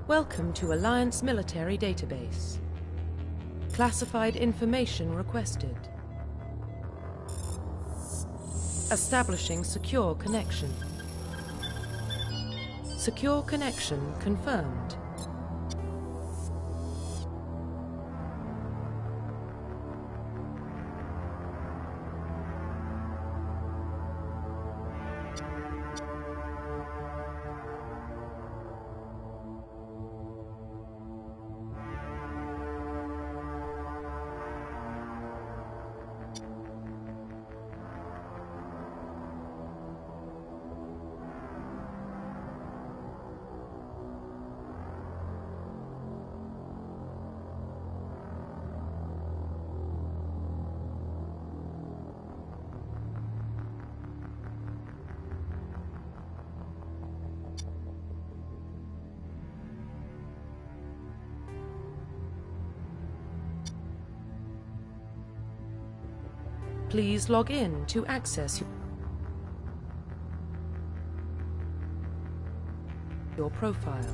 Welcome to Alliance Military Database. Classified information requested. Establishing secure connection. Secure connection confirmed. Please log in to access your profile.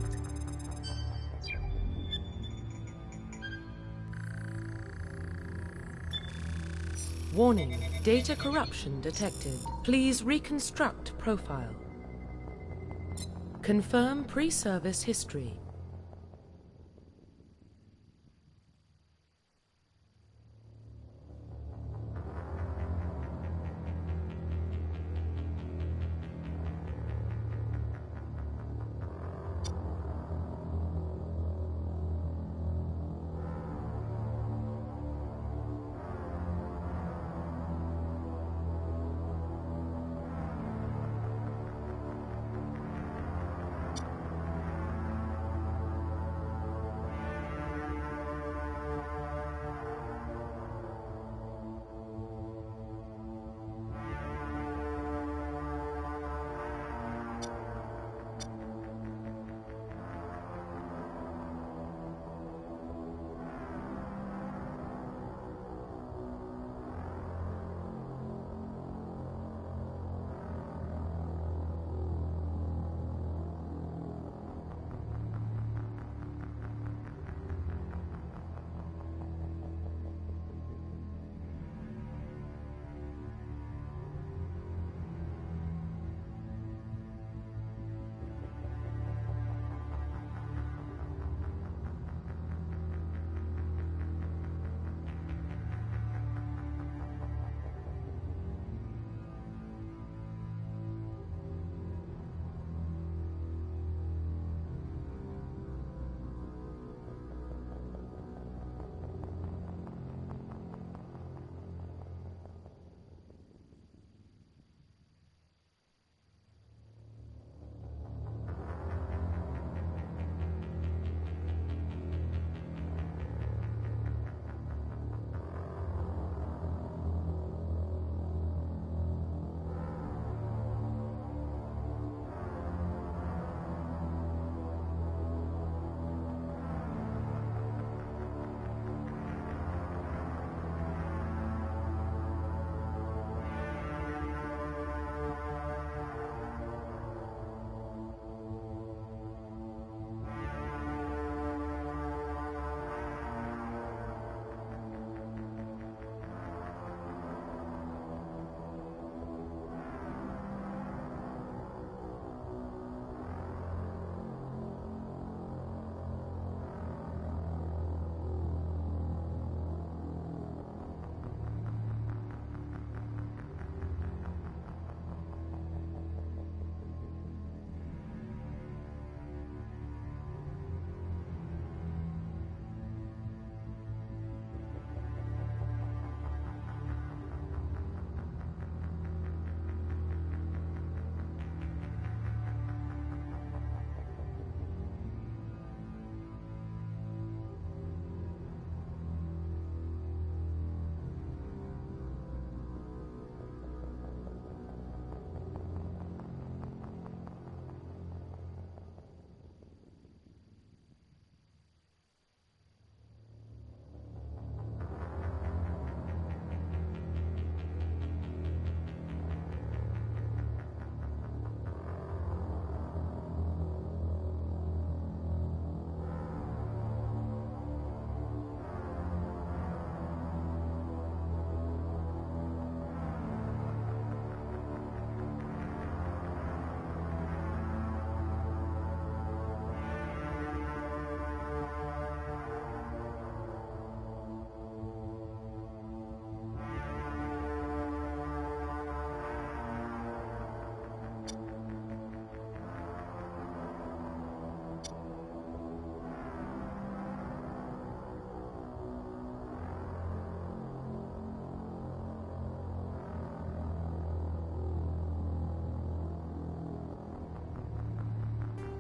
Warning, data corruption detected. Please reconstruct profile. Confirm pre-service history.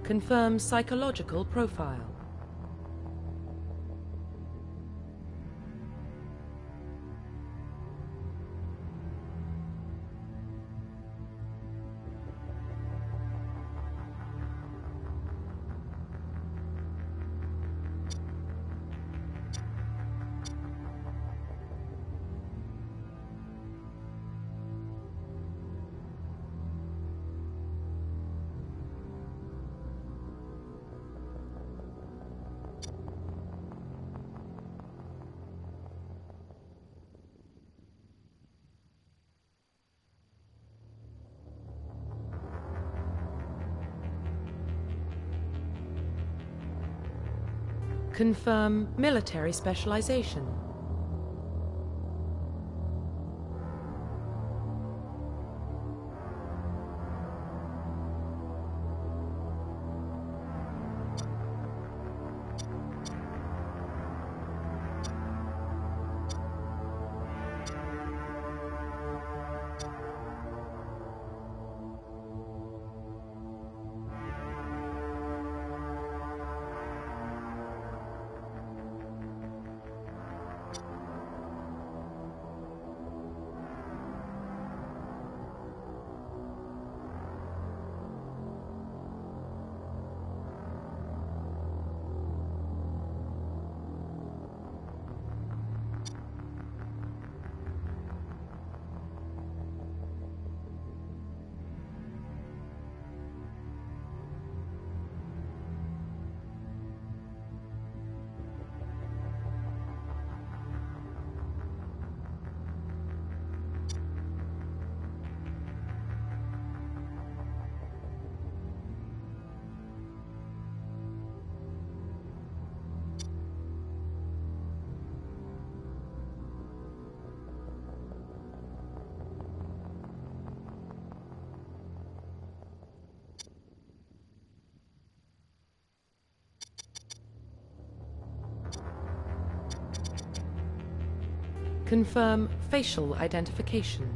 Confirm psychological profile. Confirm military specialization. Confirm facial identification.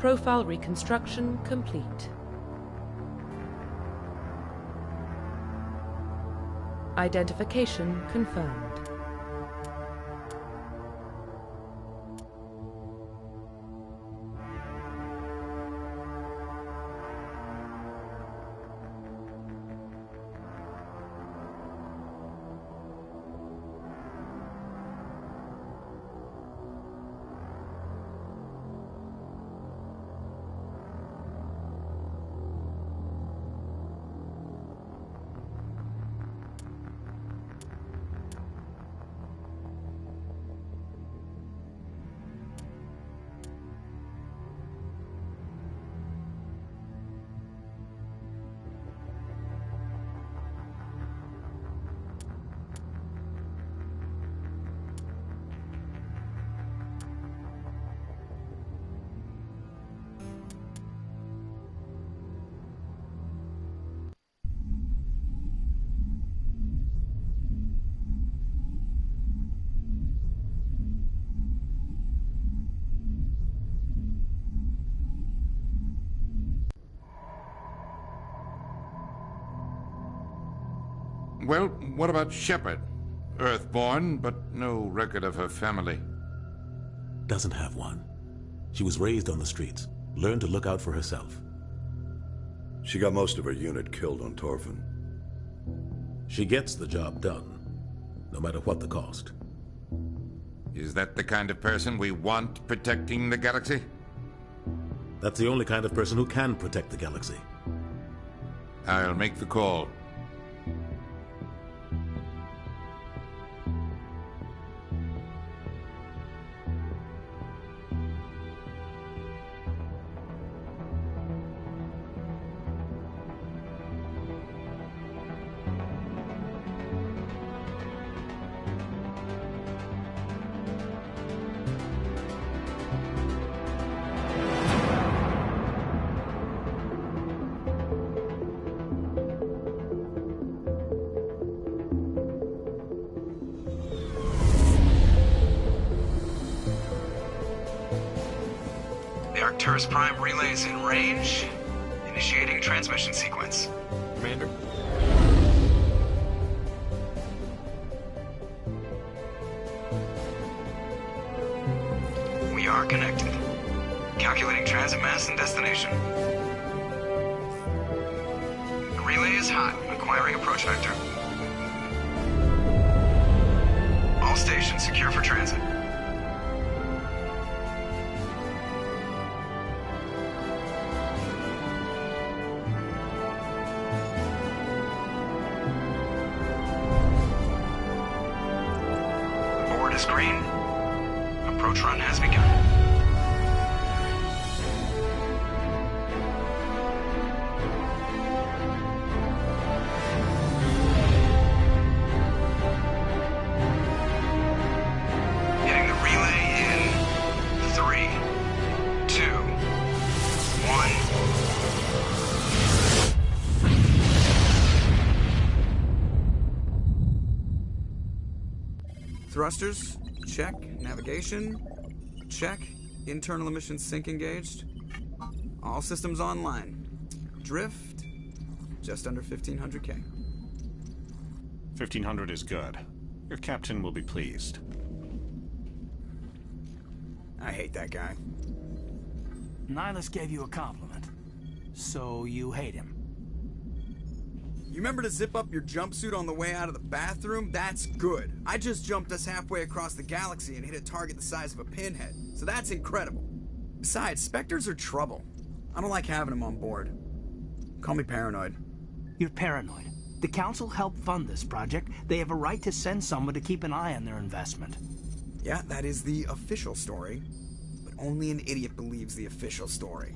Profile reconstruction complete. Identification confirmed. Well, what about Shepard? Earthborn, but no record of her family. Doesn't have one. She was raised on the streets, learned to look out for herself. She got most of her unit killed on Torfin. She gets the job done, no matter what the cost. Is that the kind of person we want protecting the galaxy? That's the only kind of person who can protect the galaxy. I'll make the call. Arcturus Prime relays in range. Initiating transmission sequence. Commander? We are connected. Calculating transit mass and destination. The relay is hot. Acquiring approach vector. All stations secure for transit. Green. Approach run has begun. Getting the relay in 3, 2, 1. Thrusters, check. Navigation, check. Internal emissions sync engaged. All systems online. Drift, just under 1,500K. 1,500 is good. Your captain will be pleased. I hate that guy. Nihilus gave you a compliment. So you hate him. You remember to zip up your jumpsuit on the way out of the bathroom? That's good. I just jumped us halfway across the galaxy and hit a target the size of a pinhead. So that's incredible. Besides, Spectres are trouble. I don't like having them on board. Call me paranoid. You're paranoid. The Council helped fund this project. They have a right to send someone to keep an eye on their investment. Yeah, that is the official story. But only an idiot believes the official story.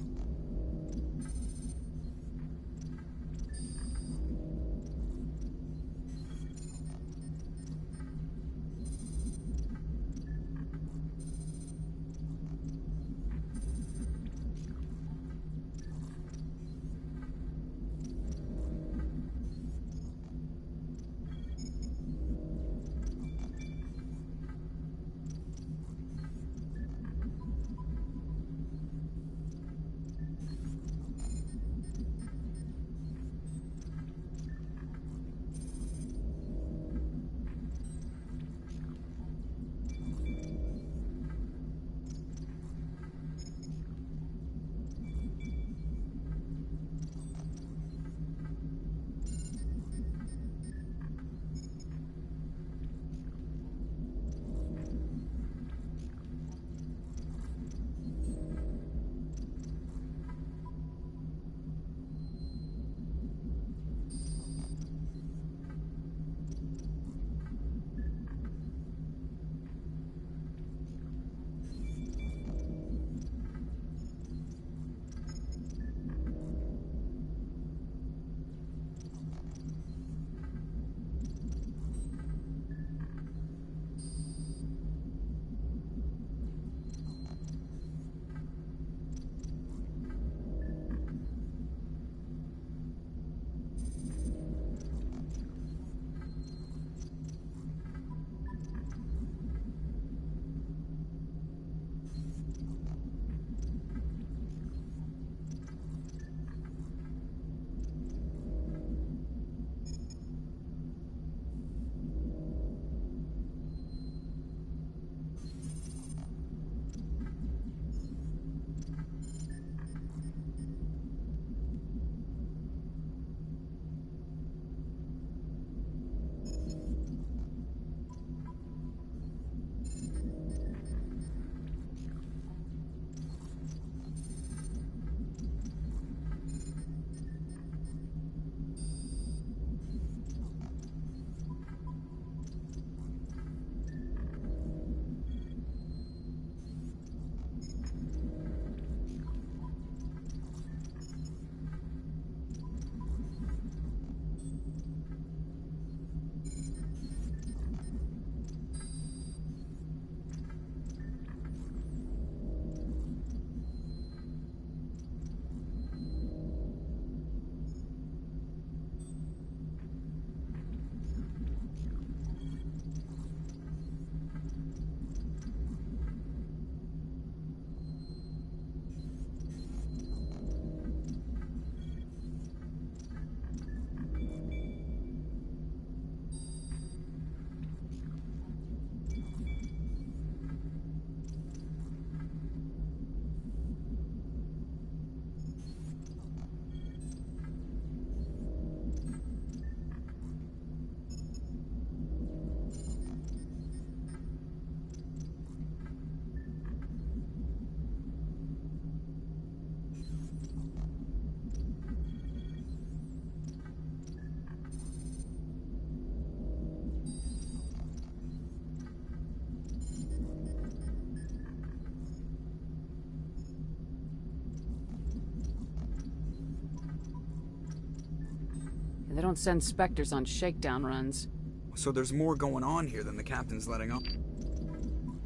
they don't send Spectres on shakedown runs. So there's more going on here than the captain's letting on.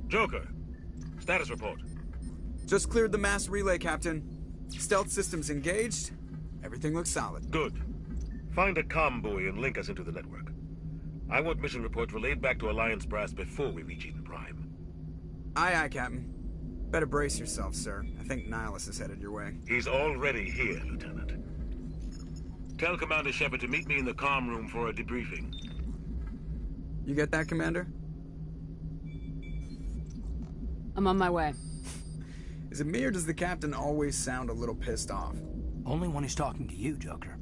Joker, status report. Just cleared the mass relay, Captain. Stealth systems engaged. Everything looks solid. Good. Find a comm buoy and link us into the network. I want mission reports relayed back to Alliance Brass before we reach Eden Prime. Aye, aye, Captain. Better brace yourself, sir. I think Nihilus is headed your way. He's already here, Lieutenant. Tell Commander Shepard to meet me in the comm room for a debriefing. You get that, Commander? I'm on my way. Is it me or does the captain always sound a little pissed off? Only when he's talking to you, Joker.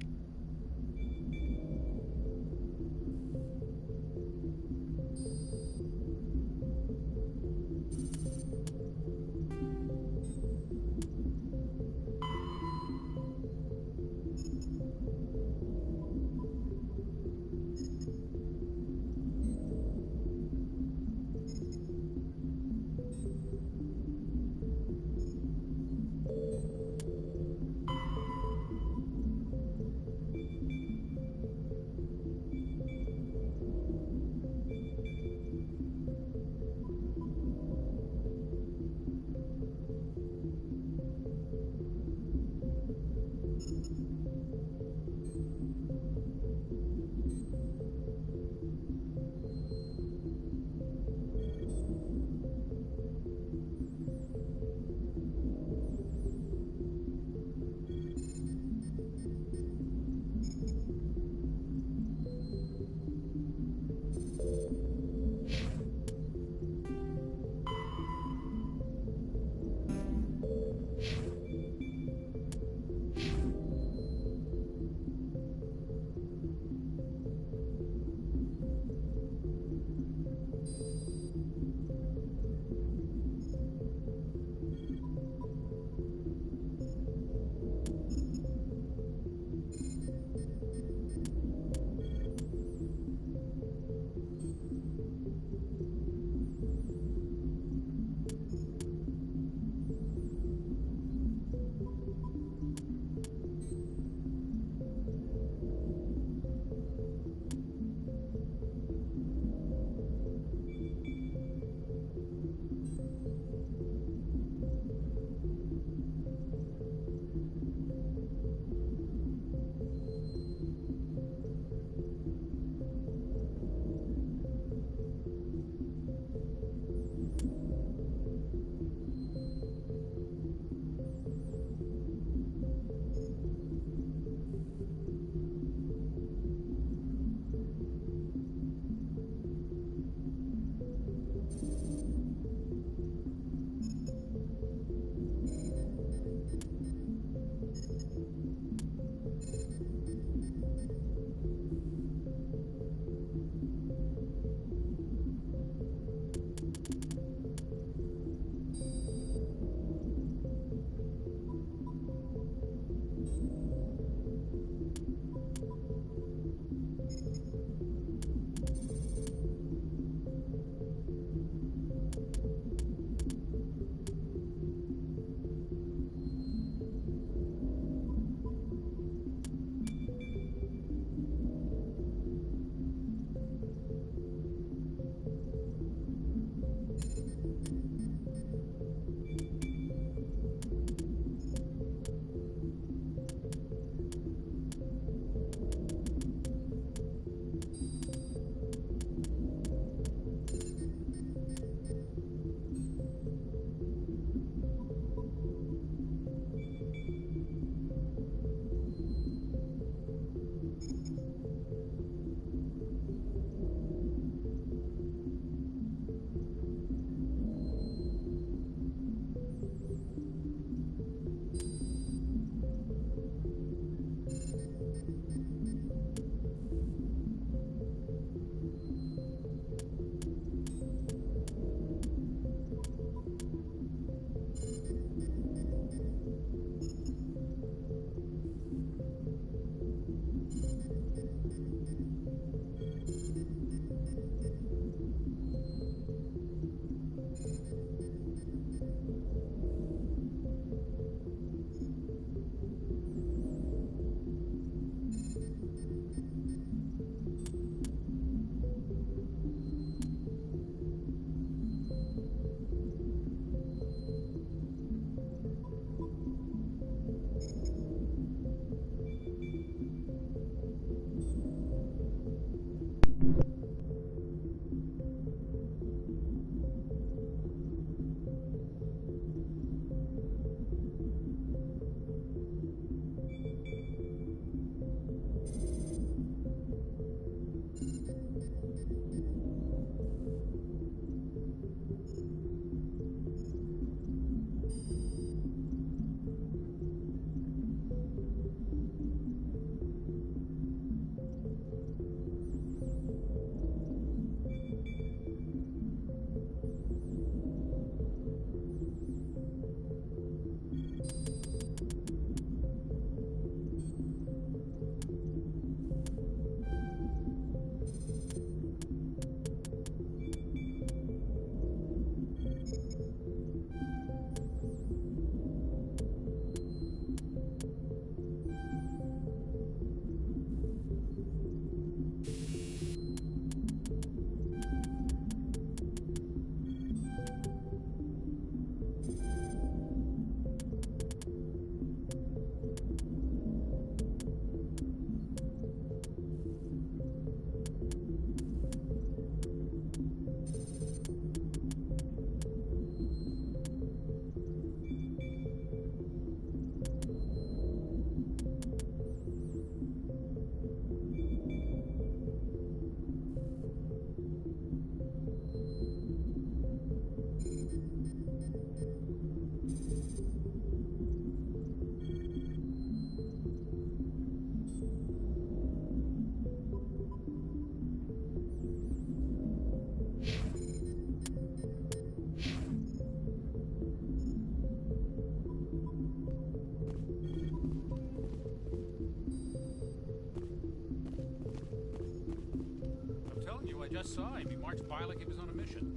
guy like he was on a mission.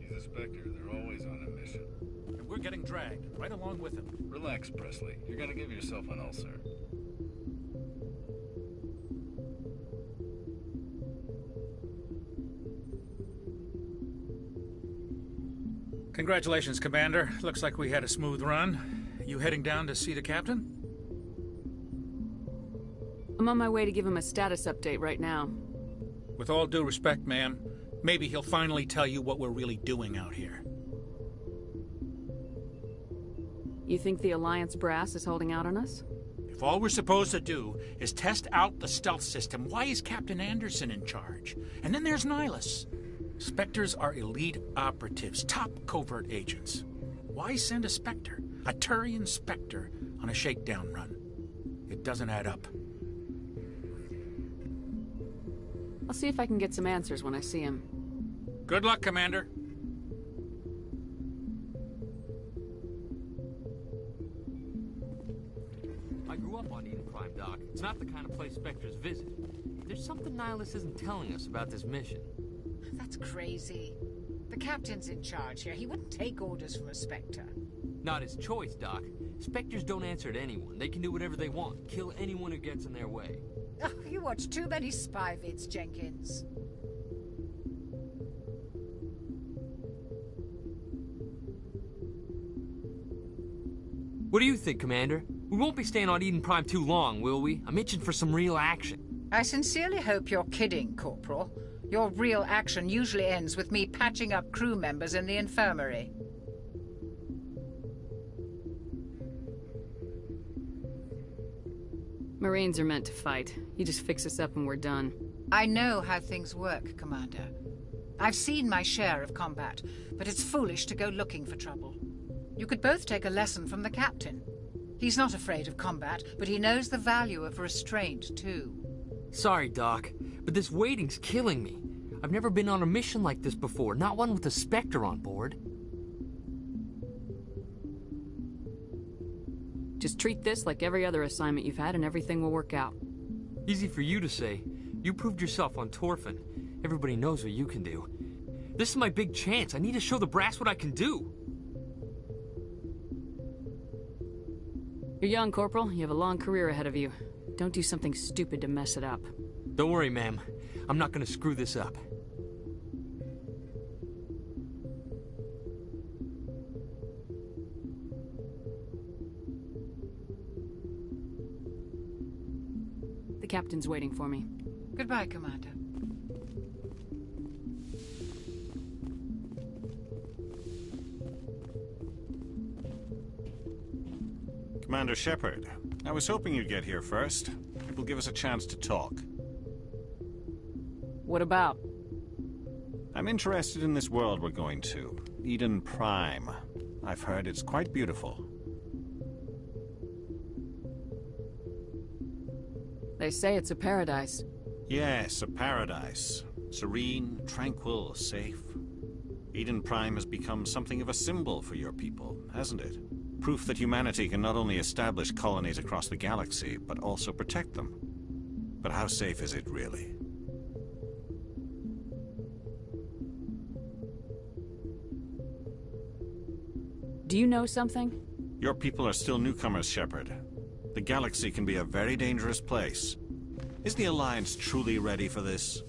He's a Spectre. They're always on a mission. And we're getting dragged, right along with him. Relax, Presley. You're gonna give yourself an ulcer. Congratulations, Commander. Looks like we had a smooth run. You heading down to see the captain? I'm on my way to give him a status update right now. With all due respect, ma'am, maybe he'll finally tell you what we're really doing out here. You think the Alliance brass is holding out on us? If all we're supposed to do is test out the stealth system, why is Captain Anderson in charge? And then there's Nihilus. Spectres are elite operatives, top covert agents. Why send a Spectre, a Turian Spectre, on a shakedown run? It doesn't add up. I'll see if I can get some answers when I see him. Good luck, Commander. I grew up on Eden Prime, Doc. It's not the kind of place Spectres visit. There's something Nihilus isn't telling us about this mission. That's crazy. The captain's in charge here. He wouldn't take orders from a Spectre. Not his choice, Doc. Spectres don't answer to anyone. They can do whatever they want. Kill anyone who gets in their way. Oh, you watch too many spy vids, Jenkins. What do you think, Commander? We won't be staying on Eden Prime too long, will we? I'm itching for some real action. I sincerely hope you're kidding, Corporal. Your real action usually ends with me patching up crew members in the infirmary. Marines are meant to fight. You just fix us up and we're done. I know how things work, Commander. I've seen my share of combat, but it's foolish to go looking for trouble. You could both take a lesson from the captain. He's not afraid of combat, but he knows the value of restraint, too. Sorry, Doc, but this waiting's killing me. I've never been on a mission like this before, not one with a Spectre on board. Just treat this like every other assignment you've had and everything will work out. Easy for you to say. You proved yourself on Torfin. Everybody knows what you can do. This is my big chance. I need to show the brass what I can do. You're young, Corporal. You have a long career ahead of you. Don't do something stupid to mess it up. Don't worry, ma'am. I'm not gonna screw this up. The captain's waiting for me. Goodbye, Commander. Commander Shepard, I was hoping you'd get here first. It will give us a chance to talk. What about? I'm interested in this world we're going to. Eden Prime. I've heard it's quite beautiful. They say it's a paradise. Yes, a paradise. Serene, tranquil, safe. Eden Prime has become something of a symbol for your people, hasn't it? Proof that humanity can not only establish colonies across the galaxy, but also protect them. But how safe is it really? Do you know something? Your people are still newcomers, Shepard. The galaxy can be a very dangerous place. Is the Alliance truly ready for this?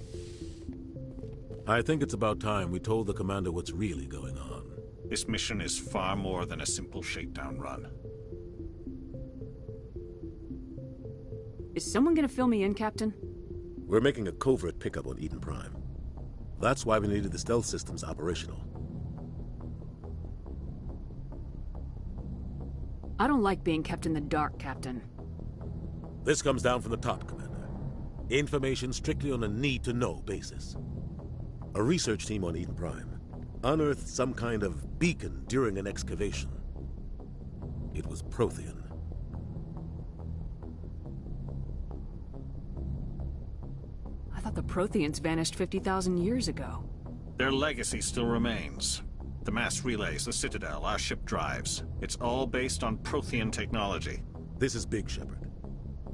I think it's about time we told the Commander what's really going on. This mission is far more than a simple shakedown run. Is someone gonna fill me in, Captain? We're making a covert pickup on Eden Prime. That's why we needed the stealth systems operational. I don't like being kept in the dark, Captain. This comes down from the top, Commander. Information strictly on a need-to-know basis. A research team on Eden Prime unearthed some kind of beacon during an excavation. It was Prothean. I thought the Protheans vanished 50,000 years ago. Their legacy still remains. The mass relays, the Citadel, our ship drives. It's all based on Prothean technology. This is big, Shepard.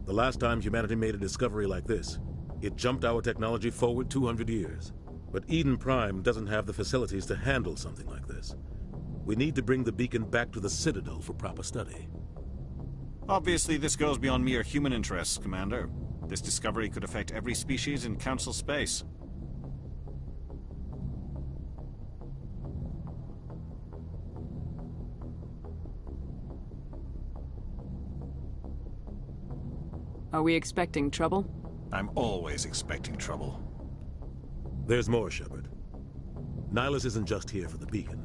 The last time humanity made a discovery like this, it jumped our technology forward 200 years. But Eden Prime doesn't have the facilities to handle something like this. We need to bring the beacon back to the Citadel for proper study. Obviously, this goes beyond mere human interests, Commander. This discovery could affect every species in Council space. Are we expecting trouble? I'm always expecting trouble. There's more, Shepard. Nihilus isn't just here for the beacon.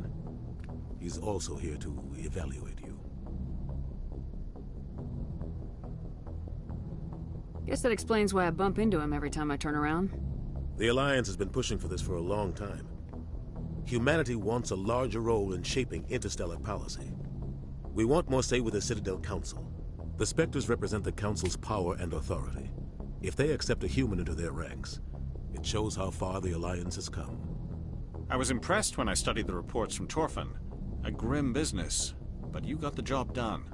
He's also here to evaluate you. Guess that explains why I bump into him every time I turn around. The Alliance has been pushing for this for a long time. Humanity wants a larger role in shaping interstellar policy. We want more say with the Citadel Council. The Spectres represent the Council's power and authority. If they accept a human into their ranks, it shows how far the Alliance has come. I was impressed when I studied the reports from Torfin. A grim business, but you got the job done.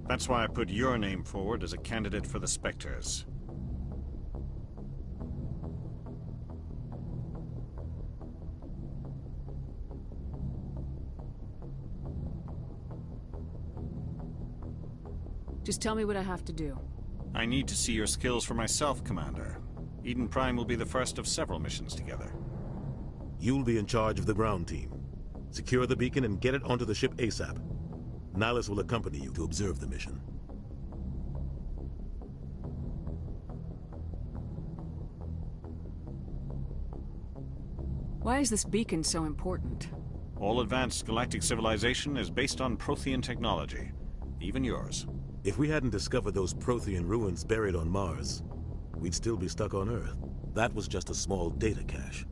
That's why I put your name forward as a candidate for the Spectres. Just tell me what I have to do. I need to see your skills for myself, Commander. Eden Prime will be the first of several missions together. You'll be in charge of the ground team. Secure the beacon and get it onto the ship ASAP. Nihilus will accompany you to observe the mission. Why is this beacon so important? All advanced galactic civilization is based on Prothean technology. Even yours. If we hadn't discovered those Prothean ruins buried on Mars, we'd still be stuck on Earth. That was just a small data cache.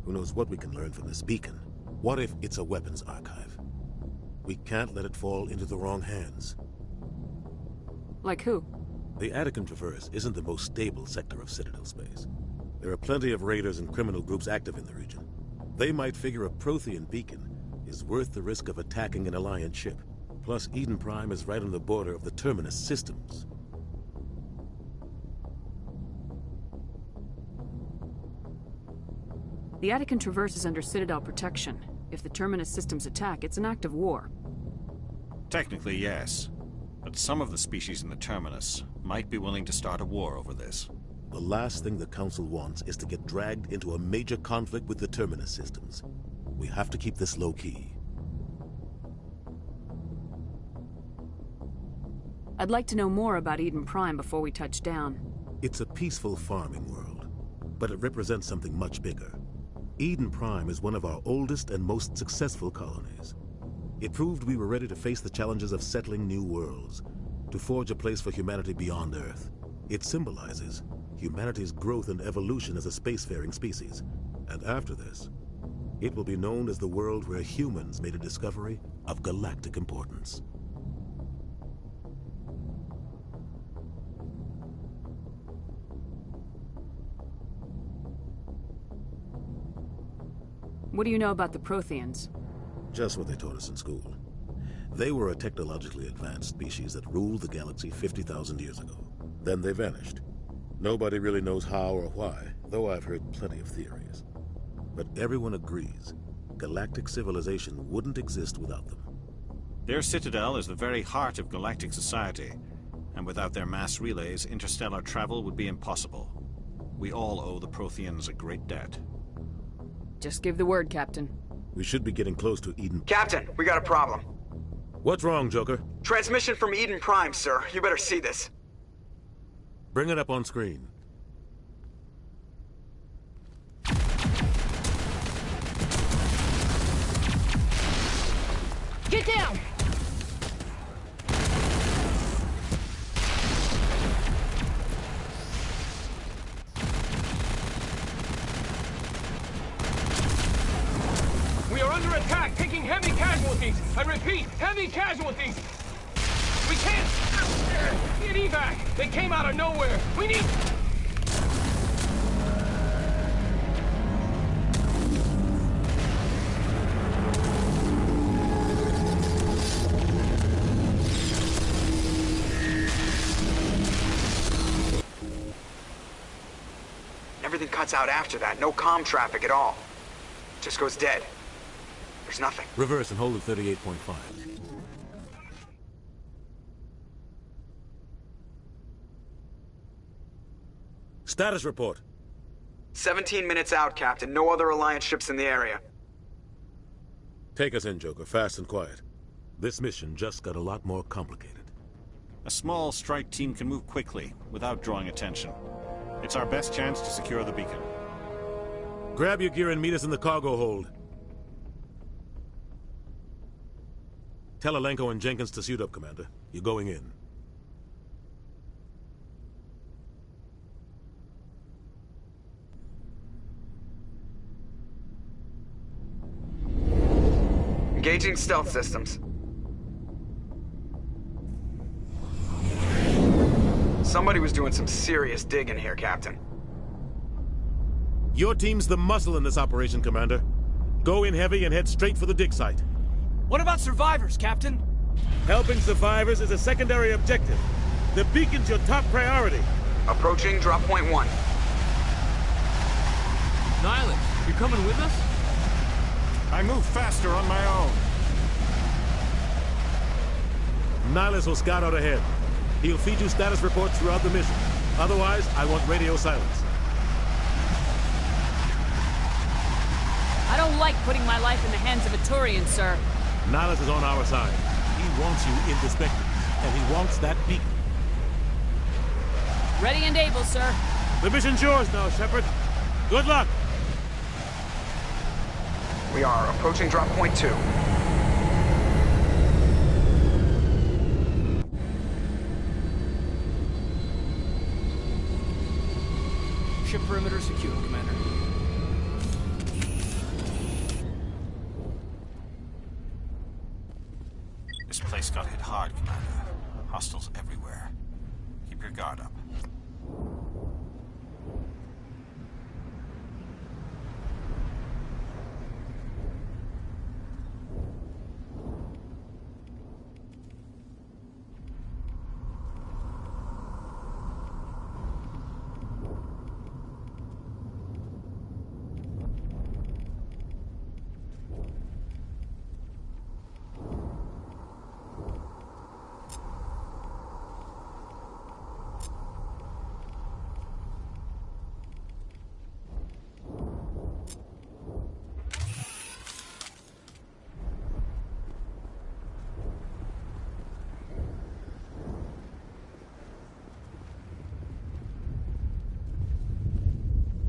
Who knows what we can learn from this beacon? What if it's a weapons archive? We can't let it fall into the wrong hands. Like who? The Attican Traverse isn't the most stable sector of Citadel space. There are plenty of raiders and criminal groups active in the region. They might figure a Prothean beacon is worth the risk of attacking an Alliance ship. Plus, Eden Prime is right on the border of the Terminus systems. The Attican Traverse is under Citadel protection. If the Terminus systems attack, it's an act of war. Technically, yes. But some of the species in the Terminus might be willing to start a war over this. The last thing the Council wants is to get dragged into a major conflict with the Terminus systems. We have to keep this low-key. I'd like to know more about Eden Prime before we touch down. It's a peaceful farming world, but it represents something much bigger. Eden Prime is one of our oldest and most successful colonies. It proved we were ready to face the challenges of settling new worlds, to forge a place for humanity beyond Earth. It symbolizes humanity's growth and evolution as a spacefaring species. And after this, it will be known as the world where humans made a discovery of galactic importance. What do you know about the Protheans? Just what they taught us in school. They were a technologically advanced species that ruled the galaxy 50,000 years ago. Then they vanished. Nobody really knows how or why, though I've heard plenty of theories. But everyone agrees, galactic civilization wouldn't exist without them. Their Citadel is the very heart of galactic society, and without their mass relays, interstellar travel would be impossible. We all owe the Protheans a great debt. Just give the word, Captain. We should be getting close to Eden. Captain, we got a problem. What's wrong, Joker? Transmission from Eden Prime, sir. You better see this. Bring it up on screen. Get down! We are under attack, taking heavy casualties. I repeat, heavy casualties. We can't get evac. They came out of nowhere. We need... Everything cuts out after that. No comm traffic at all. Just goes dead. There's nothing. Reverse and hold at 38.5. Status report. 17 minutes out, Captain. No other Alliance ships in the area. Take us in, Joker, fast and quiet. This mission just got a lot more complicated. A small strike team can move quickly, without drawing attention. It's our best chance to secure the beacon. Grab your gear and meet us in the cargo hold. Tell Alenko and Jenkins to suit up, Commander. You're going in. Engaging stealth systems. Somebody was doing some serious digging here, Captain. Your team's the muscle in this operation, Commander. Go in heavy and head straight for the dig site. What about survivors, Captain? Helping survivors is a secondary objective. The beacon's your top priority. Approaching drop point 1. Nihilus, you coming with us? I move faster on my own. Nihilus will scout out ahead. He'll feed you status reports throughout the mission. Otherwise, I want radio silence. I don't like putting my life in the hands of a Turian, sir. Nihilus is on our side. He wants you in the Spectres, and he wants that beacon. Ready and able, sir. The mission's yours now, Shepard. Good luck! We are approaching drop point 2. Ship perimeter secure, Commander. This place got hit hard, Commander. Hostiles everywhere. Keep your guard up.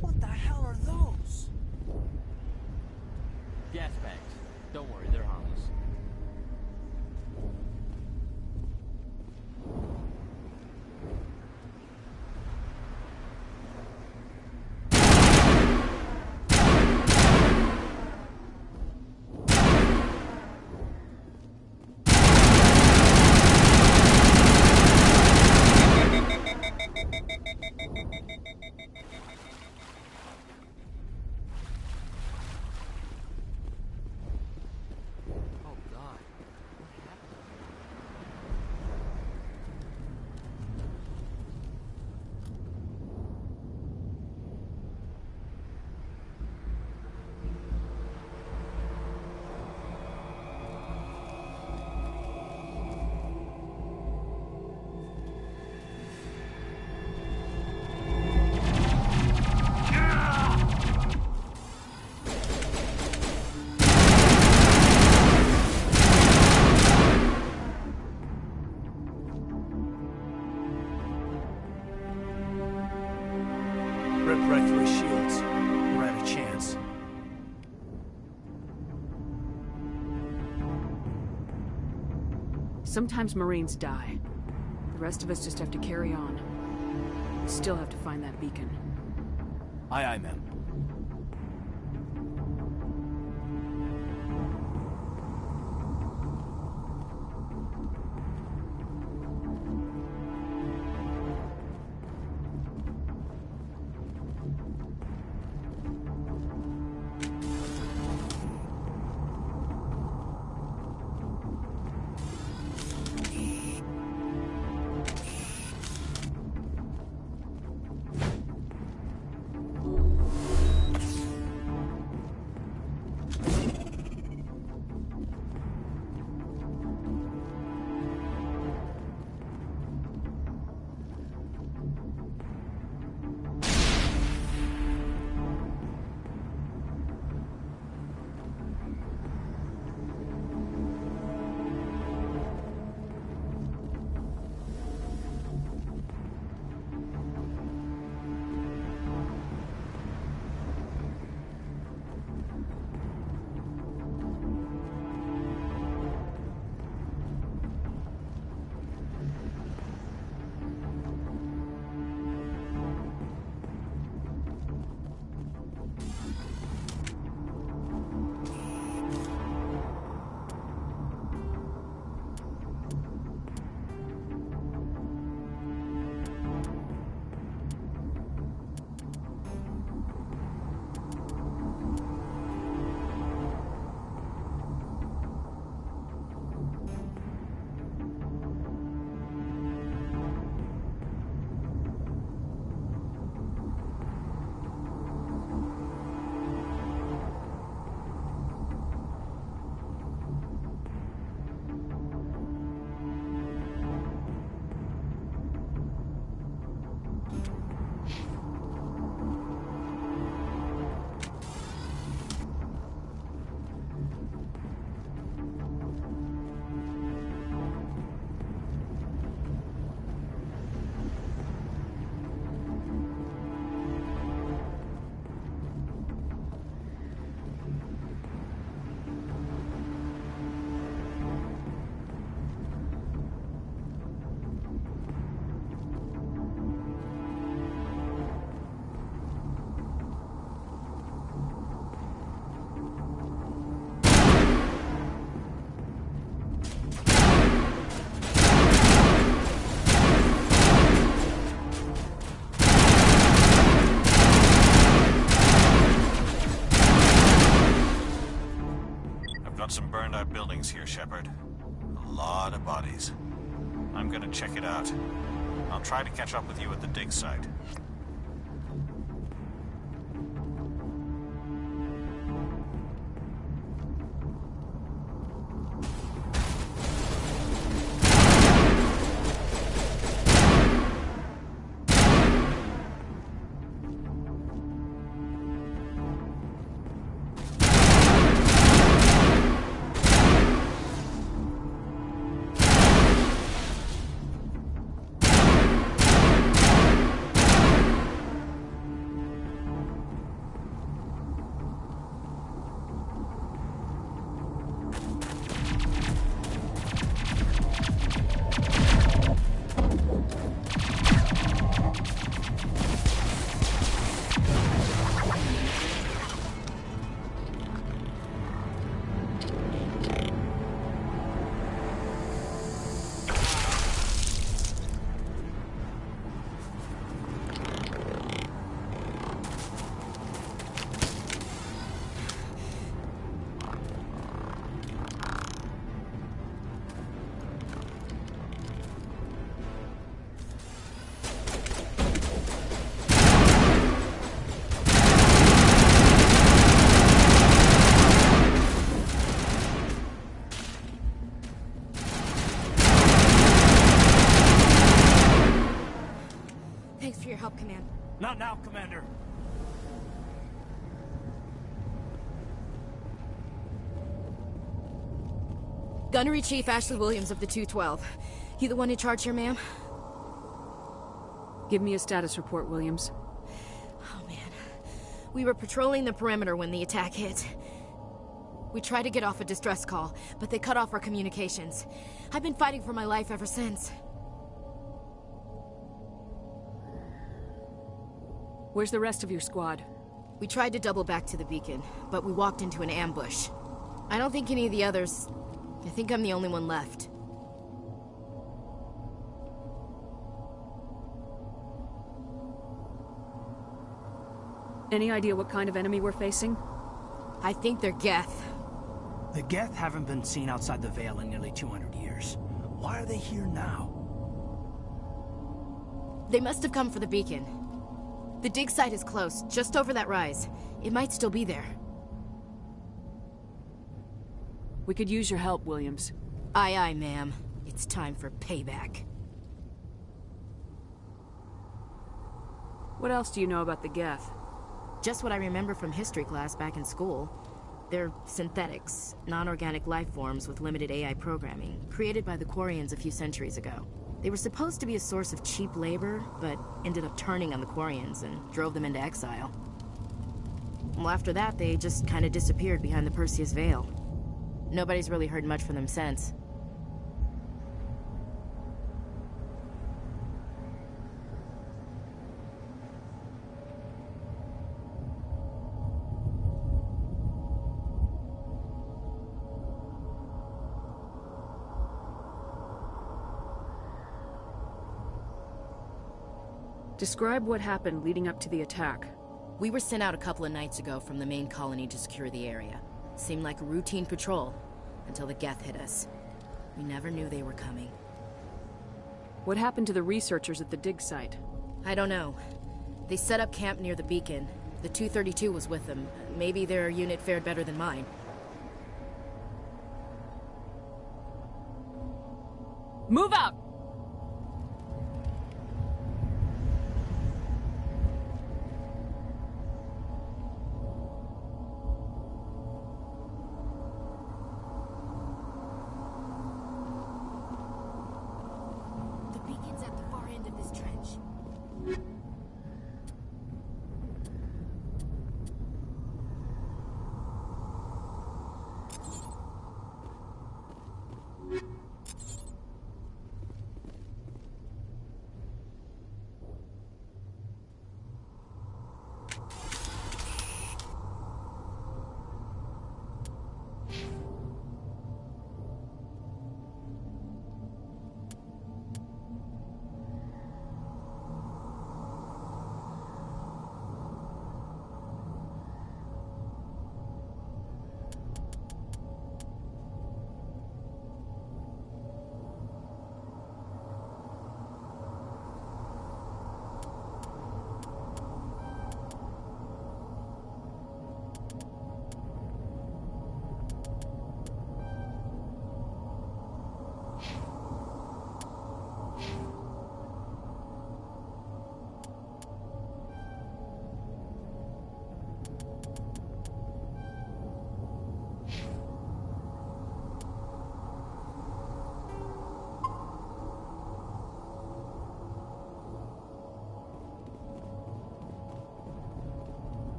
What the hell are those? Gas bags. Don't worry, they're harmless. Rip right through his shields. We're at a chance. Sometimes Marines die. The rest of us just have to carry on. We still have to find that beacon. Aye, aye, ma'am. buildings here, Shepard. A lot of bodies. I'm gonna check it out. I'll try to catch up with you at the dig site. Not now, Commander. Gunnery Chief Ashley Williams of the 212. You the one in charge here, ma'am? Give me a status report, Williams. Oh, man. We were patrolling the perimeter when the attack hit. We tried to get off a distress call, but they cut off our communications. I've been fighting for my life ever since. Where's the rest of your squad? We tried to double back to the beacon, but we walked into an ambush. I don't think any of the others... I think I'm the only one left. Any idea what kind of enemy we're facing? I think they're Geth. The Geth haven't been seen outside the Veil in nearly 200 years. Why are they here now? They must have come for the beacon. The dig site is close, just over that rise. It might still be there. We could use your help, Williams. Aye, aye, ma'am. It's time for payback. What else do you know about the Geth? Just what I remember from history class back in school. They're synthetics, non-organic life forms with limited AI programming, created by the Quarians a few centuries ago. They were supposed to be a source of cheap labor, but ended up turning on the Quarians and drove them into exile. Well, after that, they just kind of disappeared behind the Perseus Veil. Nobody's really heard much from them since. Describe what happened leading up to the attack. We were sent out a couple of nights ago from the main colony to secure the area. Seemed like a routine patrol, until the Geth hit us. We never knew they were coming. What happened to the researchers at the dig site? I don't know. They set up camp near the beacon. The 232 was with them. Maybe their unit fared better than mine. Move out!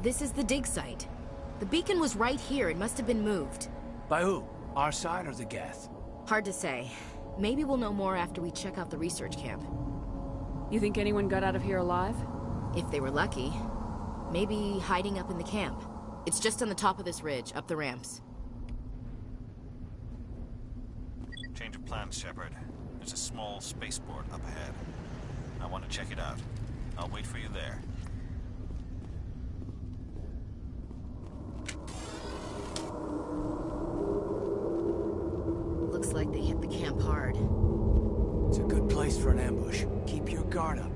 This is the dig site. The beacon was right here. It must have been moved. By who? Our side or the Geth? Hard to say. Maybe we'll know more after we check out the research camp. You think anyone got out of here alive? If they were lucky. Maybe hiding up in the camp. It's just on the top of this ridge, up the ramps. Change of plans, Shepard. There's a small spaceport up ahead. I want to check it out. I'll wait for you there. Looks like they hit the camp hard. It's a good place for an ambush. Keep your guard up.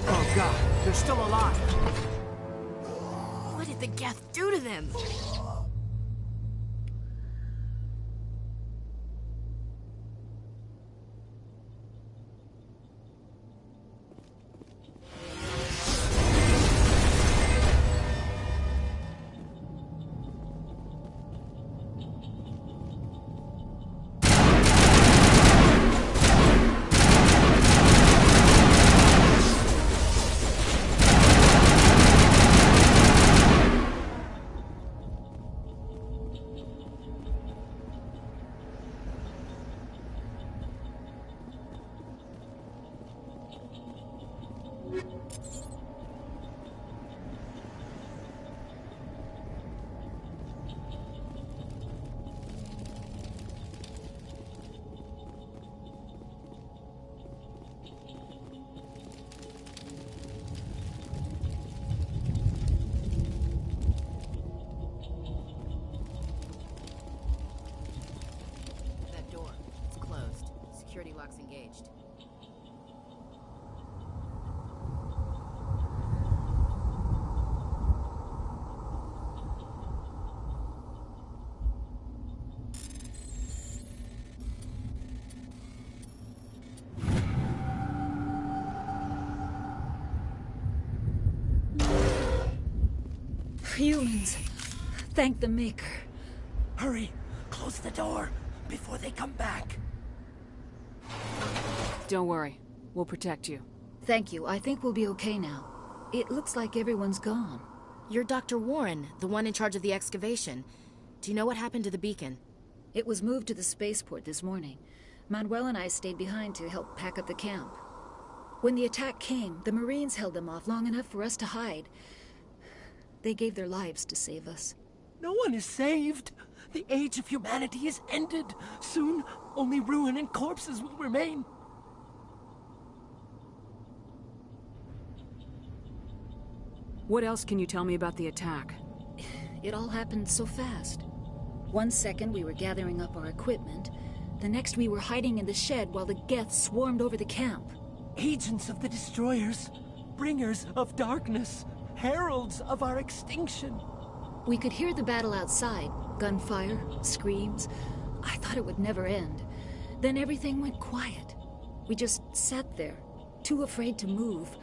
Oh god, they're still alive! What did the Geth do to them? Engaged. Humans. Thank the Maker. Hurry! Close the door before they come back. Don't worry. We'll protect you. Thank you. I think we'll be okay now. It looks like everyone's gone. You're Dr. Warren, the one in charge of the excavation. Do you know what happened to the beacon? It was moved to the spaceport this morning. Manuel and I stayed behind to help pack up the camp. When the attack came, the Marines held them off long enough for us to hide. They gave their lives to save us. No one is saved. The age of humanity is ended. Soon, only ruin and corpses will remain. What else can you tell me about the attack? It all happened so fast. 1 second we were gathering up our equipment. The next we were hiding in the shed while the Geth swarmed over the camp. Agents of the Destroyers. Bringers of darkness. Heralds of our extinction. We could hear the battle outside. Gunfire, screams. I thought it would never end. Then everything went quiet. We just sat there, too afraid to move,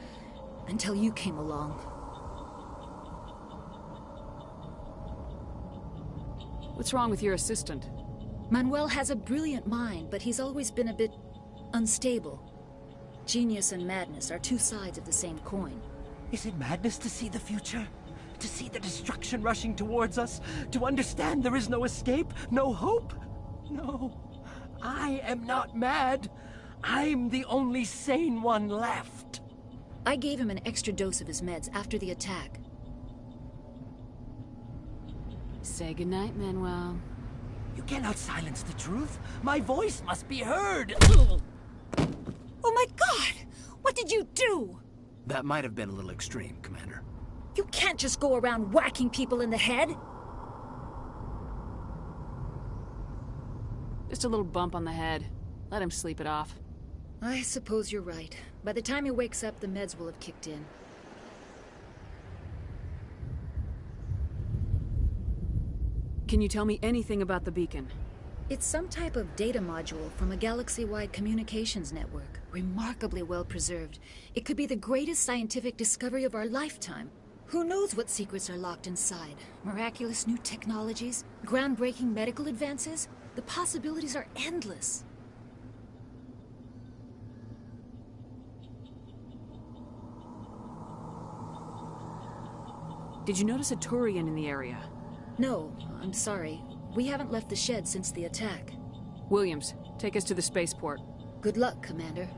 until you came along. What's wrong with your assistant? Manuel has a brilliant mind, but he's always been a bit unstable. Genius and madness are two sides of the same coin. Is it madness to see the future? To see the destruction rushing towards us? To understand there is no escape? No hope? No. I am not mad. I'm the only sane one left. I gave him an extra dose of his meds after the attack. Say goodnight, Manuel. You cannot silence the truth. My voice must be heard. Oh my God! What did you do? That might have been a little extreme, Commander. You can't just go around whacking people in the head. Just a little bump on the head. Let him sleep it off. I suppose you're right. By the time he wakes up, the meds will have kicked in. Can you tell me anything about the beacon? It's some type of data module from a galaxy-wide communications network. Remarkably well preserved. It could be the greatest scientific discovery of our lifetime. Who knows what secrets are locked inside? Miraculous new technologies? Groundbreaking medical advances? The possibilities are endless. Did you notice a Turian in the area? No, I'm sorry. We haven't left the shed since the attack. Williams, take us to the spaceport. Good luck, Commander.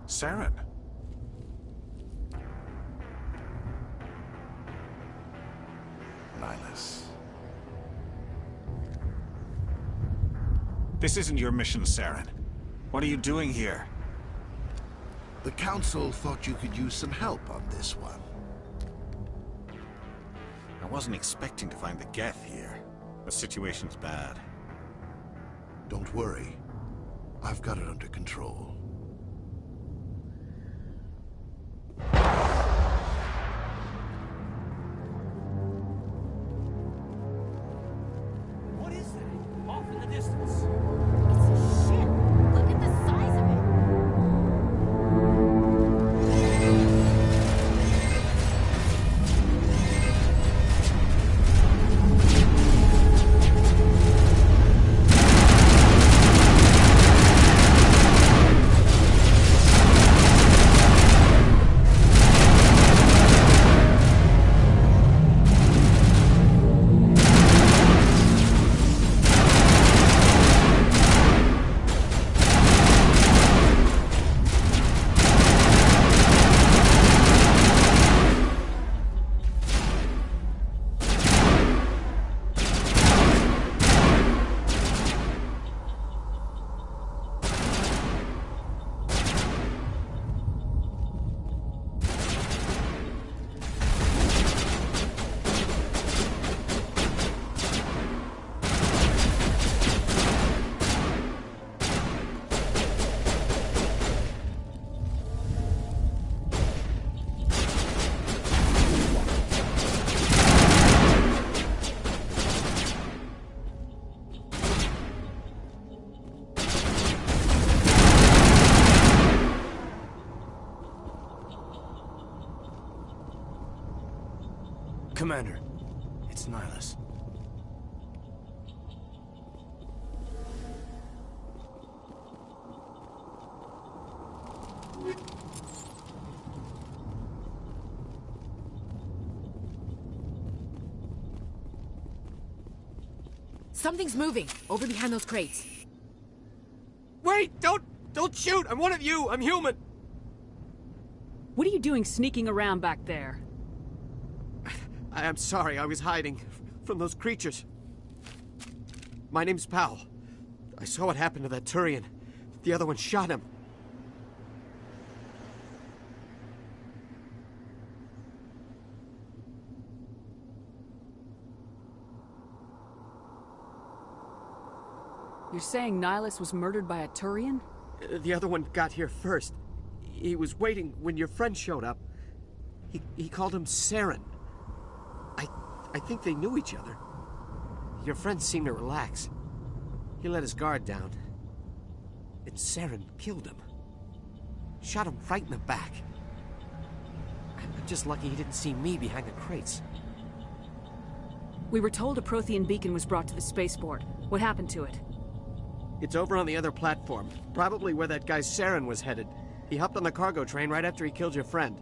Saren. Nihilus. This isn't your mission, Saren. What are you doing here? The Council thought you could use some help on this one. I wasn't expecting to find the Geth here. The situation's bad. Don't worry. I've got it under control. What is that? Off in the distance. Commander, it's Nihilus. Something's moving, over behind those crates. Wait! Don't shoot! I'm one of you! I'm human! What are you doing sneaking around back there? I'm sorry, I was hiding from those creatures. My name's Powell. I saw what happened to that Turian. The other one shot him. You're saying Nihilus was murdered by a Turian? The other one got here first. He was waiting when your friend showed up. He called him Saren. I think they knew each other. Your friend seemed to relax. He let his guard down. And Saren killed him. Shot him right in the back. I'm just lucky he didn't see me behind the crates. We were told a Prothean beacon was brought to the spaceport. What happened to it? It's over on the other platform. Probably where that guy Saren was headed. He hopped on the cargo train right after he killed your friend.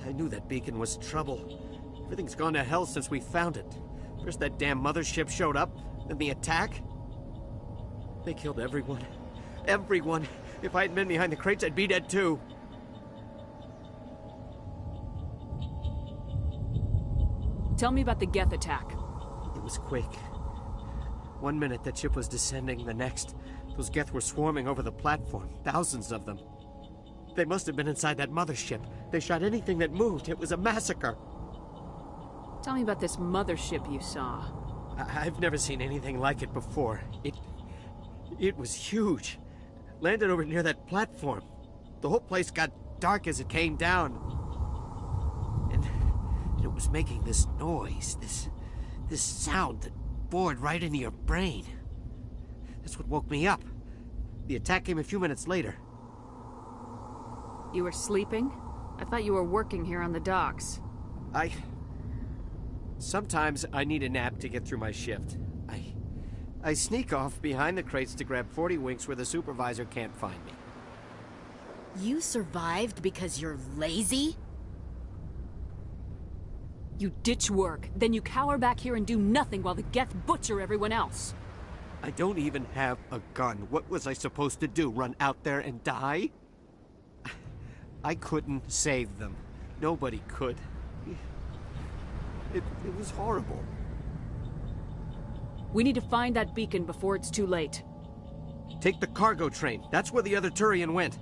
I knew that beacon was trouble. Everything's gone to hell since we found it. First that damn mothership showed up, then the attack. They killed everyone. Everyone. If I hadn't been behind the crates, I'd be dead too. Tell me about the Geth attack. It was quick. One minute that ship was descending, the next, those Geth were swarming over the platform. Thousands of them. They must have been inside that mothership. They shot anything that moved. It was a massacre. Tell me about this mothership you saw. I've never seen anything like it before. It was huge. Landed over near that platform. The whole place got dark as it came down. And it was making this noise, this sound that bored right into your brain. That's what woke me up. The attack came a few minutes later. You were sleeping? I thought you were working here on the docks. Sometimes I need a nap to get through my shift. I sneak off behind the crates to grab 40 winks where the supervisor can't find me. You survived because you're lazy? You ditch work, then you cower back here and do nothing while the Geth butcher everyone else. I don't even have a gun. What was I supposed to do? Run out there and die? I couldn't save them. Nobody could. It was horrible. We need to find that beacon before it's too late. Take the cargo train. That's where the other Turian went.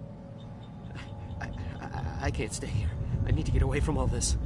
I can't stay here. I need to get away from all this.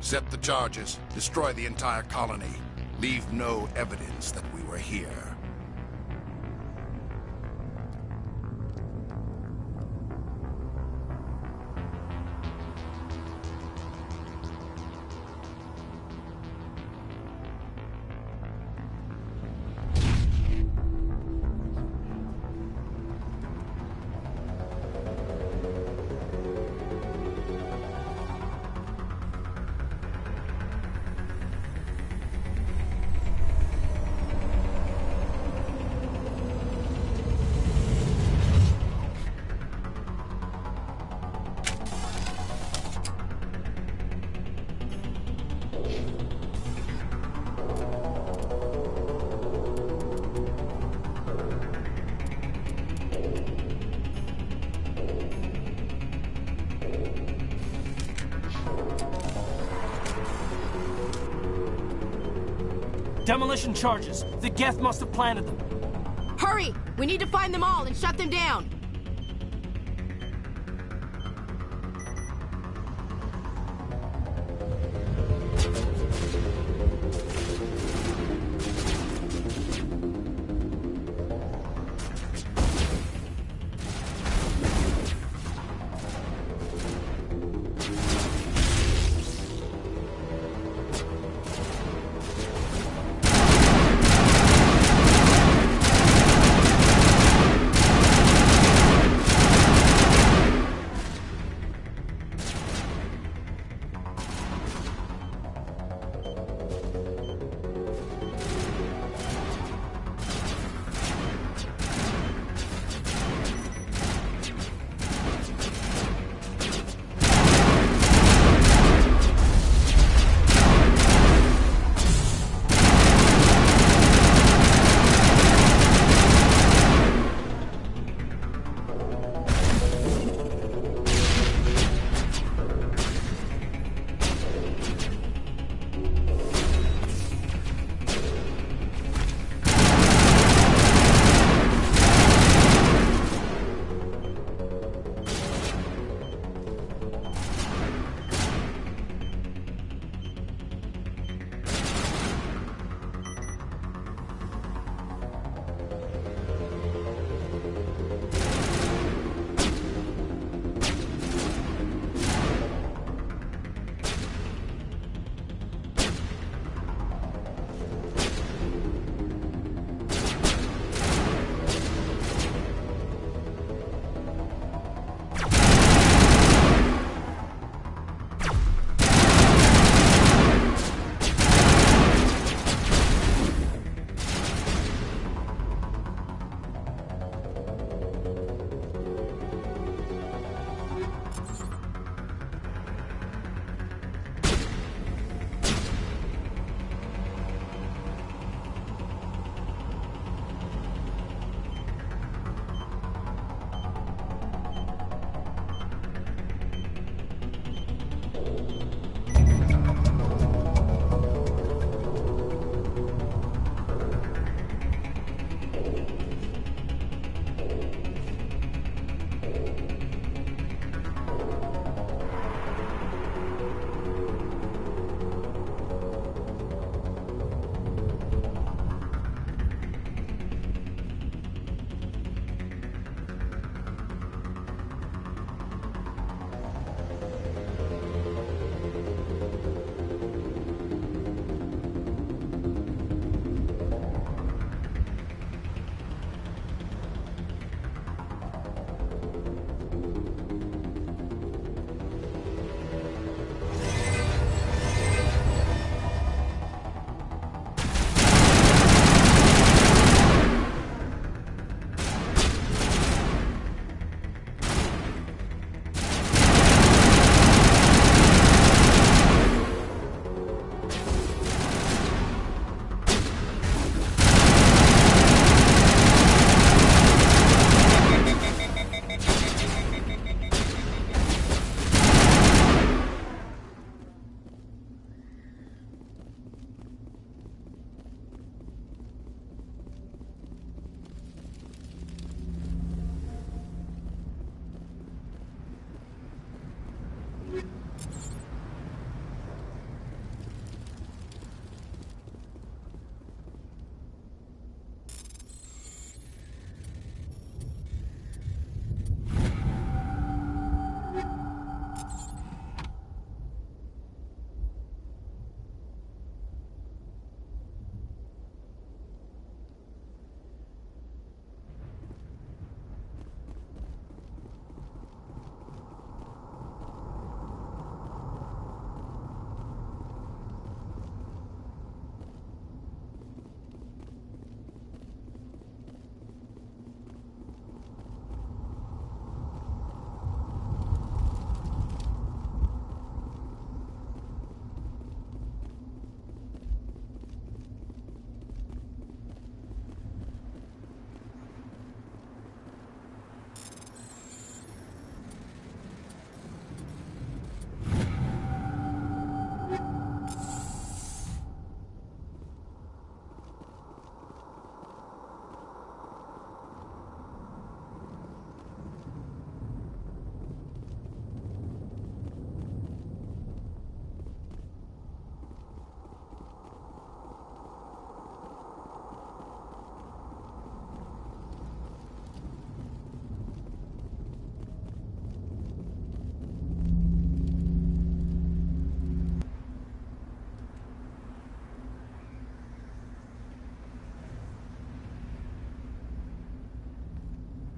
Set the charges. Destroy the entire colony. Leave no evidence that we were here. Demolition charges. The Geth must have planted them. Hurry! We need to find them all and shut them down!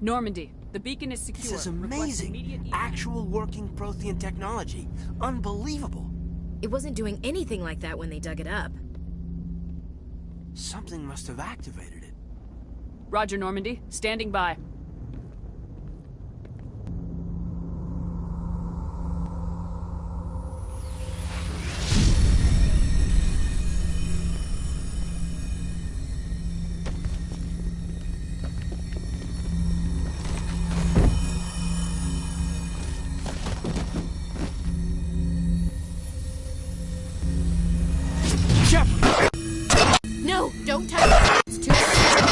Normandy, the beacon is secure. This is Request amazing. immediate evac. Actual working Prothean technology. Unbelievable. It wasn't doing anything like that when they dug it up. Something must have activated it. Roger, Normandy. Standing by. No, don't touch it. It's too late.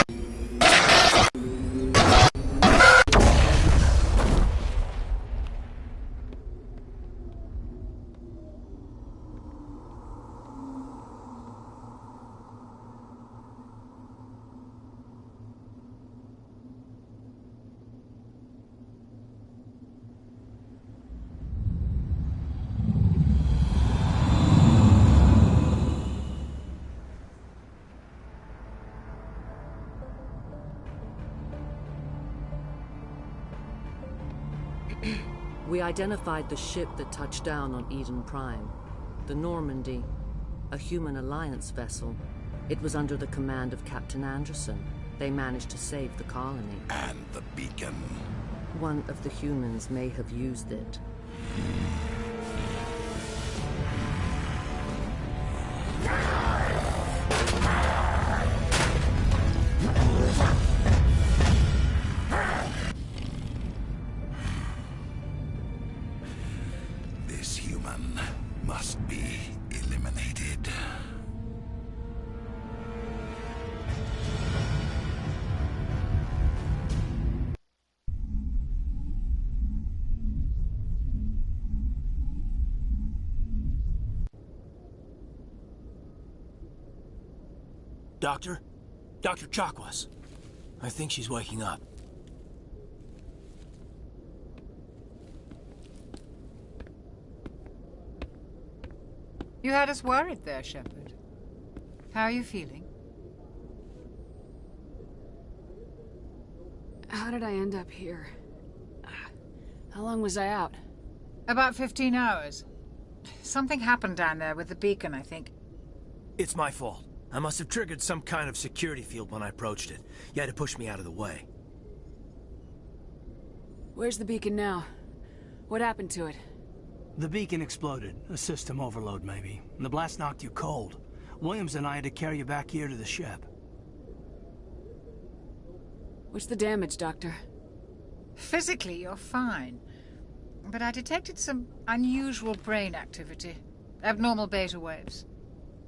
We identified the ship that touched down on Eden Prime. The Normandy, a human alliance vessel. It was under the command of Captain Anderson. They managed to save the colony. And the beacon. One of the humans may have used it. This human must be eliminated. Doctor? Dr. Chakwas. I think she's waking up. You had us worried there, Shepard. How are you feeling? How did I end up here? How long was I out? About 15 hours. Something happened down there with the beacon, I think. It's my fault. I must have triggered some kind of security field when I approached it. You had to push me out of the way. Where's the beacon now? What happened to it? The beacon exploded. A system overload, maybe. The blast knocked you cold. Williams and I had to carry you back here to the ship. What's the damage, Doctor? Physically, you're fine. But I detected some unusual brain activity. Abnormal beta waves.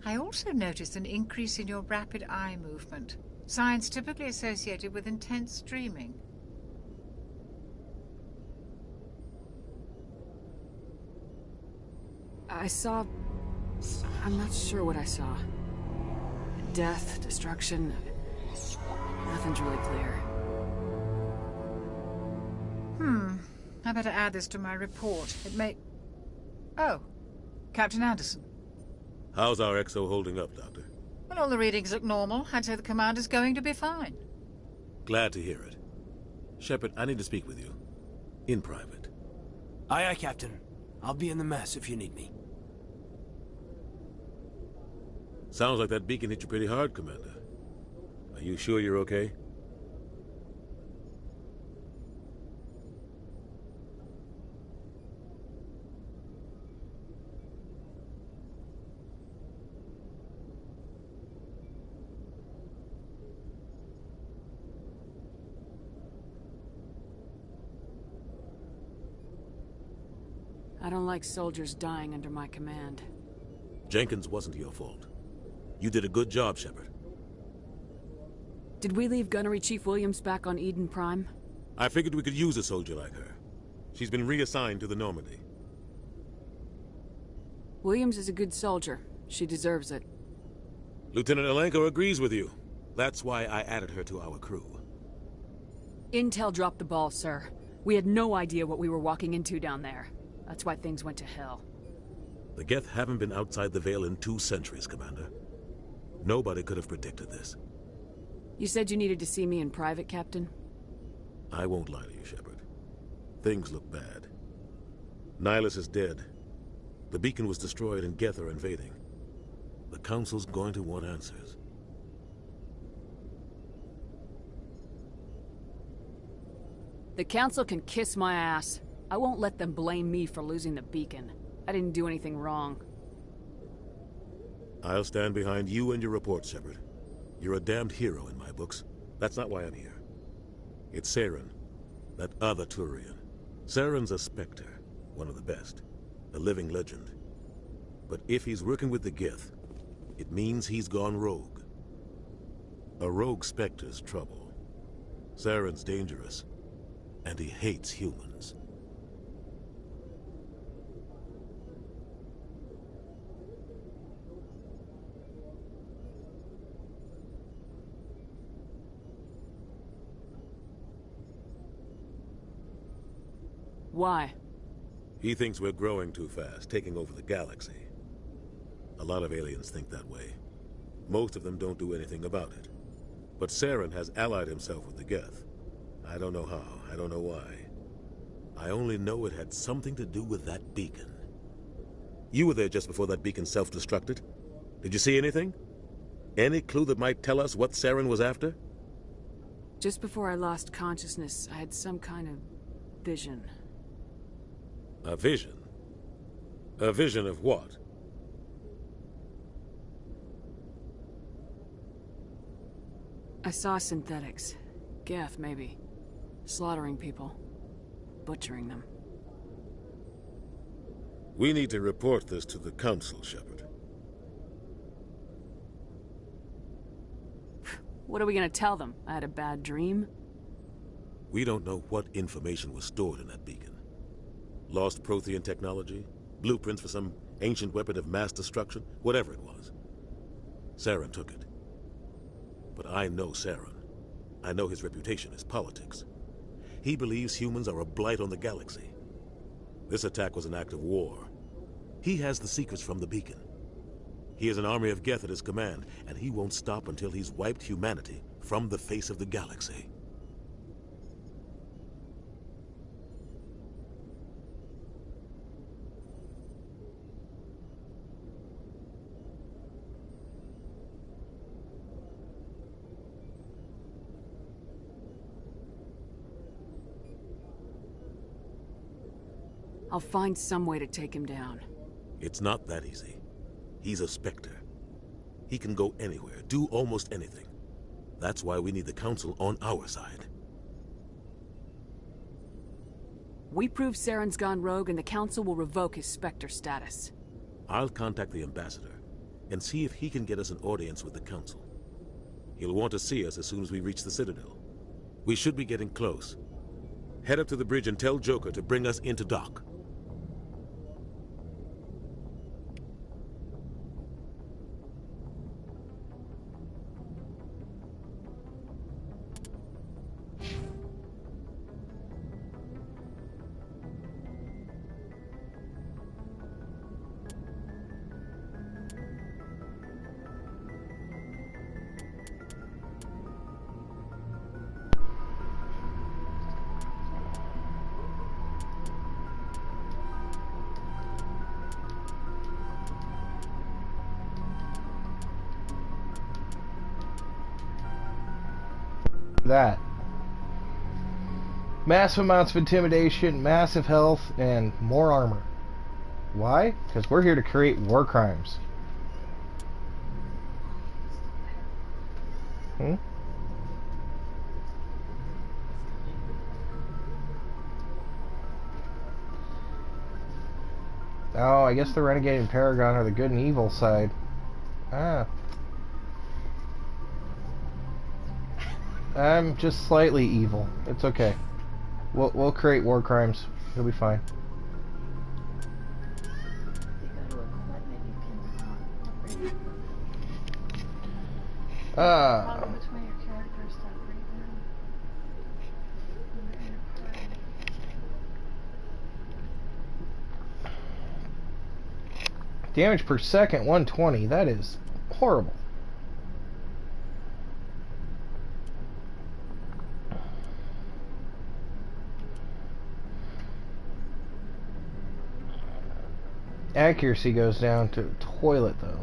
I also noticed an increase in your rapid eye movement. Signs typically associated with intense dreaming. I saw... I'm not sure what I saw. Death, destruction... Nothing's really clear. I better add this to my report. It may... Oh, Captain Anderson. How's our XO holding up, Doctor? Well, all the readings look normal. I'd say the commander's going to be fine. Glad to hear it. Shepard, I need to speak with you. In private. Aye, aye, Captain. I'll be in the mess if you need me. Sounds like that beacon hit you pretty hard, Commander. Are you sure you're okay? I don't like soldiers dying under my command. Jenkins wasn't your fault. You did a good job, Shepard. Did we leave Gunnery Chief Williams back on Eden Prime? I figured we could use a soldier like her. She's been reassigned to the Normandy. Williams is a good soldier. She deserves it. Lieutenant Alenko agrees with you. That's why I added her to our crew. Intel dropped the ball, sir. We had no idea what we were walking into down there. That's why things went to hell. The Geth haven't been outside the Veil in 2 centuries, Commander. Nobody could have predicted this. You said you needed to see me in private, Captain? I won't lie to you, Shepard. Things look bad. Nihilus is dead. The beacon was destroyed and Geth are invading. The Council's going to want answers. The Council can kiss my ass. I won't let them blame me for losing the beacon. I didn't do anything wrong. I'll stand behind you and your report, Shepard. You're a damned hero in my books. That's not why I'm here. It's Saren, that other Turian. Saren's a Spectre, one of the best, a living legend. But if he's working with the Geth, it means he's gone rogue. A rogue Spectre's trouble. Saren's dangerous, and he hates humans. Why? He thinks we're growing too fast, taking over the galaxy. A lot of aliens think that way. Most of them don't do anything about it. But Saren has allied himself with the Geth. I don't know how, I don't know why. I only know it had something to do with that beacon. You were there just before that beacon self-destructed. Did you see anything? Any clue that might tell us what Saren was after? Just before I lost consciousness, I had some kind of vision. A vision? A vision of what? I saw synthetics. Geth, maybe. Slaughtering people. Butchering them. We need to report this to the Council, Shepard. What are we gonna tell them? I had a bad dream? We don't know what information was stored in that beacon. Lost Prothean technology? Blueprints for some ancient weapon of mass destruction? Whatever it was. Saren took it. But I know Saren. I know his reputation is politics. He believes humans are a blight on the galaxy. This attack was an act of war. He has the secrets from the beacon. He has an army of Geth at his command, and he won't stop until he's wiped humanity from the face of the galaxy. I'll find some way to take him down. It's not that easy. He's a Spectre. He can go anywhere, do almost anything. That's why we need the Council on our side. We prove Saren's gone rogue and the Council will revoke his Spectre status. I'll contact the Ambassador and see if he can get us an audience with the Council. He'll want to see us as soon as we reach the Citadel. We should be getting close. Head up to the bridge and tell Joker to bring us into dock. That. Massive amounts of intimidation, massive health, and more armor. Why? Because we're here to create war crimes. Oh, I guess the Renegade and Paragon are the good and evil side. Ah. I'm just slightly evil. It's okay. We'll create war crimes. It'll be fine. Damage per second, 120. That is horrible. Accuracy goes down to the toilet, though.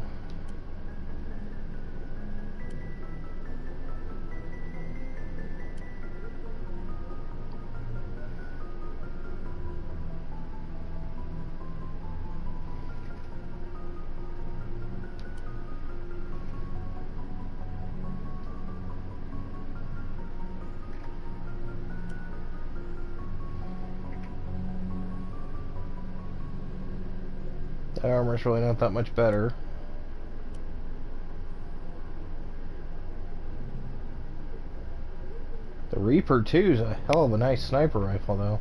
That armor's really not that much better. The Reaper 2 is a hell of a nice sniper rifle, though.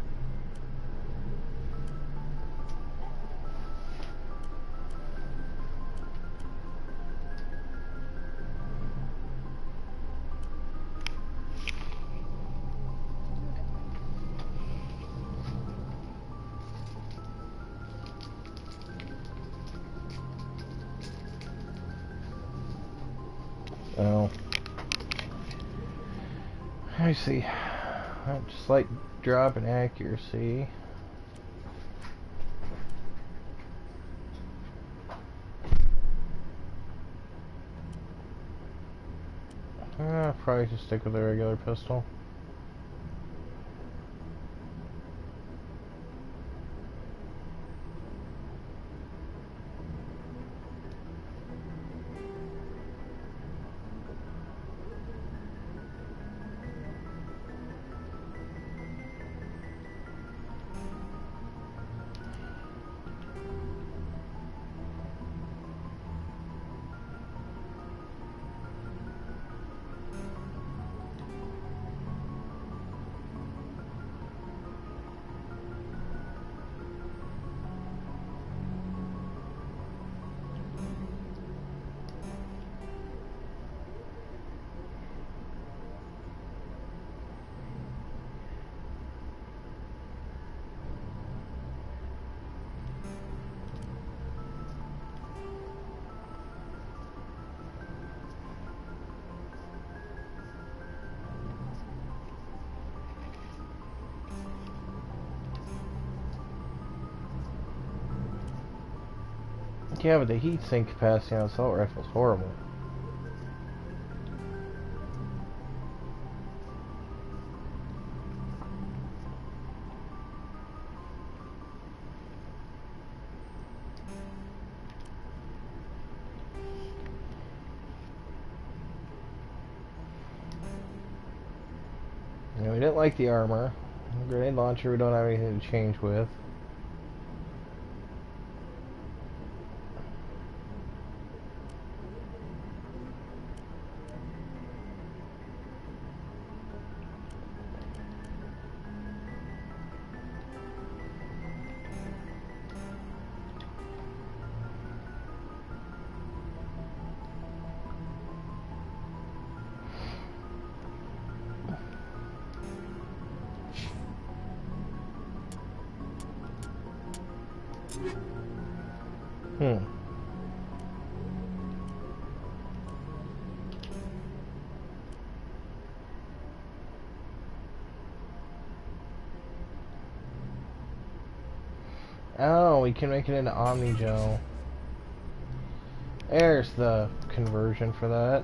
Oh. I see. Slight drop in accuracy. Probably just stick with the regular pistol. Yeah, but the heat sink capacity on assault rifle is horrible. Yeah, we didn't like the armor. The grenade launcher we don't have anything to change with. Oh, we can make it into Omnigel. There's the conversion for that.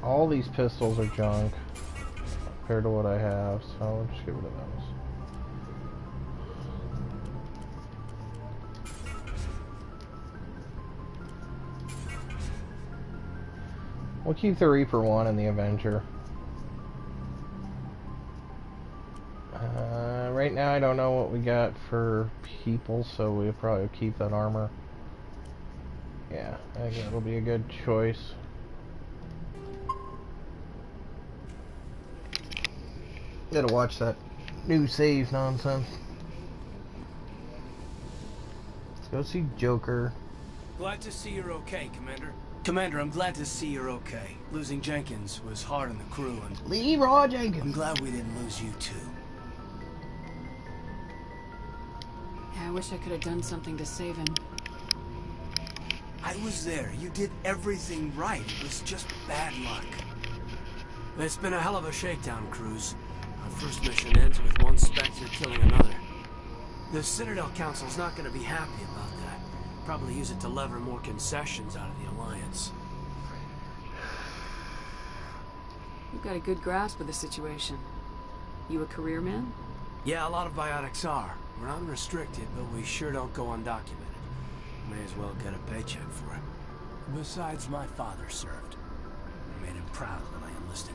All these pistols are junk compared to what I have, so I'll just get rid of those. We'll keep the Reaper 1 and the Avenger. Right now I don't know what we got for people, so we'll probably keep that armor. Yeah, I think that'll be a good choice. Gotta watch that new save nonsense. Let's go see Joker. Glad to see you're okay, Commander. Commander, I'm glad to see you're okay. Losing Jenkins was hard on the crew, and Leroy Jenkins. I'm glad we didn't lose you too. Yeah, I wish I could have done something to save him. I was there. You did everything right. It was just bad luck. It's been a hell of a shakedown, Cruz. Our first mission ends with one Spectre killing another. The Citadel Council's not gonna be happy about that. Probably use it to lever more concessions out of the Alliance. You've got a good grasp of the situation. You a career man? Yeah, a lot of biotics are. We're unrestricted, but we sure don't go undocumented. May as well get a paycheck for it. Besides, my father served. I made him proud when I enlisted.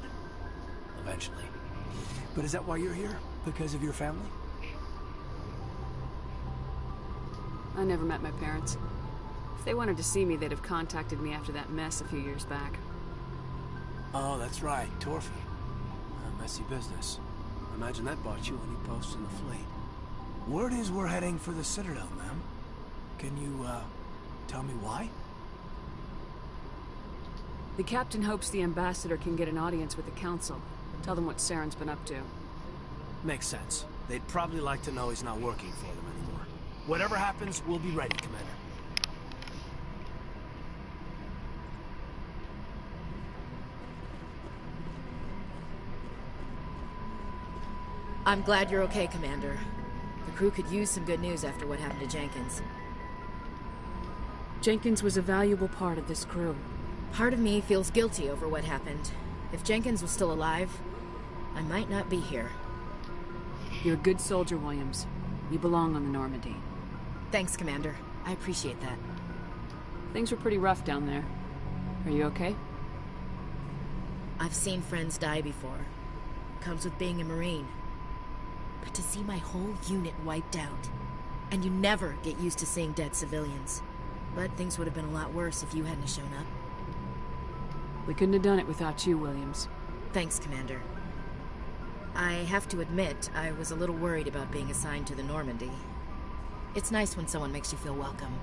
Eventually. But is that why you're here? Because of your family? I never met my parents. If they wanted to see me, they'd have contacted me after that mess a few years back. Oh, that's right, Torfy. A messy business. Imagine that bought you any posts in the fleet. Word is we're heading for the Citadel, ma'am. Can you, tell me why? The captain hopes the ambassador can get an audience with the council. Tell them what Saren's been up to. Makes sense. They'd probably like to know he's not working for them anymore. Whatever happens, we'll be ready, Commander. I'm glad you're okay, Commander. The crew could use some good news after what happened to Jenkins. Jenkins was a valuable part of this crew. Part of me feels guilty over what happened. If Jenkins was still alive, I might not be here. You're a good soldier, Williams. You belong on the Normandy. Thanks, Commander. I appreciate that. Things were pretty rough down there. Are you okay? I've seen friends die before. Comes with being a Marine. But to see my whole unit wiped out, and you never get used to seeing dead civilians. But things would have been a lot worse if you hadn't shown up. We couldn't have done it without you, Williams. Thanks, Commander. I have to admit, I was a little worried about being assigned to the Normandy. It's nice when someone makes you feel welcome.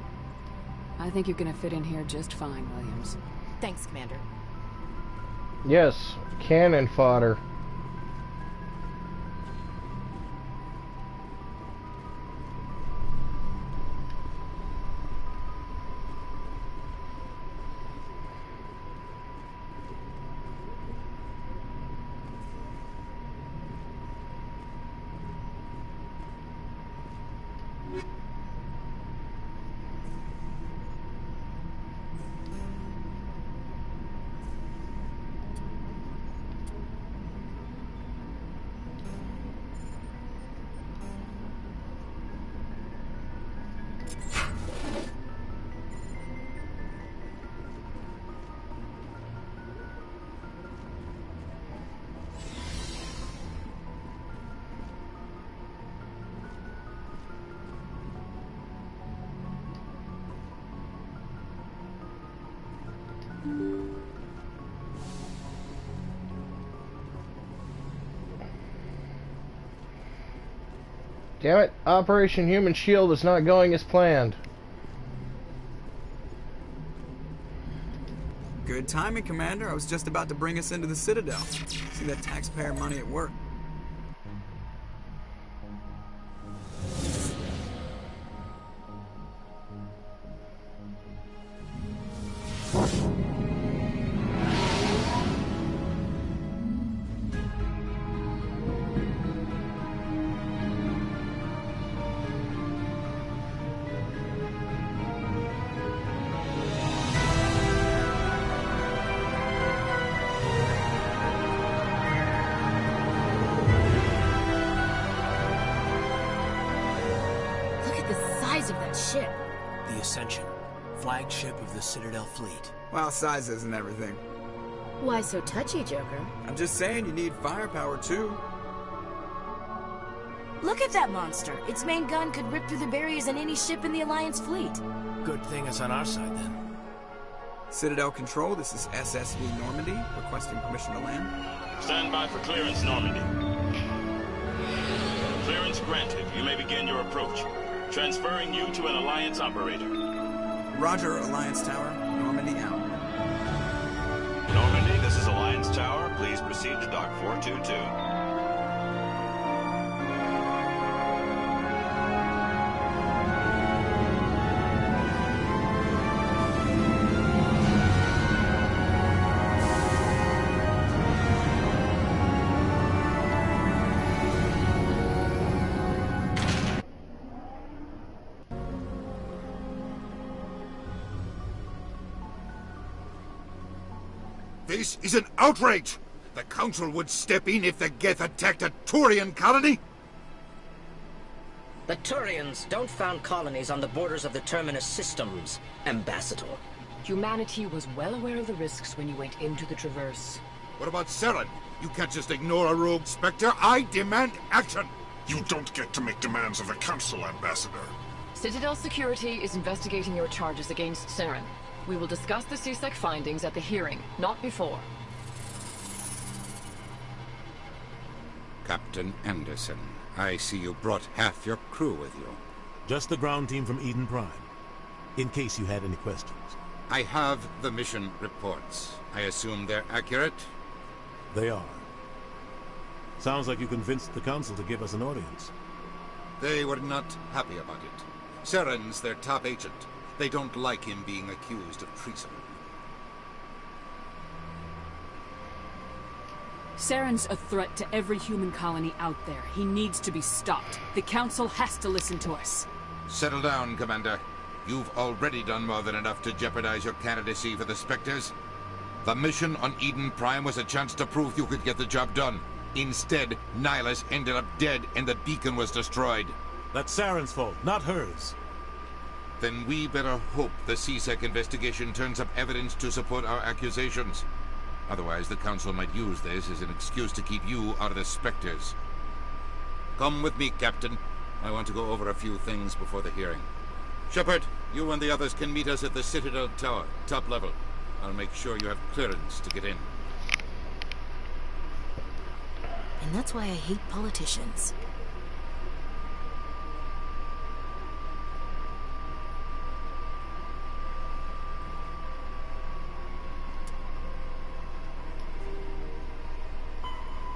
I think you're gonna fit in here just fine, Williams. Thanks, Commander. Yes, cannon fodder. Damn it, Operation Human Shield is not going as planned. Good timing, Commander. I was just about to bring us into the Citadel. See that taxpayer money at work. Flagship of the Citadel fleet. Well, size isn't everything. Why so touchy, Joker? I'm just saying you need firepower, too. Look at that monster. Its main gun could rip through the barriers in any ship in the Alliance fleet. Good thing it's on our side, then. Citadel Control, this is SSV Normandy, requesting permission to land. Stand by for clearance, Normandy. Clearance granted. You may begin your approach. Transferring you to an Alliance operator. Roger, Alliance Tower. Normandy out. Normandy, this is Alliance Tower. Please proceed to Dock 422. This is an outrage! The Council would step in if the Geth attacked a Turian colony? The Turians don't found colonies on the borders of the Terminus systems, Ambassador. Humanity was well aware of the risks when you went into the Traverse. What about Saren? You can't just ignore a rogue Spectre. I demand action! You don't get to make demands of the Council, Ambassador. Citadel Security is investigating your charges against Saren. We will discuss the CSEC findings at the hearing, not before. Captain Anderson, I see you brought half your crew with you. Just the ground team from Eden Prime, in case you had any questions. I have the mission reports. I assume they're accurate? They are. Sounds like you convinced the Council to give us an audience. They were not happy about it. Saren's their top agent. They don't like him being accused of treason. Saren's a threat to every human colony out there. He needs to be stopped. The Council has to listen to us. Settle down, Commander. You've already done more than enough to jeopardize your candidacy for the Spectres. The mission on Eden Prime was a chance to prove you could get the job done. Instead, Nihilus ended up dead and the beacon was destroyed. That's Saren's fault, not hers. Then we better hope the CSEC investigation turns up evidence to support our accusations. Otherwise, the Council might use this as an excuse to keep you out of the Spectres. Come with me, Captain. I want to go over a few things before the hearing. Shepard, you and the others can meet us at the Citadel Tower, top level. I'll make sure you have clearance to get in. And that's why I hate politicians.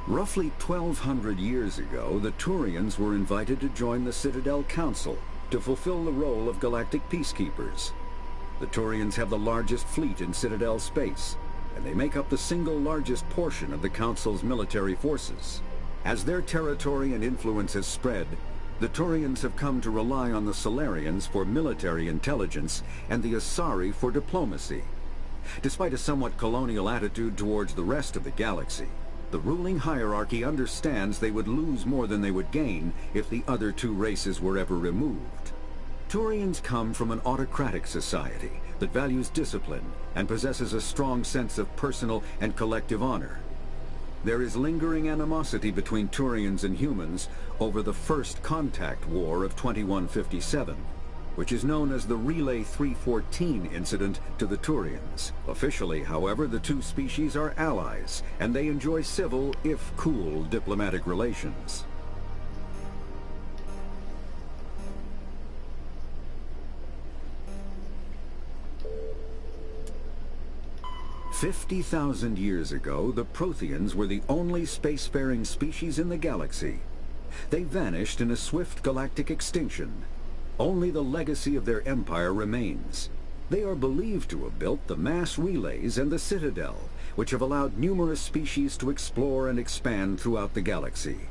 Roughly 1,200 years ago, the Turians were invited to join the Citadel Council to fulfill the role of galactic peacekeepers. The Turians have the largest fleet in Citadel space, and they make up the single largest portion of the Council's military forces. As their territory and influence has spread, the Turians have come to rely on the Solarians for military intelligence and the Asari for diplomacy. Despite a somewhat colonial attitude towards the rest of the galaxy, the ruling hierarchy understands they would lose more than they would gain if the other two races were ever removed. Turians come from an autocratic society that values discipline and possesses a strong sense of personal and collective honor. There is lingering animosity between Turians and humans over the First Contact War of 2157, which is known as the Relay 314 incident to the Turians. Officially, however, the two species are allies, and they enjoy civil, if cool, diplomatic relations. "50,000 years ago, the Protheans were the only spacefaring species in the galaxy. They vanished in a swift galactic extinction. Only the legacy of their empire remains. They are believed to have built the mass relays and the Citadel, which have allowed numerous species to explore and expand throughout the galaxy.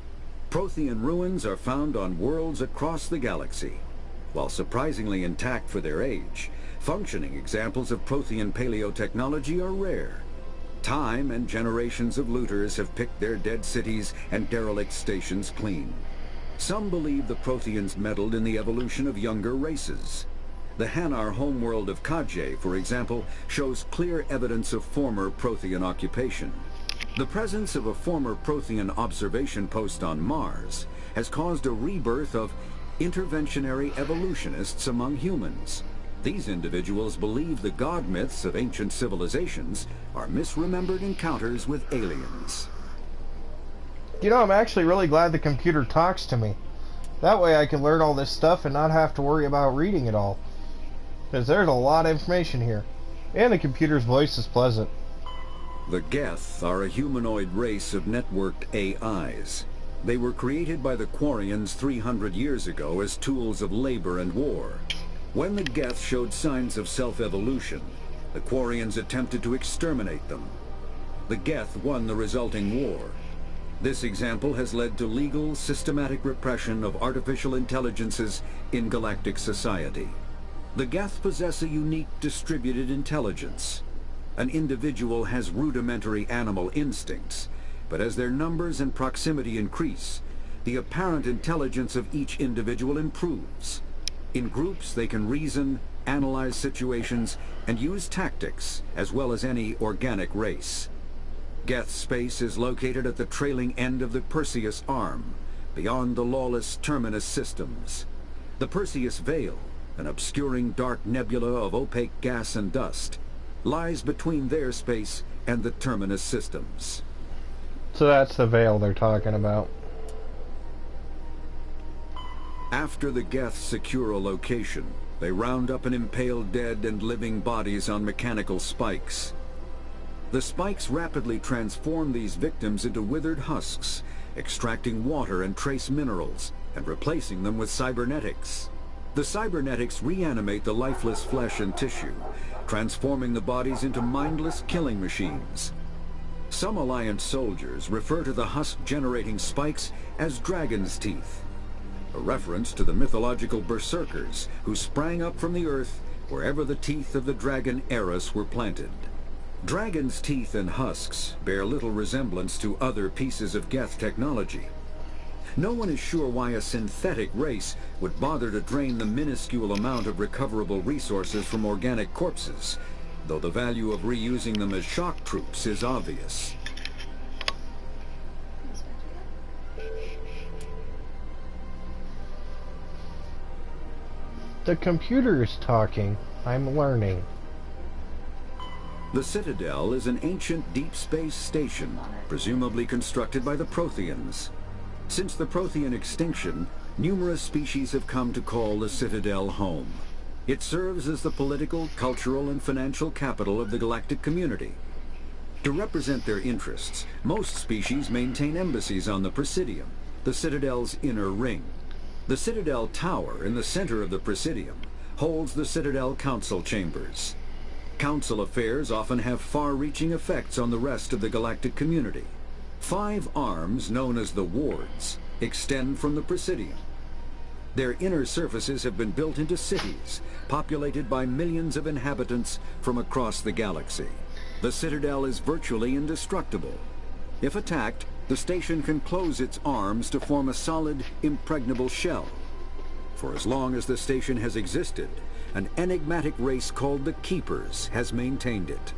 Prothean ruins are found on worlds across the galaxy. While surprisingly intact for their age, functioning examples of Prothean paleotechnology are rare. Time and generations of looters have picked their dead cities and derelict stations clean. Some believe the Protheans meddled in the evolution of younger races. The Hanar homeworld of Kajay, for example, shows clear evidence of former Prothean occupation. The presence of a former Prothean observation post on Mars has caused a rebirth of interventionary evolutionists among humans. These individuals believe the god myths of ancient civilizations are misremembered encounters with aliens. You know, I'm actually really glad the computer talks to me. That way I can learn all this stuff and not have to worry about reading it all. Because there's a lot of information here. And the computer's voice is pleasant. The Geth are a humanoid race of networked AIs. They were created by the Quarians 300 years ago as tools of labor and war. When the Geth showed signs of self-evolution, the Quarians attempted to exterminate them. The Geth won the resulting war. This example has led to legal, systematic repression of artificial intelligences in galactic society. The Geth possess a unique distributed intelligence. An individual has rudimentary animal instincts, but as their numbers and proximity increase, the apparent intelligence of each individual improves. In groups, they can reason, analyze situations, and use tactics, as well as any organic race. Geth space is located at the trailing end of the Perseus Arm, beyond the lawless Terminus systems. The Perseus Veil, an obscuring dark nebula of opaque gas and dust, lies between their space and the Terminus systems. So that's the veil they're talking about. After the Geth secure a location, they round up and impale dead and living bodies on mechanical spikes. The spikes rapidly transform these victims into withered husks, extracting water and trace minerals, and replacing them with cybernetics. The cybernetics reanimate the lifeless flesh and tissue, transforming the bodies into mindless killing machines. Some Alliance soldiers refer to the husk-generating spikes as dragon's teeth, a reference to the mythological berserkers who sprang up from the earth wherever the teeth of the dragon Eris were planted. Dragon's teeth and husks bear little resemblance to other pieces of Geth technology. No one is sure why a synthetic race would bother to drain the minuscule amount of recoverable resources from organic corpses, though the value of reusing them as shock troops is obvious. The computer is talking. I'm learning. The Citadel is an ancient deep space station, presumably constructed by the Protheans. Since the Prothean extinction, numerous species have come to call the Citadel home. It serves as the political, cultural, and financial capital of the galactic community. To represent their interests, most species maintain embassies on the Presidium, the Citadel's inner ring. The Citadel Tower in the center of the Presidium holds the Citadel Council chambers. Council affairs often have far-reaching effects on the rest of the galactic community. 5 arms, known as the Wards, extend from the Presidium. Their inner surfaces have been built into cities, populated by millions of inhabitants from across the galaxy. The Citadel is virtually indestructible. If attacked, the station can close its arms to form a solid, impregnable shell. For as long as the station has existed, an enigmatic race called the Keepers has maintained it.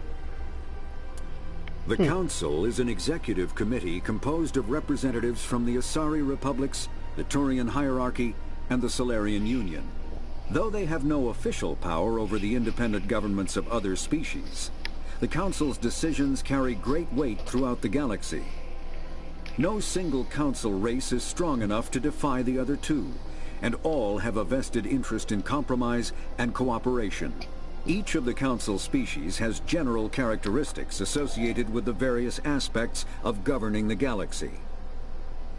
The Council is an executive committee composed of representatives from the Asari Republics, the Turian hierarchy, and the Solarian Union. Though they have no official power over the independent governments of other species, the Council's decisions carry great weight throughout the galaxy. No single Council race is strong enough to defy the other two, and all have a vested interest in compromise and cooperation. Each of the Council species has general characteristics associated with the various aspects of governing the galaxy.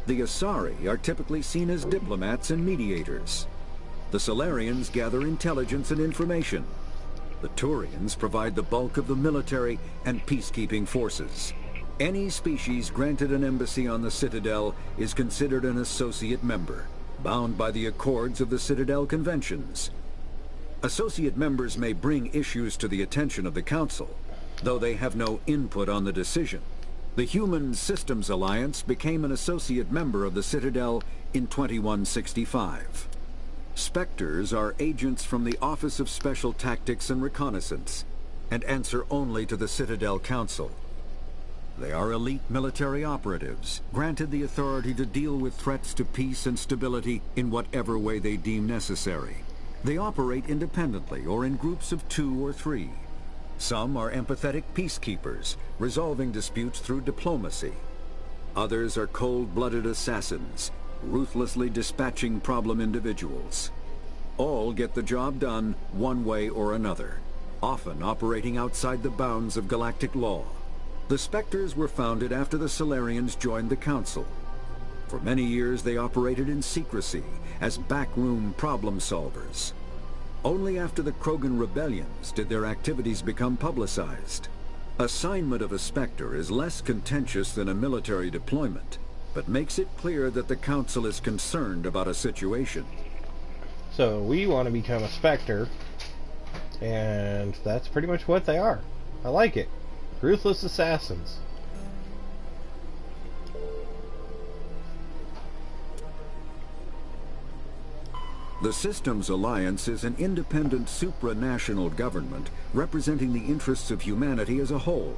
The Asari are typically seen as diplomats and mediators. The Solarians gather intelligence and information. The Turians provide the bulk of the military and peacekeeping forces. Any species granted an embassy on the Citadel is considered an associate member, bound by the accords of the Citadel Conventions. Associate members may bring issues to the attention of the Council, though they have no input on the decision. The Human Systems Alliance became an associate member of the Citadel in 2165. Spectres are agents from the Office of Special Tactics and Reconnaissance, and answer only to the Citadel Council. They are elite military operatives, granted the authority to deal with threats to peace and stability in whatever way they deem necessary. They operate independently or in groups of 2 or 3. Some are empathetic peacekeepers, resolving disputes through diplomacy. Others are cold-blooded assassins, ruthlessly dispatching problem individuals. All get the job done one way or another, often operating outside the bounds of galactic law. The Spectres were founded after the Solarians joined the Council. For many years they operated in secrecy as backroom problem solvers. Only after the Krogan rebellions did their activities become publicized. Assignment of a Spectre is less contentious than a military deployment, but makes it clear that the Council is concerned about a situation. So we want to become a Spectre, and that's pretty much what they are. I like it. Ruthless assassins. The Systems Alliance is an independent supranational government representing the interests of humanity as a whole.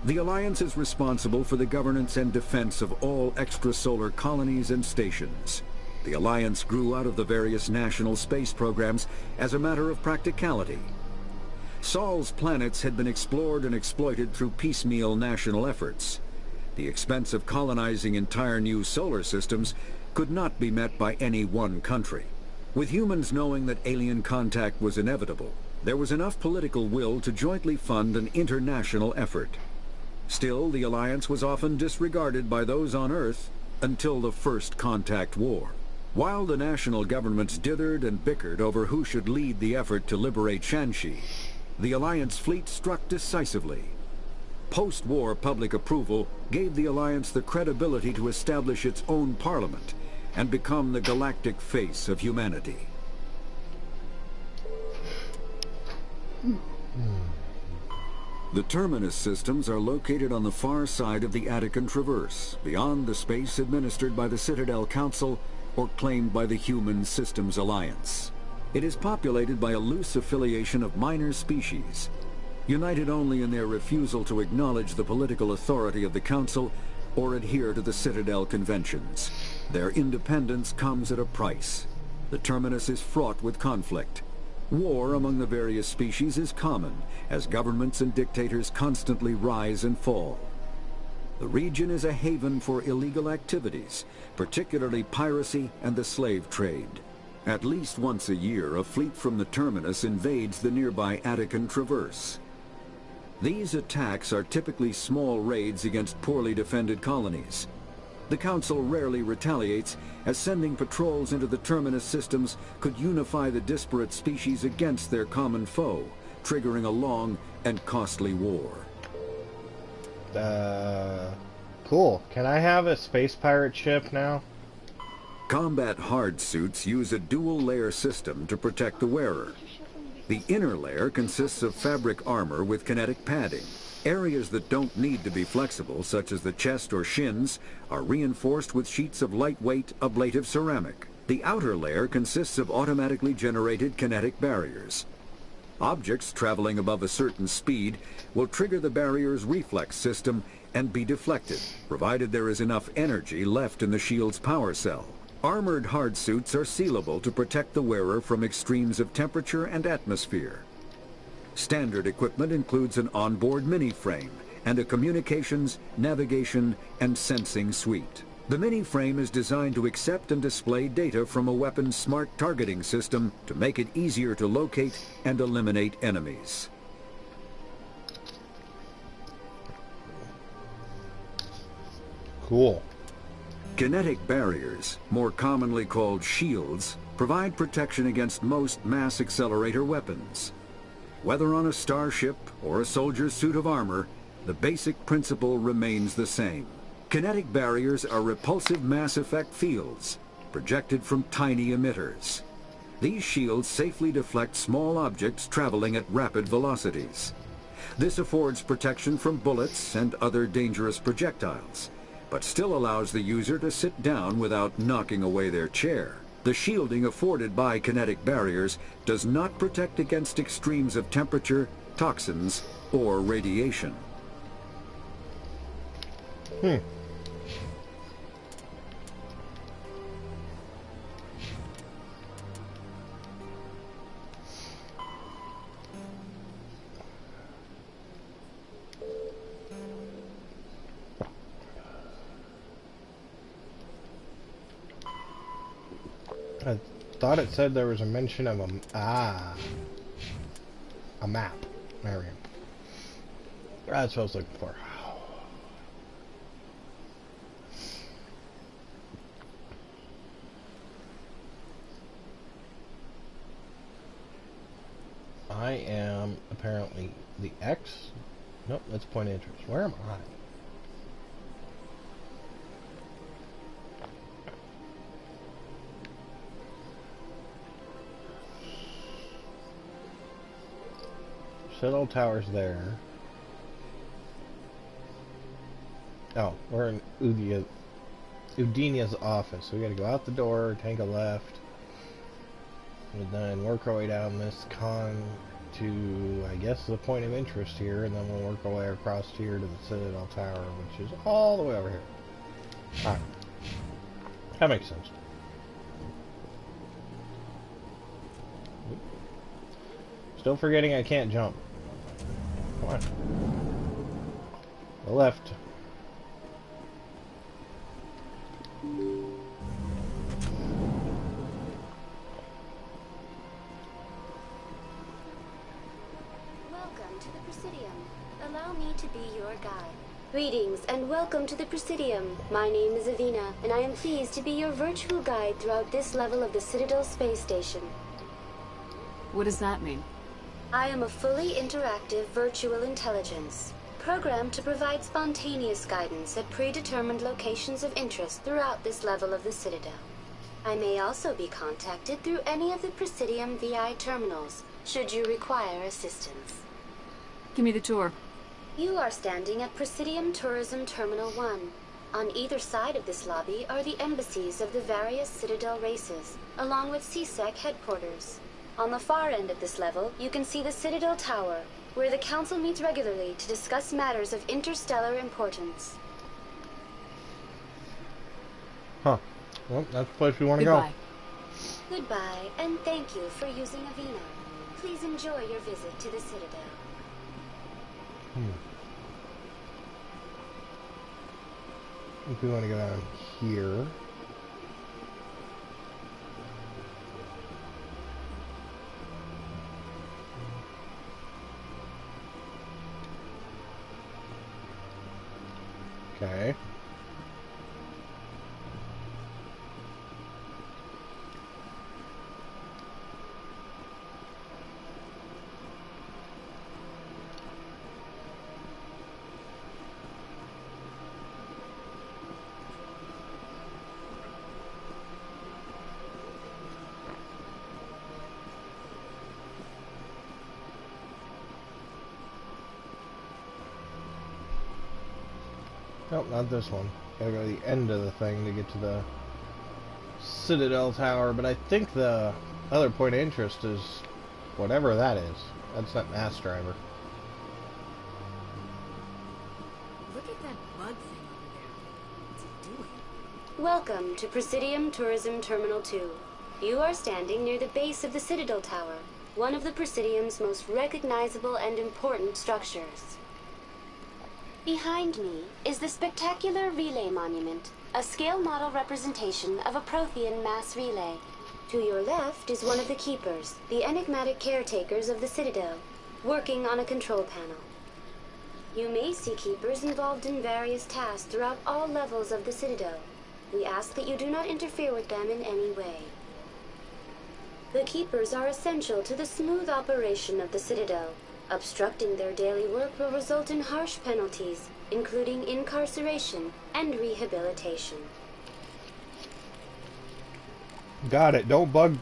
The Alliance is responsible for the governance and defense of all extrasolar colonies and stations. The Alliance grew out of the various national space programs as a matter of practicality. Sol's planets had been explored and exploited through piecemeal national efforts. The expense of colonizing entire new solar systems could not be met by any one country. With humans knowing that alien contact was inevitable, there was enough political will to jointly fund an international effort. Still, the Alliance was often disregarded by those on Earth until the First Contact War. While the national governments dithered and bickered over who should lead the effort to liberate Shanxi, the Alliance fleet struck decisively. Post-war public approval gave the Alliance the credibility to establish its own parliament and become the galactic face of humanity. The Terminus systems are located on the far side of the Attican Traverse, beyond the space administered by the Citadel Council or claimed by the Human Systems Alliance. It is populated by a loose affiliation of minor species, united only in their refusal to acknowledge the political authority of the Council or adhere to the Citadel Conventions. Their independence comes at a price. The Terminus is fraught with conflict. War among the various species is common, as governments and dictators constantly rise and fall. The region is a haven for illegal activities, particularly piracy and the slave trade. At least once a year, a fleet from the Terminus invades the nearby Attican Traverse. These attacks are typically small raids against poorly defended colonies. The Council rarely retaliates, as sending patrols into the Terminus systems could unify the disparate species against their common foe, triggering a long and costly war. Cool. Can I have a space pirate ship now? Combat hard suits use a dual-layer system to protect the wearer. The inner layer consists of fabric armor with kinetic padding. Areas that don't need to be flexible, such as the chest or shins, are reinforced with sheets of lightweight, ablative ceramic. The outer layer consists of automatically generated kinetic barriers. Objects traveling above a certain speed will trigger the barrier's reflex system and be deflected, provided there is enough energy left in the shield's power cell. Armored hard suits are sealable to protect the wearer from extremes of temperature and atmosphere. Standard equipment includes an onboard mini-frame and a communications, navigation, and sensing suite. The mini-frame is designed to accept and display data from a weapon's smart targeting system to make it easier to locate and eliminate enemies. Cool. Kinetic barriers, more commonly called shields, provide protection against most mass accelerator weapons. Whether on a starship or a soldier's suit of armor, the basic principle remains the same. Kinetic barriers are repulsive mass effect fields, projected from tiny emitters. These shields safely deflect small objects traveling at rapid velocities. This affords protection from bullets and other dangerous projectiles, but still allows the user to sit down without knocking away their chair. The shielding afforded by kinetic barriers does not protect against extremes of temperature, toxins, or radiation. I thought it said there was a mention of a map. There we go. That's what I was looking for. I am apparently the X. Nope, that's point of interest. Where am I? Citadel Tower's there. Oh, we're in Udinia's office. So we gotta go out the door, take a left, and then work our way down this con to, I guess, the point of interest here, and then we'll work our way across here to the Citadel Tower, which is all the way over here. Alright. That makes sense. Still forgetting I can't jump. Come on. The left. Welcome to the Presidium. Allow me to be your guide. Greetings and welcome to the Presidium. My name is Avina, and I am pleased to be your virtual guide throughout this level of the Citadel space station. What does that mean? I am a fully interactive virtual intelligence, programmed to provide spontaneous guidance at predetermined locations of interest throughout this level of the Citadel. I may also be contacted through any of the Presidium VI terminals, should you require assistance. Give me the tour. You are standing at Presidium Tourism Terminal 1. On either side of this lobby are the embassies of the various Citadel races, along with CSEC headquarters. On the far end of this level, you can see the Citadel Tower, where the Council meets regularly to discuss matters of interstellar importance. Huh. Well, that's the place we want to go. Goodbye, and thank you for using Avina. Please enjoy your visit to the Citadel. I think we want to go down here. Okay. Nope, not this one. Gotta go to the end of the thing to get to the Citadel Tower, but I think the other point of interest is whatever that is. That's that mass driver. Look at that bug thing over there. What's it doing? Welcome to Presidium Tourism Terminal 2. You are standing near the base of the Citadel Tower, one of the Presidium's most recognizable and important structures. Behind me is the spectacular relay monument, a scale model representation of a Prothean mass relay. To your left is one of the keepers, the enigmatic caretakers of the Citadel, working on a control panel. You may see keepers involved in various tasks throughout all levels of the Citadel. We ask that you do not interfere with them in any way. The keepers are essential to the smooth operation of the Citadel. Obstructing their daily work will result in harsh penalties, including incarceration and rehabilitation. Got it. Don't bother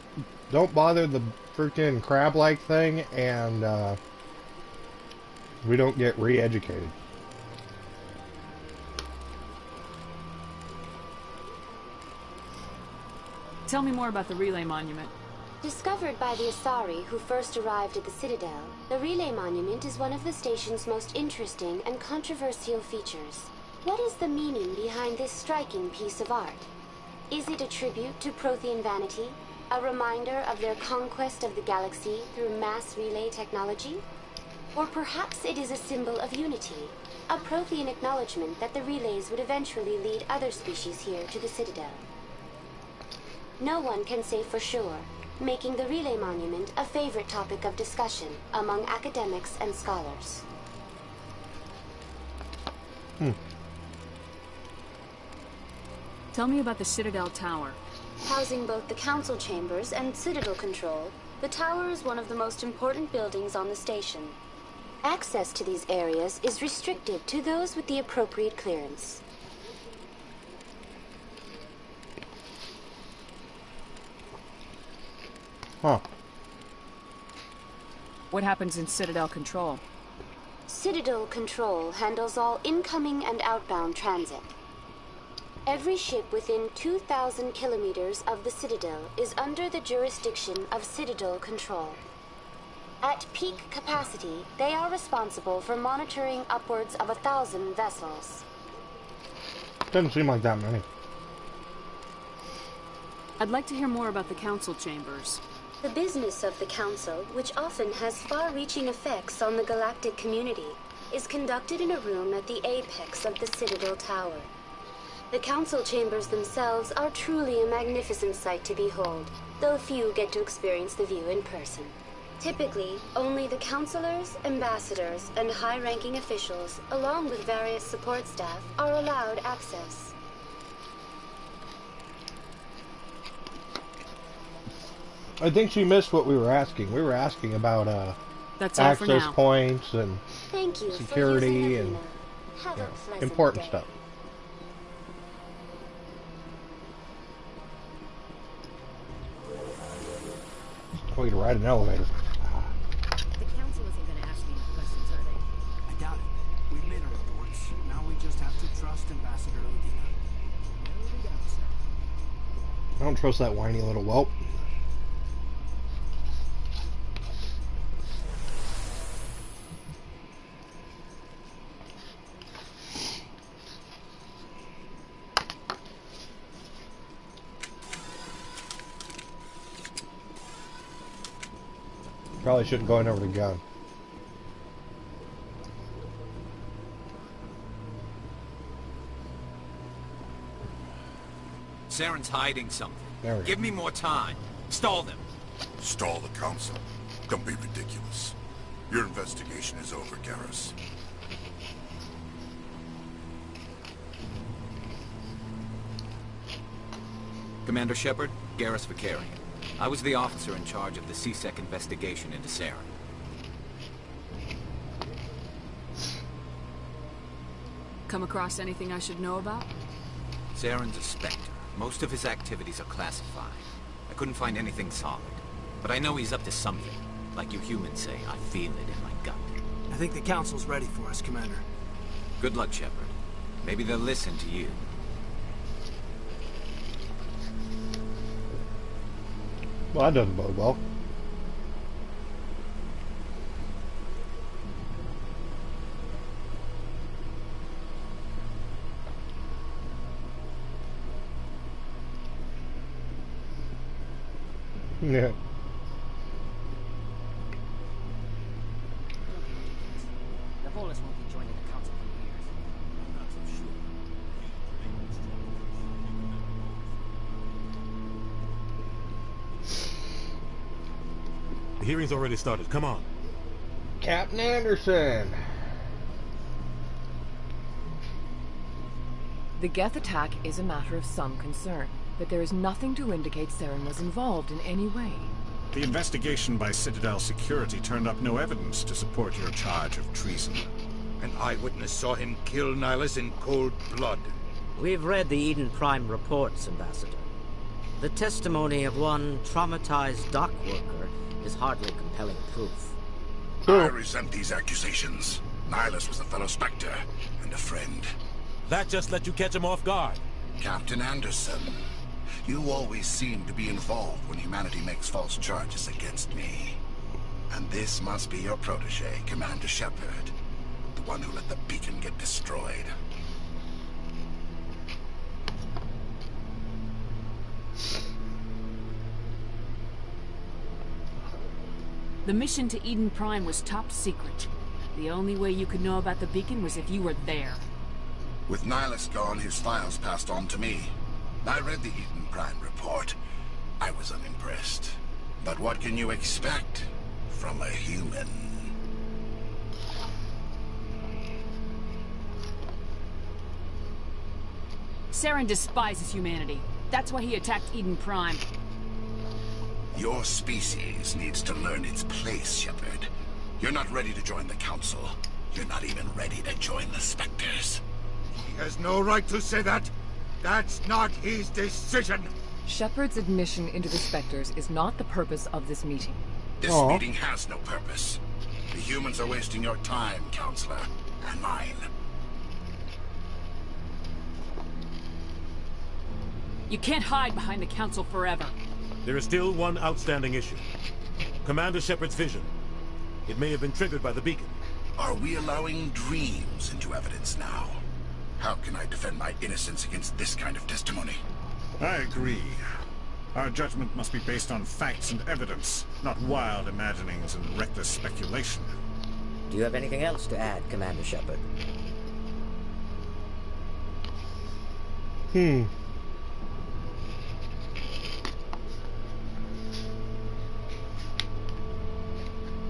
the freaking crab-like thing, and we don't get re-educated. Tell me more about the relay monument. Discovered by the Asari who first arrived at the Citadel, the Relay Monument is one of the station's most interesting and controversial features. What is the meaning behind this striking piece of art? Is it a tribute to Prothean vanity? A reminder of their conquest of the galaxy through mass relay technology? Or perhaps it is a symbol of unity, a Prothean acknowledgement that the relays would eventually lead other species here to the Citadel. No one can say for sure, making the Relay Monument a favorite topic of discussion among academics and scholars. Tell me about the Citadel Tower. Housing both the council chambers and Citadel control, the tower is one of the most important buildings on the station. Access to these areas is restricted to those with the appropriate clearance. Huh. What happens in Citadel control? Citadel Control handles all incoming and outbound transit. Every ship within 2,000 kilometers of the Citadel is under the jurisdiction of Citadel Control. At peak capacity, they are responsible for monitoring upwards of 1,000 vessels. Doesn't seem like that many. I'd like to hear more about the council chambers. The business of the Council, which often has far-reaching effects on the galactic community, is conducted in a room at the apex of the Citadel Tower. The Council chambers themselves are truly a magnificent sight to behold, though few get to experience the view in person. Typically, only the councilors, ambassadors, and high-ranking officials, along with various support staff, are allowed access. I think she missed what we were asking. We were asking about That's all for access now. points and Thank you security and Have a pleasant important day. stuff. Way to ride an elevator. The council isn't going to ask me any questions, are they? I doubt it. We've made our reports. Now we just have to trust Ambassador Odina. I don't trust that whiny little whelp. Probably shouldn't go in over the gun. Saren's hiding something. There we go. Give me more time. Stall them. Stall the council? Don't be ridiculous. Your investigation is over, Garrus. Commander Shepard, Garrus Vicarian. I was the officer in charge of the CSEC investigation into Saren. Come across anything I should know about? Saren's a Spectre. Most of his activities are classified. I couldn't find anything solid. But I know he's up to something. Like you humans say, I feel it in my gut. I think the council's ready for us, Commander. Good luck, Shepard. Maybe they'll listen to you. Well, that doesn't bode well. Yeah. The Volus won't be joining the council for years. I'm not so sure. The hearing's already started. Come on. Captain Anderson. The Geth attack is a matter of some concern, but there is nothing to indicate Saren was involved in any way. The investigation by Citadel Security turned up no evidence to support your charge of treason. An eyewitness saw him kill Nihilus in cold blood. We've read the Eden Prime reports, Ambassador. The testimony of one traumatized dock worker is hardly compelling proof. I resent these accusations. Nihilus was a fellow Spectre and a friend. That just let you catch him off guard. Captain Anderson, you always seem to be involved when humanity makes false charges against me. And this must be your protege, Commander Shepard. The one who let the beacon get destroyed. The mission to Eden Prime was top secret. The only way you could know about the beacon was if you were there. With Nihilus gone, his files passed on to me. I read the Eden Prime report. I was unimpressed. But what can you expect from a human? Saren despises humanity. That's why he attacked Eden Prime. Your species needs to learn its place, Shepard. You're not ready to join the Council. You're not even ready to join the Spectres. He has no right to say that. That's not his decision. Shepard's admission into the Spectres is not the purpose of this meeting. This meeting has no purpose. The humans are wasting your time, Counselor, and mine. You can't hide behind the Council forever. There is still one outstanding issue. Commander Shepard's vision. It may have been triggered by the beacon. Are we allowing dreams into evidence now? How can I defend my innocence against this kind of testimony? I agree. Our judgment must be based on facts and evidence, not wild imaginings and reckless speculation. Do you have anything else to add, Commander Shepard?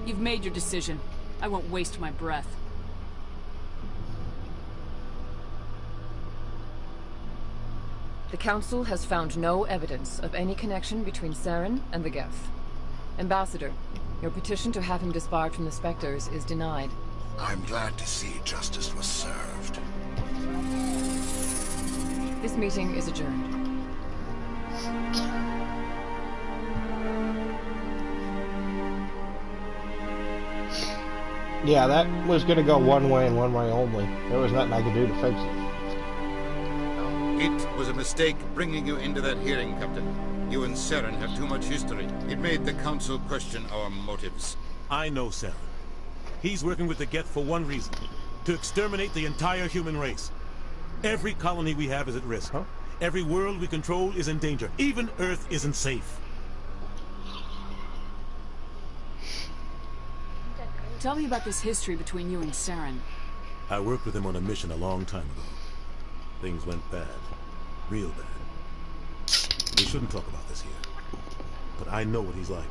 You've made your decision. I won't waste my breath. The Council has found no evidence of any connection between Saren and the Geth. Ambassador, your petition to have him disbarred from the Spectres is denied. I'm glad to see justice was served. This meeting is adjourned. Yeah, that was going to go one way and one way only. There was nothing I could do to fix it. It was a mistake bringing you into that hearing, Captain. You and Saren have too much history. It made the Council question our motives. I know Saren. He's working with the Geth for one reason. To exterminate the entire human race. Every colony we have is at risk. Every world we control is in danger. Even Earth isn't safe. Tell me about this history between you and Saren. I worked with him on a mission a long time ago. Things went bad. Real bad. We shouldn't talk about this here. But I know what he's like.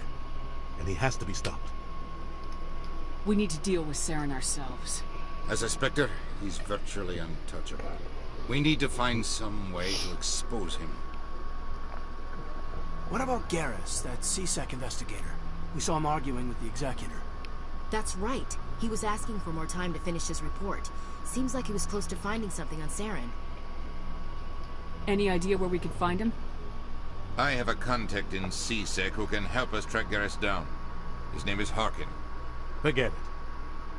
And he has to be stopped. We need to deal with Saren ourselves. As a Spectre, he's virtually untouchable. We need to find some way to expose him. What about Garrus, that CSEC investigator? We saw him arguing with the Executor. That's right. He was asking for more time to finish his report. Seems like he was close to finding something on Saren. Any idea where we could find him? I have a contact in CSEC who can help us track Garrus down. His name is Harkin. Forget it.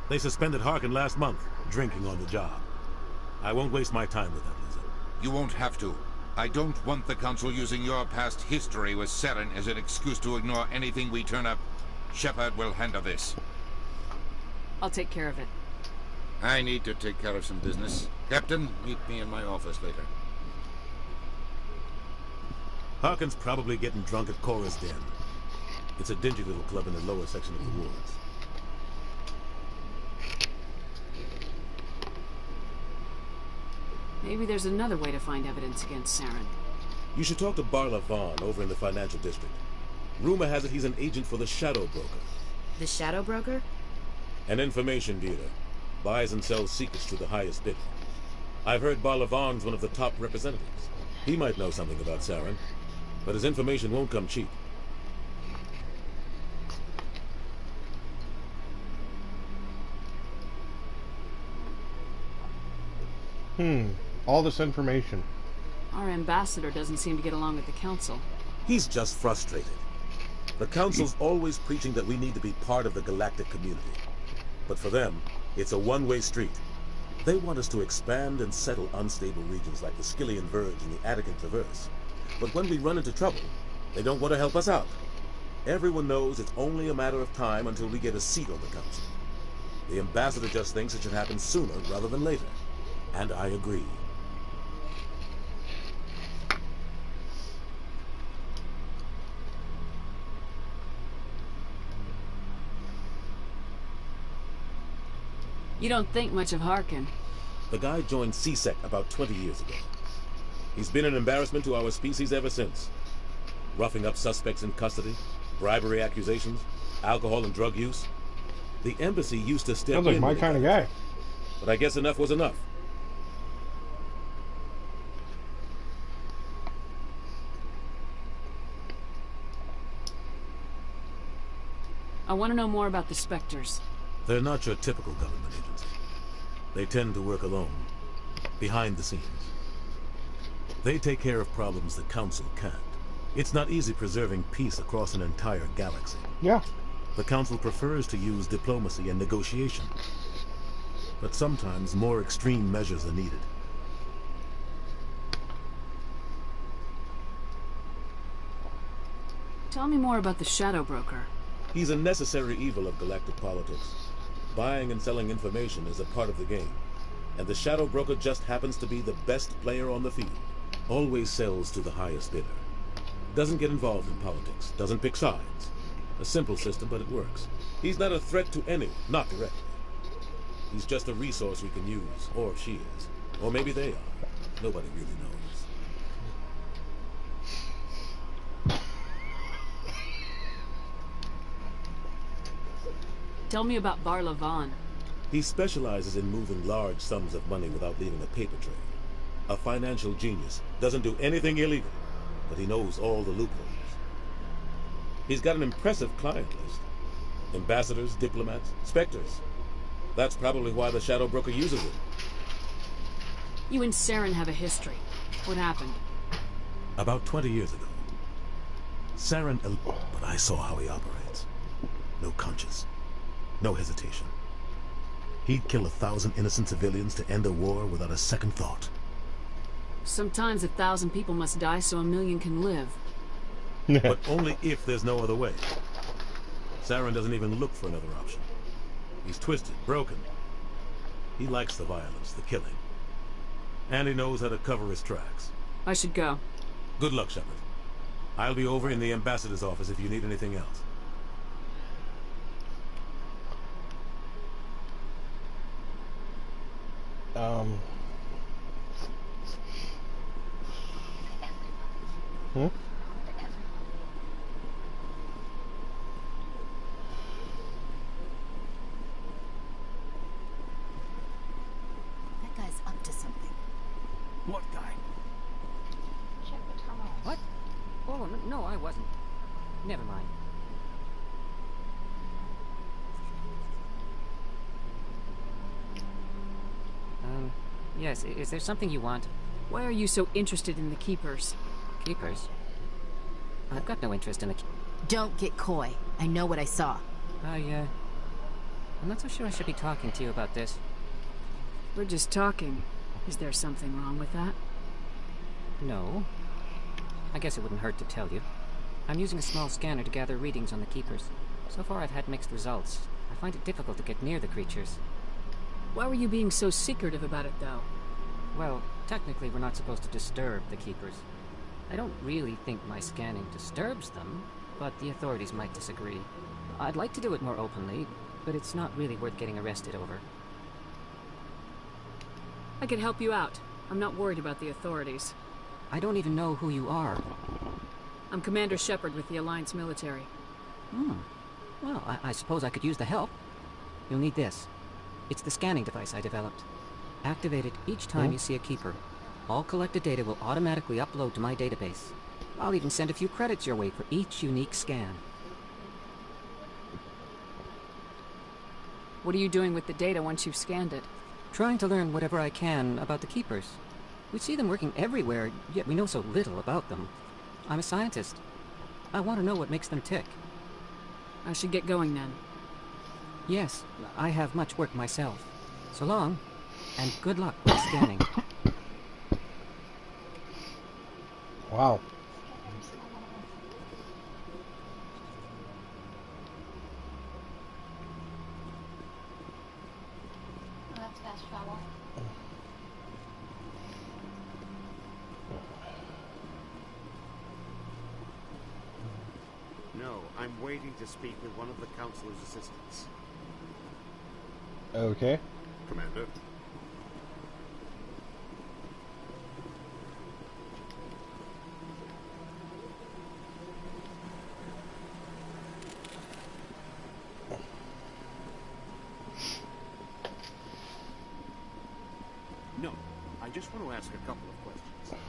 They suspended Harkin last month, drinking on the job. I won't waste my time with that, Lizard. You won't have to. I don't want the Council using your past history with Saren as an excuse to ignore anything we turn up. Shepard will handle this. I'll take care of it. I need to take care of some business. Captain, meet me in my office later. Harkin's probably getting drunk at Cora's Den. It's a dingy little club in the lower section of the woods. Maybe there's another way to find evidence against Saren. You should talk to Barla Vaughn over in the financial district. Rumor has it he's an agent for the Shadow Broker. The Shadow Broker? An information dealer. Buys and sells secrets to the highest bidder. I've heard Barla Vaughn's one of the top representatives. He might know something about Saren, but his information won't come cheap. All this information. Our ambassador doesn't seem to get along with the Council. He's just frustrated. The Council's always preaching that we need to be part of the galactic community. But for them, it's a one-way street. They want us to expand and settle unstable regions like the Skillian Verge and the Attican Traverse. But when we run into trouble, they don't want to help us out. Everyone knows it's only a matter of time until we get a seat on the Council. The ambassador just thinks it should happen sooner rather than later. And I agree. You don't think much of Harkin. The guy joined CSEC about 20 years ago. He's been an embarrassment to our species ever since. Roughing up suspects in custody, bribery accusations, alcohol and drug use. The embassy used to step in. Sounds like my kind of guy. But I guess enough was enough. I want to know more about the Spectres. They're not your typical government agency. They tend to work alone, behind the scenes. They take care of problems the Council can't. It's not easy preserving peace across an entire galaxy. Yeah. The Council prefers to use diplomacy and negotiation. But sometimes more extreme measures are needed. Tell me more about the Shadow Broker. He's a necessary evil of galactic politics. Buying and selling information is a part of the game. And the Shadow Broker just happens to be the best player on the field. Always sells to the highest bidder. Doesn't get involved in politics. Doesn't pick sides. A simple system, but it works. He's not a threat to anyone, not directly. He's just a resource we can use, or she is. Or maybe they are. Nobody really knows. Tell me about Barla Vaughn. He specializes in moving large sums of money without leaving a paper trail. A financial genius. Doesn't do anything illegal, but he knows all the loopholes. He's got an impressive client list. Ambassadors, diplomats, specters. That's probably why the Shadow Broker uses it. You and Saren have a history. What happened? About 20 years ago. Saren, but I saw how he operates. No conscience. No hesitation. He'd kill 1,000 innocent civilians to end a war without a second thought. Sometimes 1,000 people must die so 1,000,000 can live. But only if there's no other way. Saren doesn't even look for another option. He's twisted, broken. He likes the violence, the killing. And he knows how to cover his tracks. I should go. Good luck, Shepard. I'll be over in the ambassador's office if you need anything else. That guy's up to something. What guy? Check the terminal. What? Oh, no, I wasn't. Never mind. Yes, is there something you want? Why are you so interested in the Keepers? Keepers? I've got no interest in the... Don't get coy. I know what I saw. I'm not so sure I should be talking to you about this. We're just talking. Is there something wrong with that? No. I guess it wouldn't hurt to tell you. I'm using a small scanner to gather readings on the Keepers. So far I've had mixed results. I find it difficult to get near the creatures. Why were you being so secretive about it, though? Well, technically we're not supposed to disturb the Keepers. I don't really think my scanning disturbs them, but the authorities might disagree. I'd like to do it more openly, but it's not really worth getting arrested over. I could help you out. I'm not worried about the authorities. I don't even know who you are. I'm Commander Shepard with the Alliance military. Well, I suppose I could use the help. You'll need this. It's the scanning device I developed. Activate it each time you see a Keeper. All collected data will automatically upload to my database. I'll even send a few credits your way for each unique scan. What are you doing with the data once you've scanned it? Trying to learn whatever I can about the Keepers. We see them working everywhere, yet we know so little about them. I'm a scientist. I want to know what makes them tick. I should get going then. Yes, I have much work myself. So long, and good luck with scanning. Wow. That's fast travel. No, I'm waiting to speak with one of the Councilor's assistants. Okay. Commander. No, I just want to ask a couple of questions.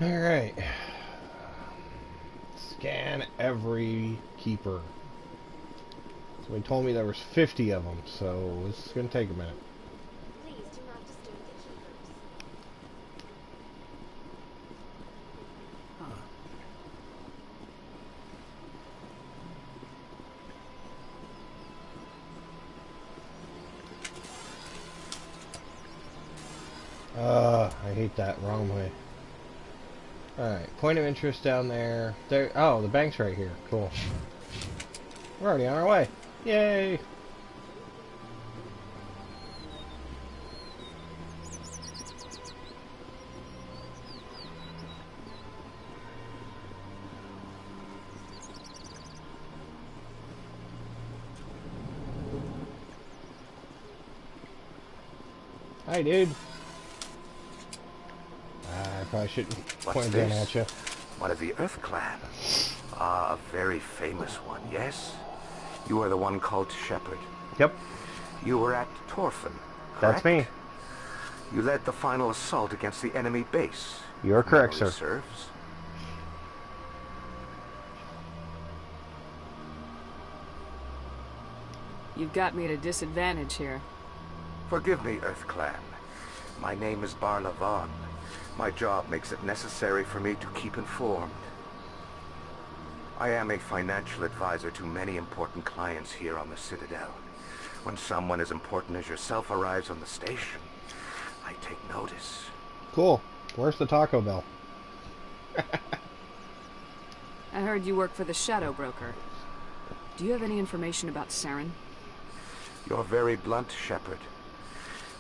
Alright. Scan every keeper. So he told me there was 50 of them, so this is going to take a minute. Please do not disturb the keepers. I hate that. Wrong way. Alright, point of interest down there. There. Oh, the bank's right here. Cool. We're already on our way. Yay! Hi, dude. I probably shouldn't point a gun at you. One of the Earth Clan. Ah, a very famous one, yes? You are the one called Shepard. Yep. You were at Torfin, That's me. You led the final assault against the enemy base. You're correct, sir. Serves. You've got me at a disadvantage here. Forgive me, Earth Clan. My name is Barla Vaughn. My job makes it necessary for me to keep informed. I am a financial advisor to many important clients here on the Citadel. When someone as important as yourself arrives on the station, I take notice. Cool. Where's the Taco Bell? I heard you work for the Shadow Broker. Do you have any information about Saren? You're very blunt, Shepard.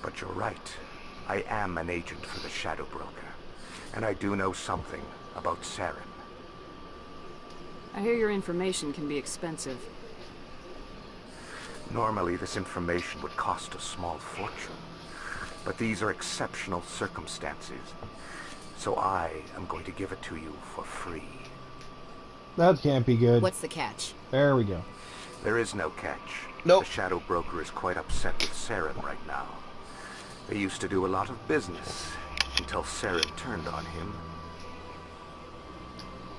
But you're right. I am an agent for the Shadow Broker. And I do know something about Saren. I hear your information can be expensive. Normally, this information would cost a small fortune. But these are exceptional circumstances. So I am going to give it to you for free. That can't be good. What's the catch? There we go. There is no catch. Nope. The Shadow Broker is quite upset with Saren right now. They used to do a lot of business until Saren turned on him.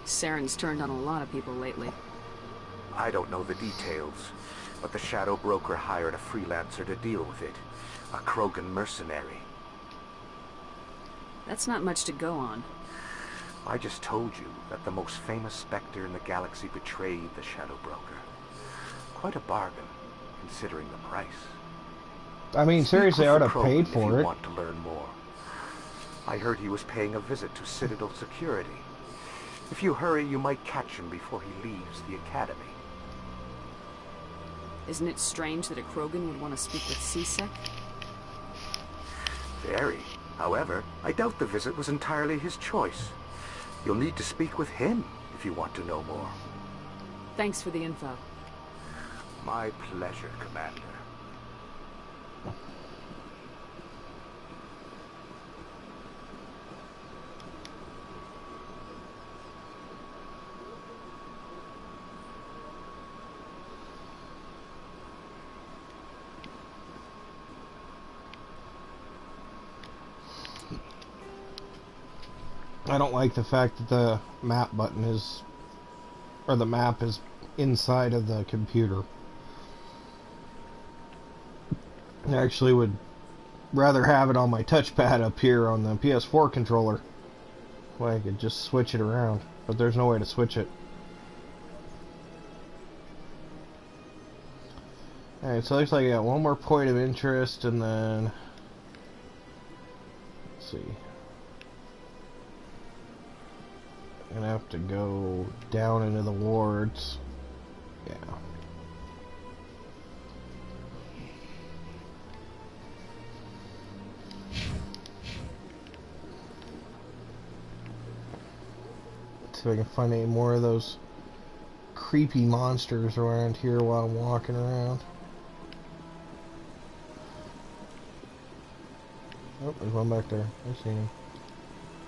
Saren's turned on a lot of people lately. I don't know the details, but the Shadow Broker hired a freelancer to deal with it. A Krogan mercenary. That's not much to go on. I just told you that the most famous Spectre in the galaxy betrayed the Shadow Broker. Quite a bargain, considering the price. I mean, seriously, I would have paid for if you it. Want to learn more. I heard he was paying a visit to Citadel security. If you hurry, you might catch him before he leaves the academy. Isn't it strange that a Krogan would want to speak with C-Sec? Very. However, I doubt the visit was entirely his choice. You'll need to speak with him if you want to know more. Thanks for the info. My pleasure, Commander. I don't like the fact that the map button is, or the map is inside of the computer. I actually would rather have it on my touchpad up here on the PS4 controller. Well, I could just switch it around, but there's no way to switch it. Alright, so it looks like I got one more point of interest, and then... let's see. I'm gonna have to go down into the wards. Yeah. See if I can find any more of those creepy monsters around here while I'm walking around. Oh, there's one back there. I see him.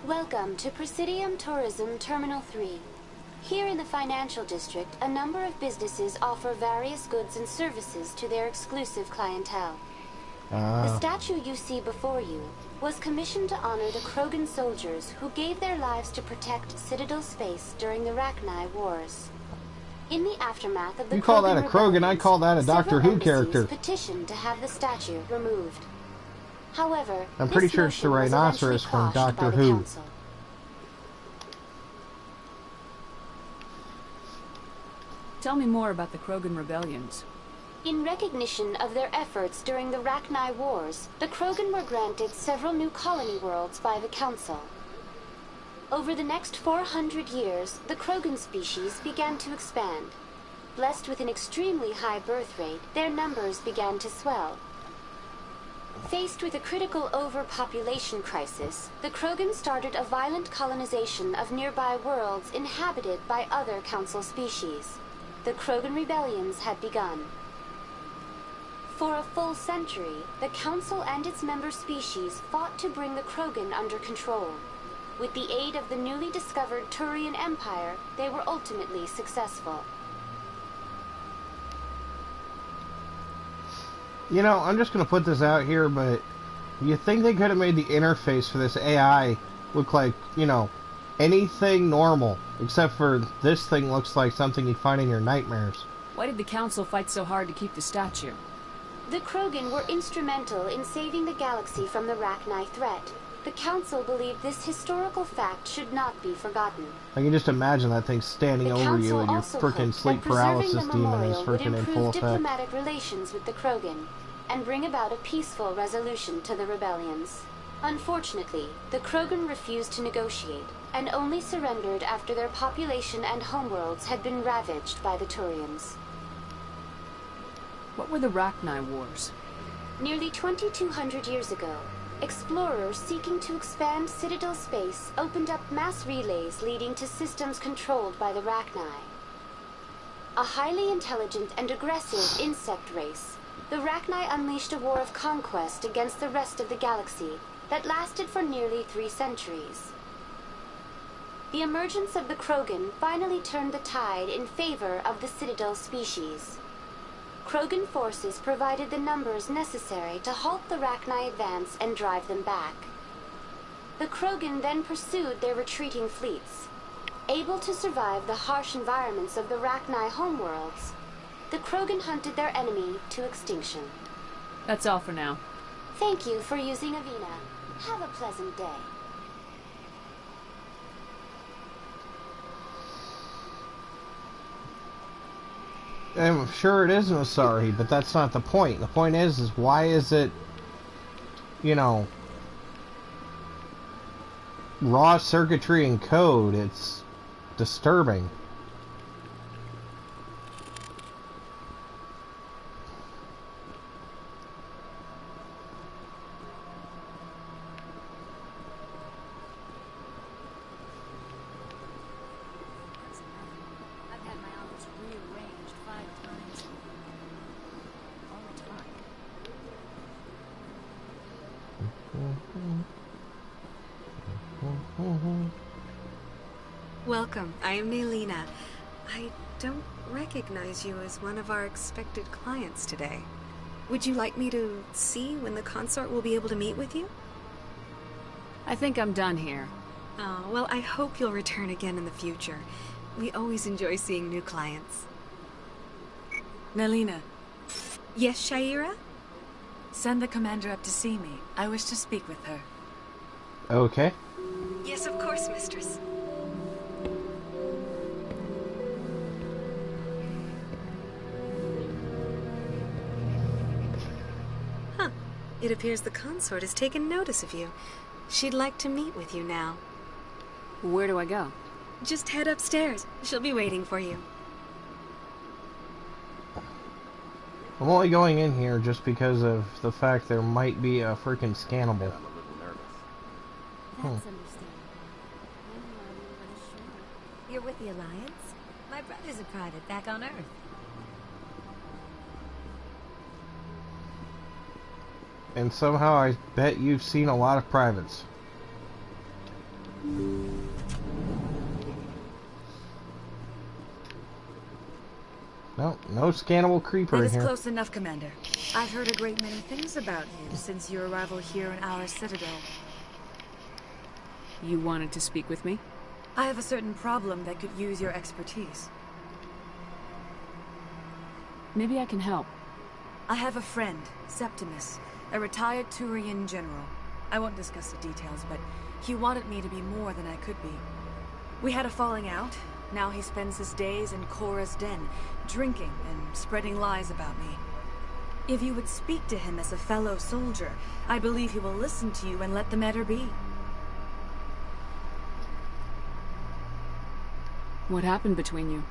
Welcome to Presidium Tourism Terminal 3. Here in the financial district, a number of businesses offer various goods and services to their exclusive clientele. The statue you see before you was commissioned to honor the Krogan soldiers who gave their lives to protect Citadel space during the Rachni Wars. In the aftermath of the You call that a Krogan, I call that a Doctor Who character. Petitioned to have the statue removed. However, I'm pretty sure it's the rhinoceros from Doctor Who. Tell me more about the Krogan rebellions. In recognition of their efforts during the Rachni Wars, the Krogan were granted several new colony worlds by the Council. Over the next 400 years, the Krogan species began to expand. Blessed with an extremely high birth rate, their numbers began to swell. Faced with a critical overpopulation crisis, the Krogan started a violent colonization of nearby worlds inhabited by other Council species. The Krogan rebellions had begun. For a full century, the Council and its member species fought to bring the Krogan under control. With the aid of the newly discovered Turian Empire, they were ultimately successful. You know, I'm just going to put this out here, but you think they could have made the interface for this AI look like, you know, anything normal, except for this thing looks like something you'd find in your nightmares. Why did the Council fight so hard to keep the statue? The Krogan were instrumental in saving the galaxy from the Rachni threat. The Council believed this historical fact should not be forgotten. I can just imagine that thing standing over you and your frickin' sleep paralysis demon is frickin' in full effect. Diplomatic relations with the Krogan and bring about a peaceful resolution to the rebellions. Unfortunately, the Krogan refused to negotiate and only surrendered after their population and homeworlds had been ravaged by the Turians. What were the Rachni Wars? Nearly 2,200 years ago, explorers seeking to expand Citadel space opened up mass relays leading to systems controlled by the Rachni. A highly intelligent and aggressive insect race, the Rachni unleashed a war of conquest against the rest of the galaxy that lasted for nearly 3 centuries. The emergence of the Krogan finally turned the tide in favor of the Citadel species. Krogan forces provided the numbers necessary to halt the Rachni advance and drive them back. The Krogan then pursued their retreating fleets. Able to survive the harsh environments of the Rachni homeworlds, the Krogan hunted their enemy to extinction. That's all for now. Thank you for using Avina. Have a pleasant day. I'm sure it is an Asari, but that's not the point. The point is why is it, you know, raw circuitry and code? It's disturbing. Welcome, I am Nelina. I don't recognize you as one of our expected clients today. Would you like me to see when the consort will be able to meet with you? I think I'm done here. Oh, well, I hope you'll return again in the future. We always enjoy seeing new clients. Nelina. Yes, Shaira? Send the commander up to see me. I wish to speak with her. Okay. Yes, of course, mistress. Huh. It appears the consort has taken notice of you. She'd like to meet with you now. Where do I go? Just head upstairs. She'll be waiting for you. I'm only going in here just because of the fact there might be a freaking scannable. That's understandable. You're with the Alliance? My brother's a private back on Earth. And somehow I bet you've seen a lot of privates. No scannable creeper in That is here. close enough, Commander. I've heard a great many things about you since your arrival here in our Citadel. You wanted to speak with me? I have a certain problem that could use your expertise. Maybe I can help. I have a friend, Septimus, a retired Turian general. I won't discuss the details, but he wanted me to be more than I could be. We had a falling out. Now he spends his days in Korra's den, drinking and spreading lies about me. If you would speak to him as a fellow soldier, I believe he will listen to you and let the matter be. What happened between you?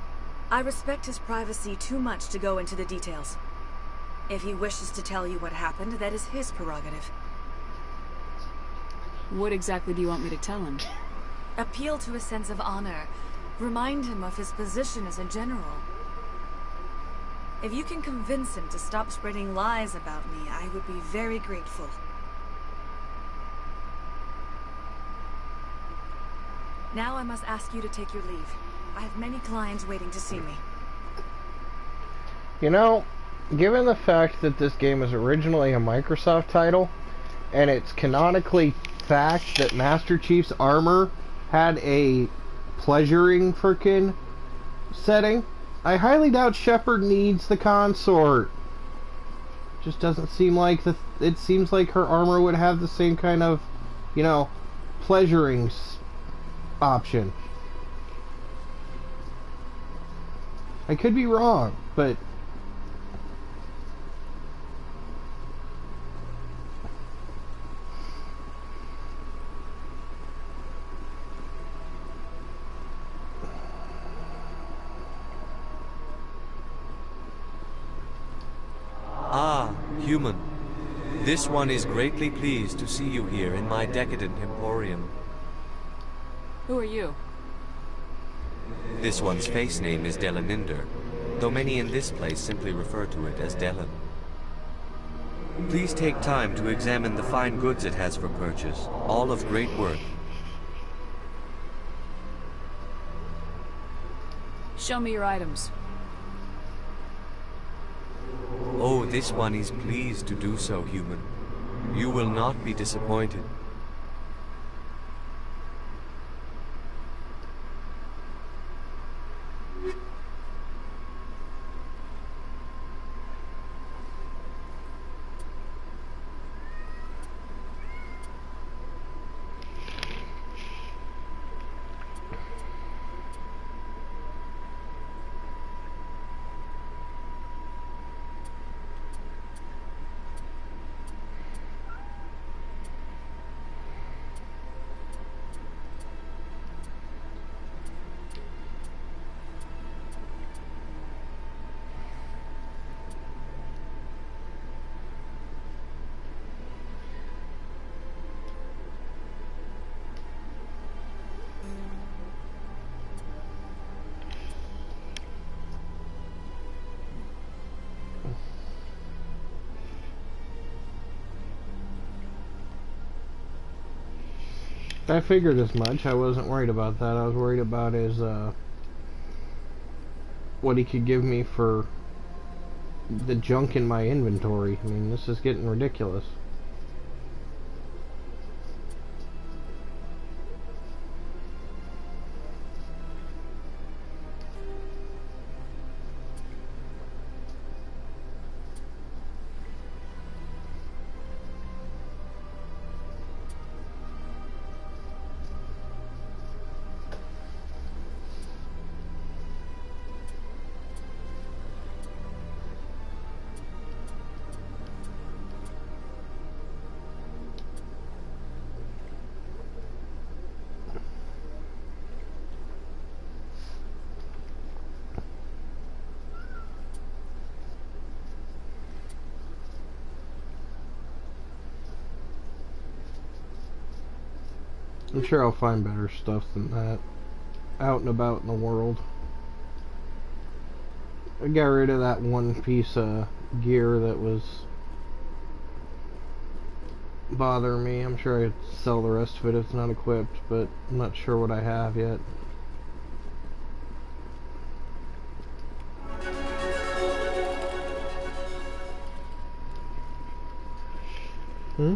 I respect his privacy too much to go into the details. If he wishes to tell you what happened, that is his prerogative. What exactly do you want me to tell him? Appeal to his sense of honor. Remind him of his position as a general. If you can convince him to stop spreading lies about me, I would be very grateful. Now I must ask you to take your leave. I have many clients waiting to see me. You know, given the fact that this game was originally a Microsoft title, and it's canonically fact that Master Chief's armor had a pleasuring frickin' setting, I highly doubt Shepard needs the consort. Just doesn't seem like it seems like her armor would have the same kind of, you know, pleasuring option. I could be wrong, but Ah, human. This one is greatly pleased to see you here in my decadent emporium. Who are you? This one's face name is Delaninder, though many in this place simply refer to it as Delan. Please take time to examine the fine goods it has for purchase, all of great worth. Show me your items. Oh, this one is pleased to do so, human. You will not be disappointed. I figured as much. I wasn't worried about that. I was worried about his, what he could give me for the junk in my inventory. I mean, this is getting ridiculous. I'm sure I'll find better stuff than that out and about in the world. I got rid of that one piece of gear that was bothering me. I'm sure I'd sell the rest of it if it's not equipped, but I'm not sure what I have yet. Hmm?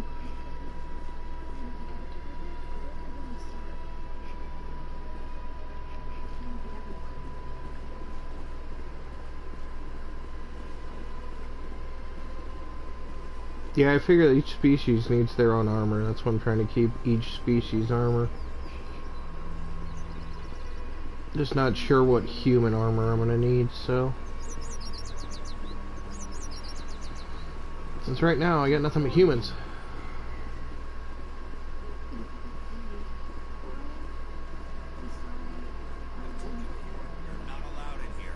Yeah, I figure that each species needs their own armor. That's why I'm trying to keep each species armor. Just not sure what human armor I'm gonna need, so... Since right now I got nothing but humans. Not allowed in here.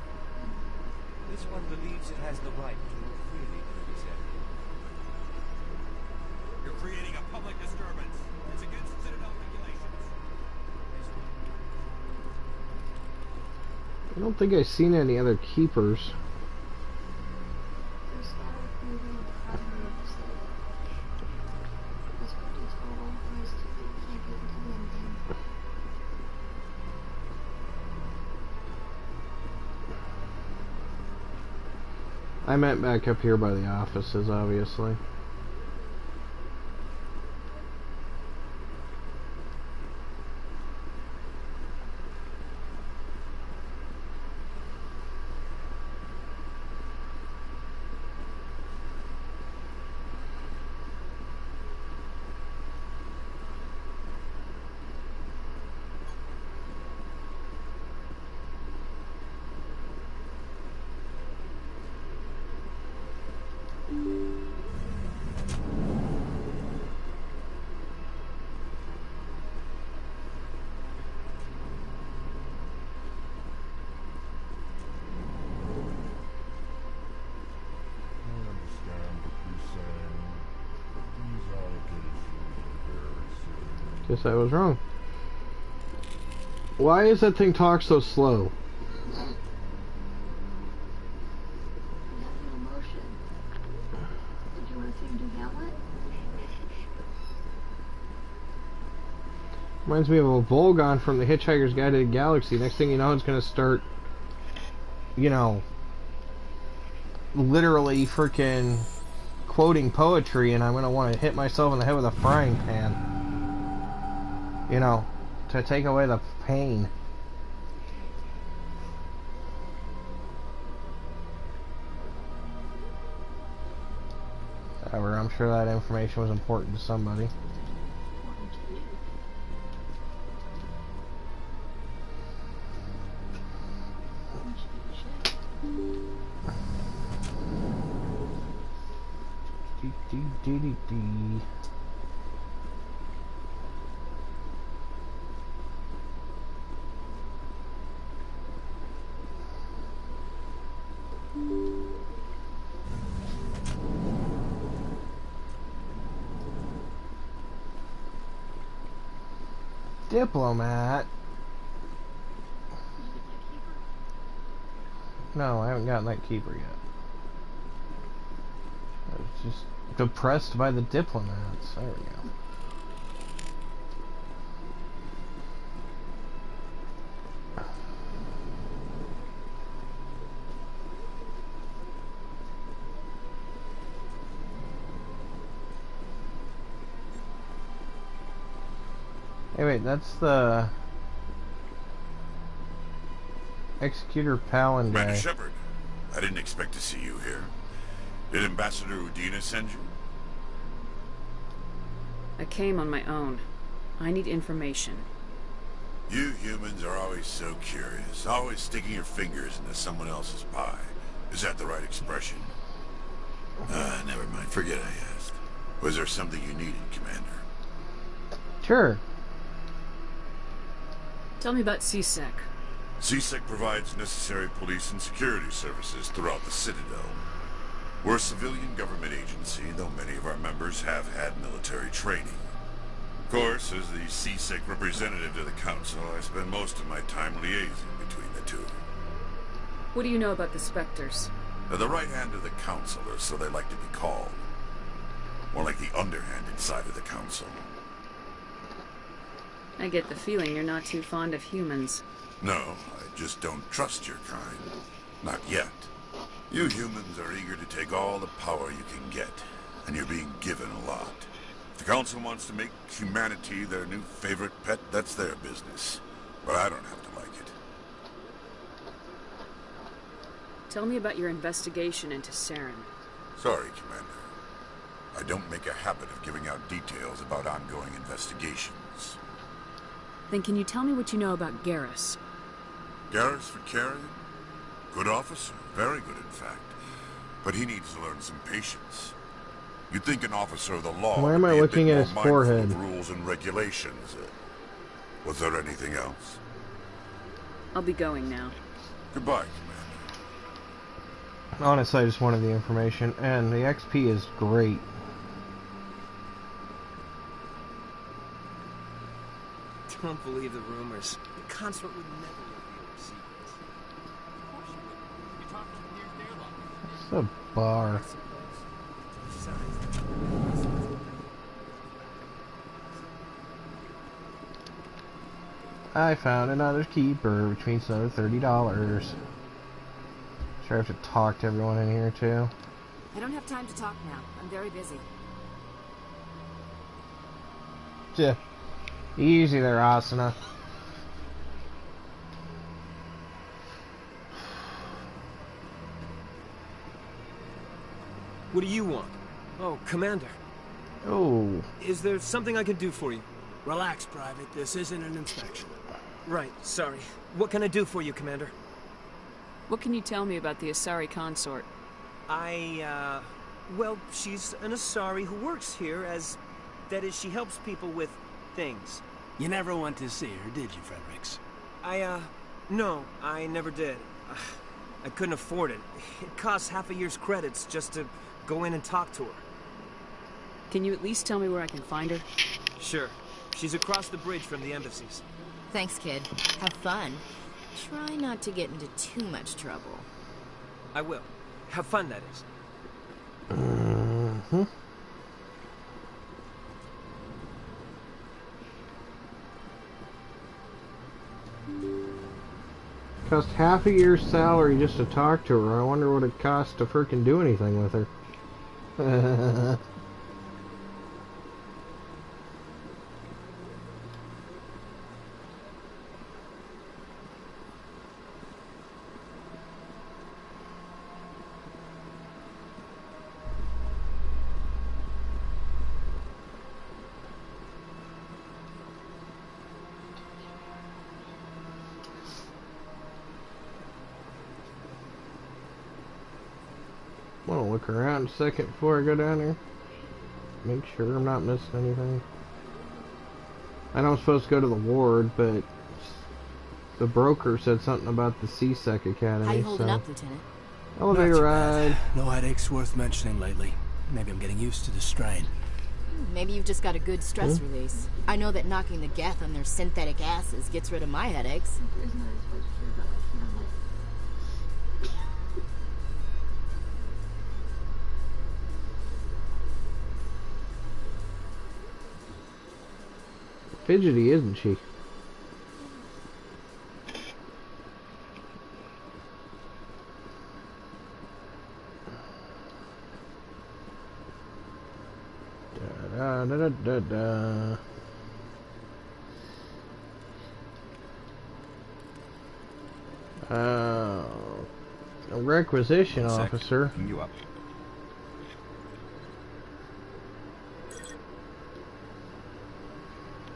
This one believes it has the right to freely represent. You're creating a public disturbance. It's against Citadel regulations. I don't think I've seen any other keepers. I meant back up here by the offices, obviously. Guess I was wrong. Why is that thing talk so slow? Reminds me of a Volgon from the Hitchhiker's Guide to the Galaxy. Next thing you know, it's gonna start, you know, literally freaking quoting poetry, and I'm gonna want to hit myself in the head with a frying pan. You know, to take away the pain. However, I'm sure that information was important to somebody. Diplomat. No, I haven't gotten that keeper yet. I was just depressed by the diplomats. There we go. Hey, wait, that's the Executor Palin guy. Commander Shepard, I didn't expect to see you here. Did Ambassador Udina send you? I came on my own. I need information. You humans are always so curious, always sticking your fingers into someone else's pie. Is that the right expression? Never mind, forget I asked. Was there something you needed, Commander? Sure. Tell me about CSEC. CSEC provides necessary police and security services throughout the Citadel. We're a civilian government agency, though many of our members have had military training. Of course, as the CSEC representative to the Council, I spend most of my time liaising between the two. What do you know about the Spectres? They're the right hand of the Council, or so they like to be called. More like the underhanded side of the Council. I get the feeling you're not too fond of humans. No, I just don't trust your kind. Not yet. You humans are eager to take all the power you can get, and you're being given a lot. Council wants to make humanity their new favorite pet, that's their business. But I don't have to like it. Tell me about your investigation into Saren. Sorry, Commander. I don't make a habit of giving out details about ongoing investigations. Then can you tell me what you know about Garrus? Garrus Vicarian? Good officer. Very good, in fact. But he needs to learn some patience. You'd think an officer of the law Why am I would be a looking bit at his more mindful forehead? of rules and regulations. Was there anything else? I'll be going now. Goodbye, Honestly, I just wanted the information, and the XP is great. Don't believe the rumors. The consort would never reveal her secrets. Of course you would. You talked to near their It's a bar. I found another keeper, which means another $30. Sure, I have to talk to everyone in here too. I don't have time to talk now. I'm very busy. Yeah. Easy there, Asuna. What do you want? Oh, Commander. Oh. Is there something I can do for you? Relax, Private. This isn't an inspection. Right, sorry. What can I do for you, Commander? What can you tell me about the Asari Consort? Well, she's an Asari who works here as... That is, she helps people with things. You never went to see her, did you, Fredericks? No, I never did. I couldn't afford it. It costs half a year's credits just to go in and talk to her. Can you at least tell me where I can find her? Sure. She's across the bridge from the embassies. Thanks, kid. Have fun. Try not to get into too much trouble. I will. Have fun, that is. Mm-hmm. Cost half a year's salary just to talk to her. I wonder what it costs to frickin' do anything with her. I want to look around a second before I go down there. Make sure I'm not missing anything. I know I'm supposed to go to the ward, but the broker said something about the C-Sec Academy. How you holding so. up, Lieutenant? Elevator ride. No headaches worth mentioning lately. Maybe I'm getting used to the strain. Maybe you've just got a good stress release. I know that knocking the Geth on their synthetic asses gets rid of my headaches. Fidgety, isn't she? Da da da da da. A requisition officer. You up.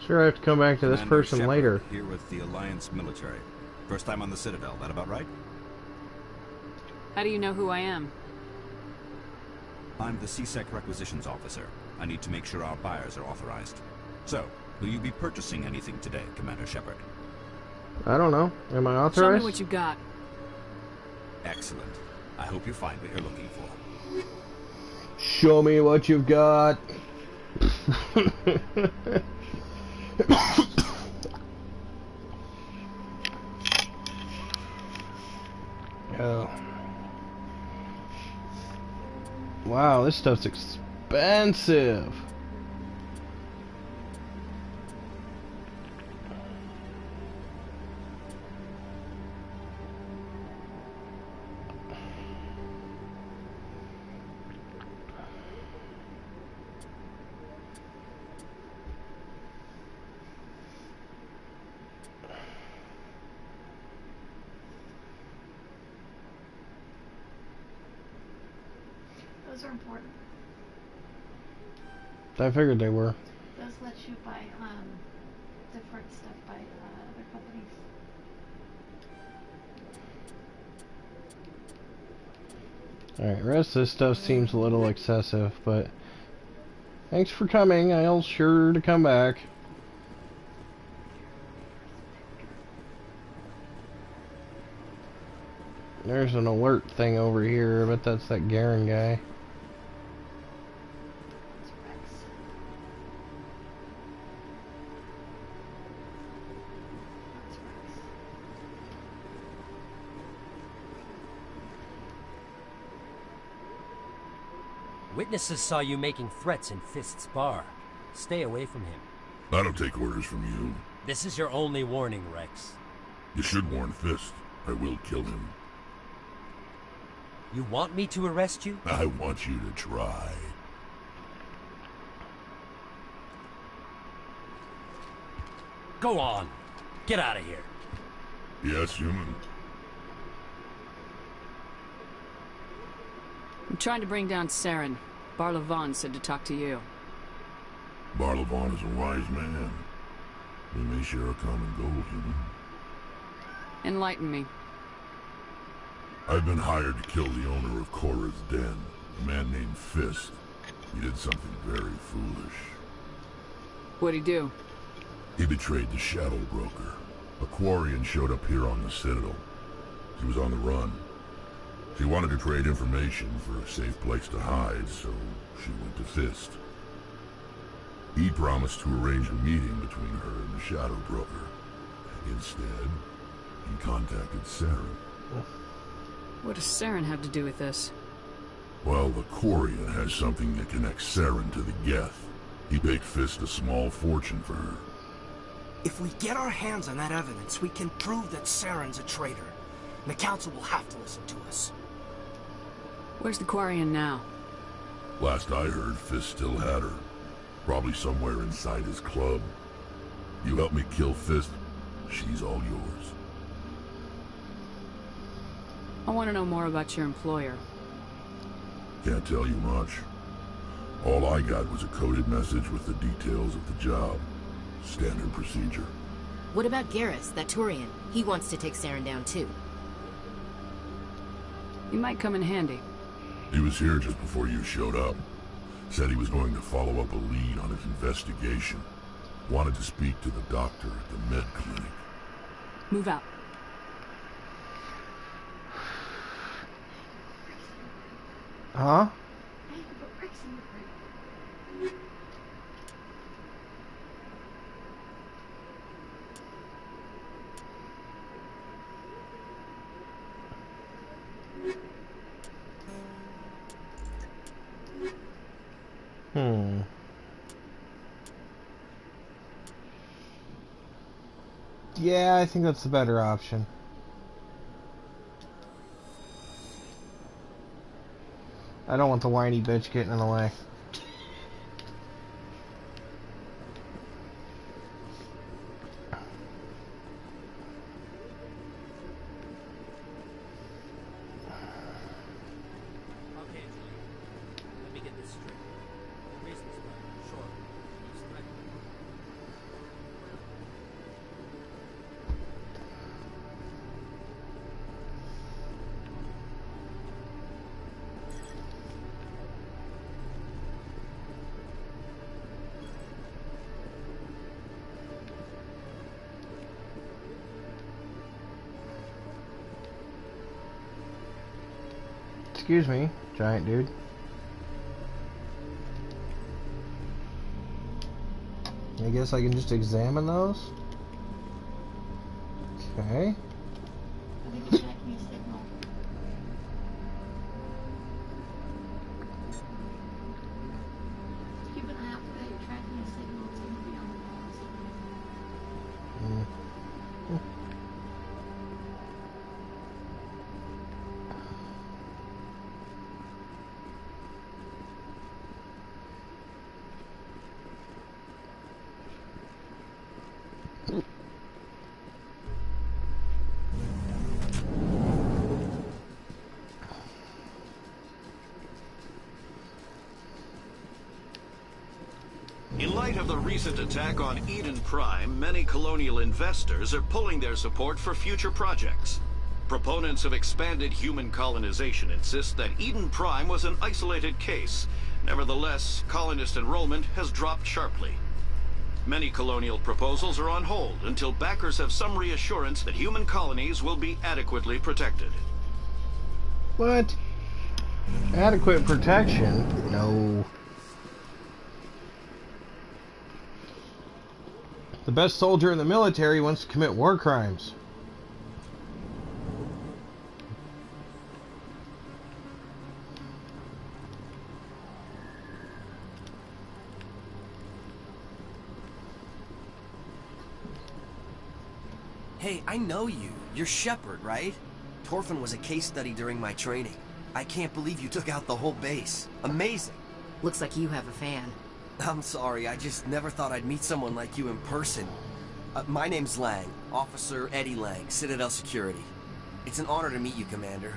Sure, I have to come back to this Commander person Shepard, later. Here with the Alliance military. First time on the Citadel, that about right? How do you know who I am? I'm the C-Sec requisitions officer. I need to make sure our buyers are authorized. So, will you be purchasing anything today, Commander Shepard? I don't know. Am I authorized? Show me what you got. Excellent. I hope you find what you're looking for. Show me what you've got. Oh. Wow, this stuff's expensive. are important. I figured they were. Those let you buy different stuff by other companies. Alright, rest of this stuff seems a little excessive, but thanks for coming. I'll sure to come back. There's an alert thing over here, but that's that Garen guy. Witnesses saw you making threats in Fist's bar. Stay away from him. I don't take orders from you. This is your only warning, Rex. You should warn Fist. I will kill him. You want me to arrest you? I want you to try. Go on. Get out of here. Yes, human. I'm trying to bring down Saren. Barlavon said to talk to you. Barlavon is a wise man. We may share a common goal, human. Enlighten me. I've been hired to kill the owner of Korra's Den, a man named Fist. He did something very foolish. What'd he do? He betrayed the Shadow Broker. A Quarian showed up here on the Citadel. She was on the run. She wanted to trade information for a safe place to hide, so she went to Fist. He promised to arrange a meeting between her and the Shadow Broker. Instead, he contacted Saren. What does Saren have to do with this? Well, the Quarian has something that connects Saren to the Geth. He paid Fist a small fortune for her. If we get our hands on that evidence, we can prove that Saren's a traitor. And the Council will have to listen to us. Where's the Quarian now? Last I heard, Fist still had her. Probably somewhere inside his club. You help me kill Fist, she's all yours. I want to know more about your employer. Can't tell you much. All I got was a coded message with the details of the job. Standard procedure. What about Garrus, that Turian? He wants to take Saren down too. He might come in handy. He was here just before you showed up. Said he was going to follow up a lead on his investigation. Wanted to speak to the doctor at the med clinic. Move out. Huh? Yeah, I think that's the better option. I don't want the whiny bitch getting in the way. Excuse me, giant dude. I guess I can just examine those. Okay. In light of the recent attack on Eden Prime, many colonial investors are pulling their support for future projects. Proponents of expanded human colonization insist that Eden Prime was an isolated case. Nevertheless, colonist enrollment has dropped sharply. Many colonial proposals are on hold until backers have some reassurance that human colonies will be adequately protected. What? Adequate protection? No. The best soldier in the military wants to commit war crimes. Hey, I know you. You're Shepard, right? Torfin was a case study during my training. I can't believe you took out the whole base. Amazing. Looks like you have a fan. I'm sorry, I just never thought I'd meet someone like you in person. My name's Lang, Officer Eddie Lang, Citadel Security. It's an honor to meet you, Commander.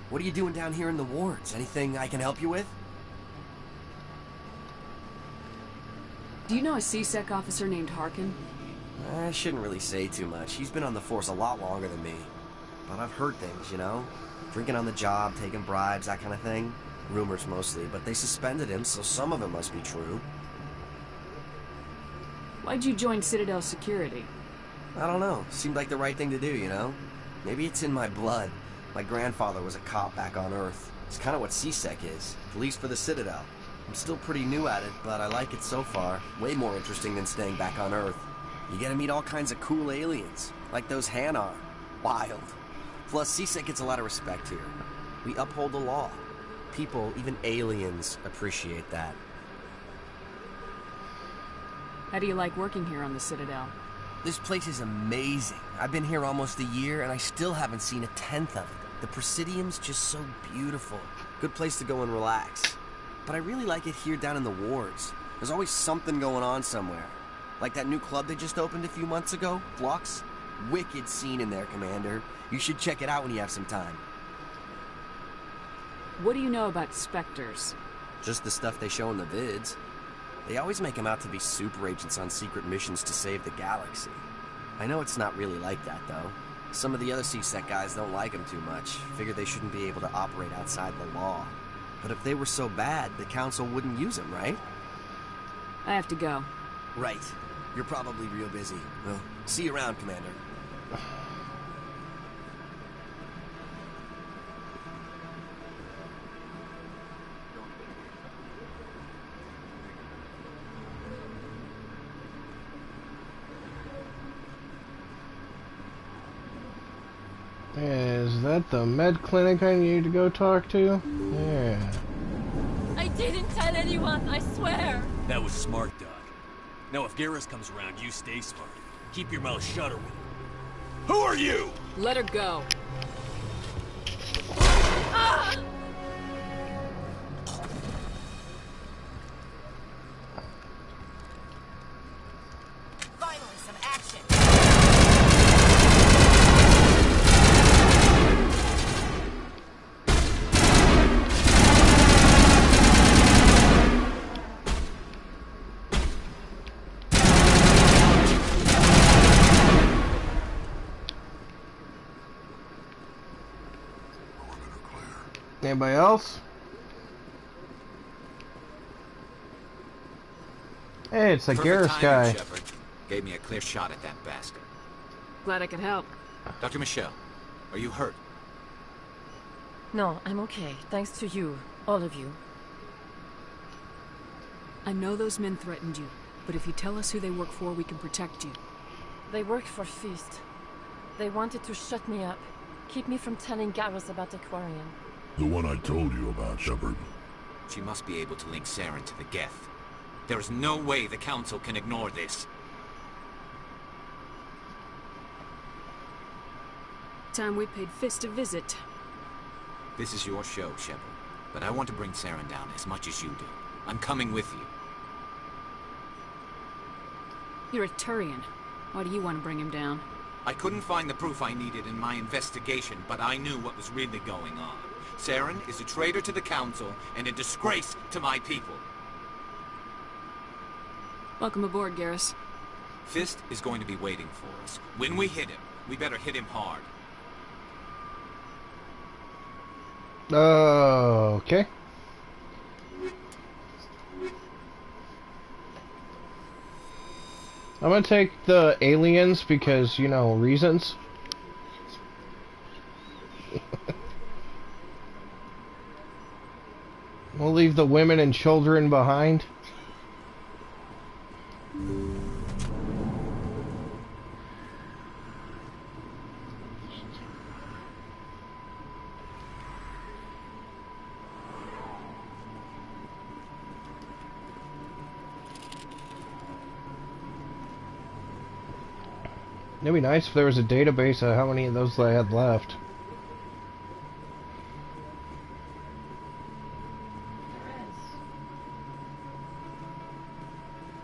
What are you doing down here in the wards? Anything I can help you with? Do you know a C-Sec officer named Harkin? I shouldn't really say too much. He's been on the force a lot longer than me. But I've heard things, you know? Drinking on the job, taking bribes, that kind of thing. Rumors mostly, but they suspended him, so some of it must be true. Why'd you join Citadel Security? I don't know. Seemed like the right thing to do, you know? Maybe it's in my blood. My grandfather was a cop back on Earth. It's kind of what C-Sec is. Police for the Citadel. I'm still pretty new at it, but I like it so far. Way more interesting than staying back on Earth. You get to meet all kinds of cool aliens, like those Hanar. Wild. Plus, C-Sec gets a lot of respect here. We uphold the law. People, even aliens, appreciate that. How do you like working here on the Citadel? This place is amazing. I've been here almost a year, and I still haven't seen a tenth of it. The Presidium's just so beautiful. Good place to go and relax. But I really like it here down in the wards. There's always something going on somewhere. Like that new club they just opened a few months ago, Flux. Wicked scene in there, Commander. You should check it out when you have some time. What do you know about Spectres? Just the stuff they show in the vids. They always make them out to be super agents on secret missions to save the galaxy. I know it's not really like that, though. Some of the other C-Sec guys don't like them too much. Figure they shouldn't be able to operate outside the law. But if they were so bad, the Council wouldn't use them, right? I have to go. Right. You're probably real busy. Well, see you around, Commander. Is that the med clinic I need to go talk to? Yeah. I didn't tell anyone, I swear. That was smart, Doc. Now if Garrus comes around, you stay smart. Keep your mouth shut or Who are you? Let her go. Ah! Finally, some action. Anybody else? Hey, it's the Garrus guy. Shepard. Gave me a clear shot at that bastard. Glad I could help. Dr. Michelle, are you hurt? No, I'm okay. Thanks to you. All of you. I know those men threatened you, but if you tell us who they work for, we can protect you. They worked for Feast. They wanted to shut me up. Keep me from telling Garrus about Aquarian. The one I told you about, Shepard. She must be able to link Saren to the Geth. There is no way the Council can ignore this. Time we paid Fist a visit. This is your show, Shepard. But I want to bring Saren down as much as you do. I'm coming with you. You're a Turian. Why do you want to bring him down? I couldn't find the proof I needed in my investigation, but I knew what was really going on. Saren is a traitor to the Council and a disgrace to my people. Welcome aboard, Garrus. Fist is going to be waiting for us. When we hit him, we better hit him hard. Okay. I'm gonna take the aliens because, you know, reasons. We'll leave the women and children behind. It'd be nice if there was a database of how many of those I had left. There is.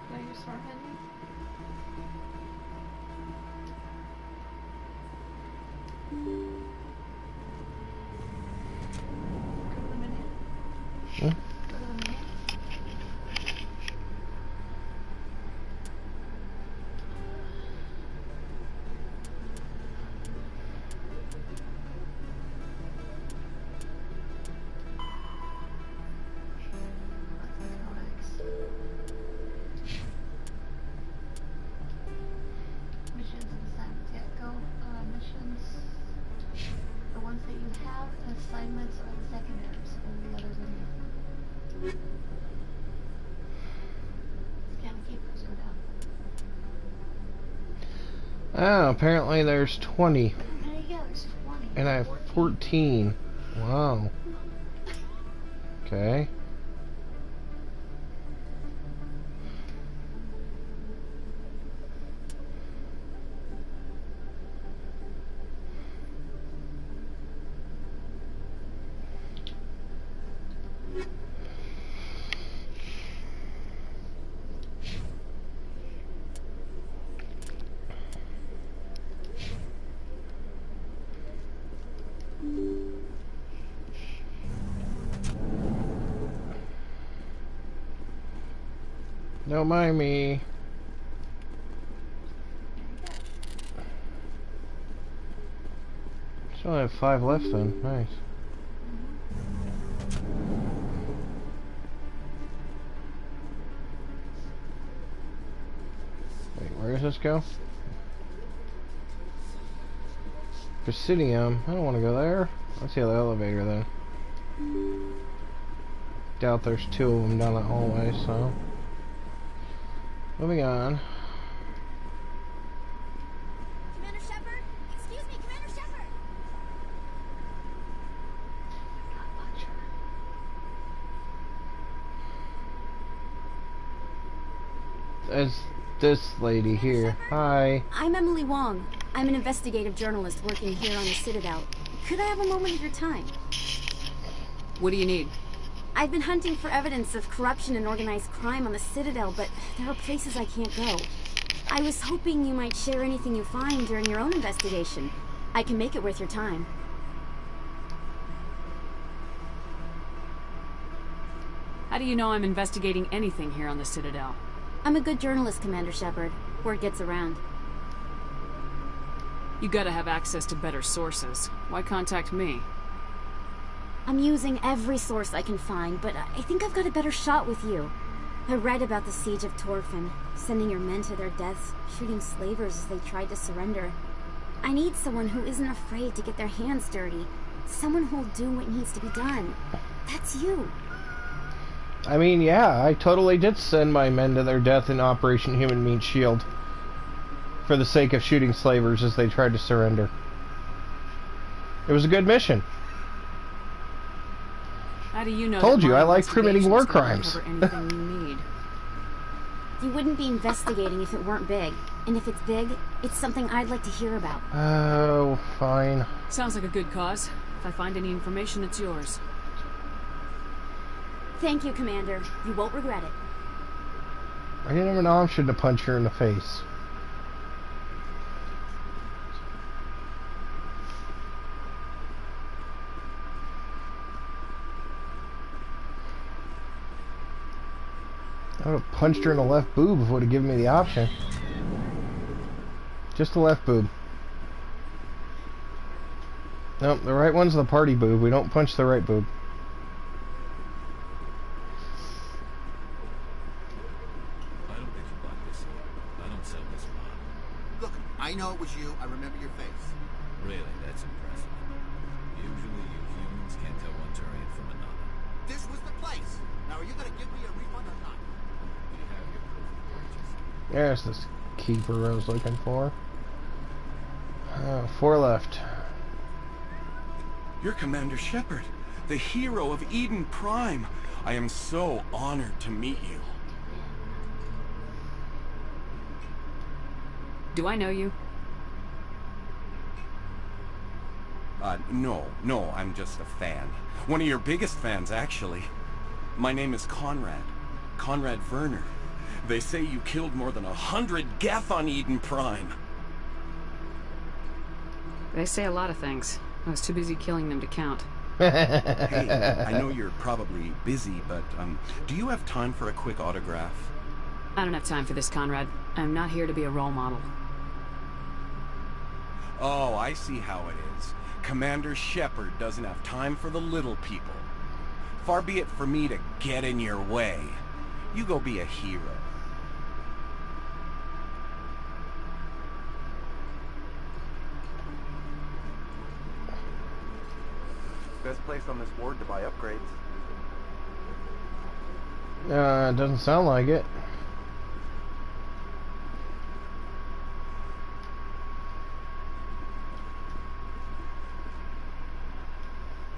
Now you start heading? Go to the menu. Hmm? Go to the menu. Missions and assignments. Yeah, go missions. The ones that you have and assignments are the secondaries, and the others are new. Scan the keepers, go down. Ah, apparently there's 20. There you go, there's 20. And I have 14. Wow. Okay. Don't mind me. Still have 5 left then. Nice. Wait, where does this go? Presidium. I don't want to go there. Let's see the elevator then. Doubt there's 2 of them down that hallway, so. Moving on. Commander Shepard? Excuse me, Commander Shepard! There's this lady here. Hi. I'm Emily Wong. I'm an investigative journalist working here on the Citadel. Could I have a moment of your time? What do you need? I've been hunting for evidence of corruption and organized crime on the Citadel, but there are places I can't go. I was hoping you might share anything you find during your own investigation. I can make it worth your time. How do you know I'm investigating anything here on the Citadel? I'm a good journalist, Commander Shepard. Word gets around. You gotta have access to better sources. Why contact me? I'm using every source I can find, but I think I've got a better shot with you. I read about the siege of Torfin, sending your men to their deaths, shooting slavers as they tried to surrender. I need someone who isn't afraid to get their hands dirty. Someone who'll do what needs to be done. That's you. I mean, yeah, I totally did send my men to their death in Operation Human Meat Shield. For the sake of shooting slavers as they tried to surrender. It was a good mission. How do you know? Told you, I like committing war crimes. Anything you need. You wouldn't be investigating if it weren't big. And if it's big, it's something I'd like to hear about. Oh, fine. Sounds like a good cause. If I find any information, it's yours. Thank you, Commander. You won't regret it. I didn't have an option to punch her in the face. I would have punched her in the left boob if it would have given me the option. Just the left boob. Nope, the right one's the party boob. We don't punch the right boob. I don't think you bought this one. I don't sell this one. Look, I know it was you. I remember your face. Really, that's impressive. Usually you humans can't tell one Turian from another. This was the place. Now, are you going to give me a refund or not? You have your proof of purchase. There's this keeper I was looking for. 4 left. You're Commander Shepard, the hero of Eden Prime. I am so honored to meet you. Do I know you? No, I'm just a fan. One of your biggest fans, actually. My name is Conrad. Conrad Werner. They say you killed more than 100 Geth on Eden Prime. They say a lot of things. I was too busy killing them to count. Hey, I know you're probably busy, but do you have time for a quick autograph? I don't have time for this, Conrad. I'm not here to be a role model. Oh, I see how it is. Commander Shepard doesn't have time for the little people. Far be it for me to get in your way. You go be a hero. Best place on this board to buy upgrades. It doesn't sound like it.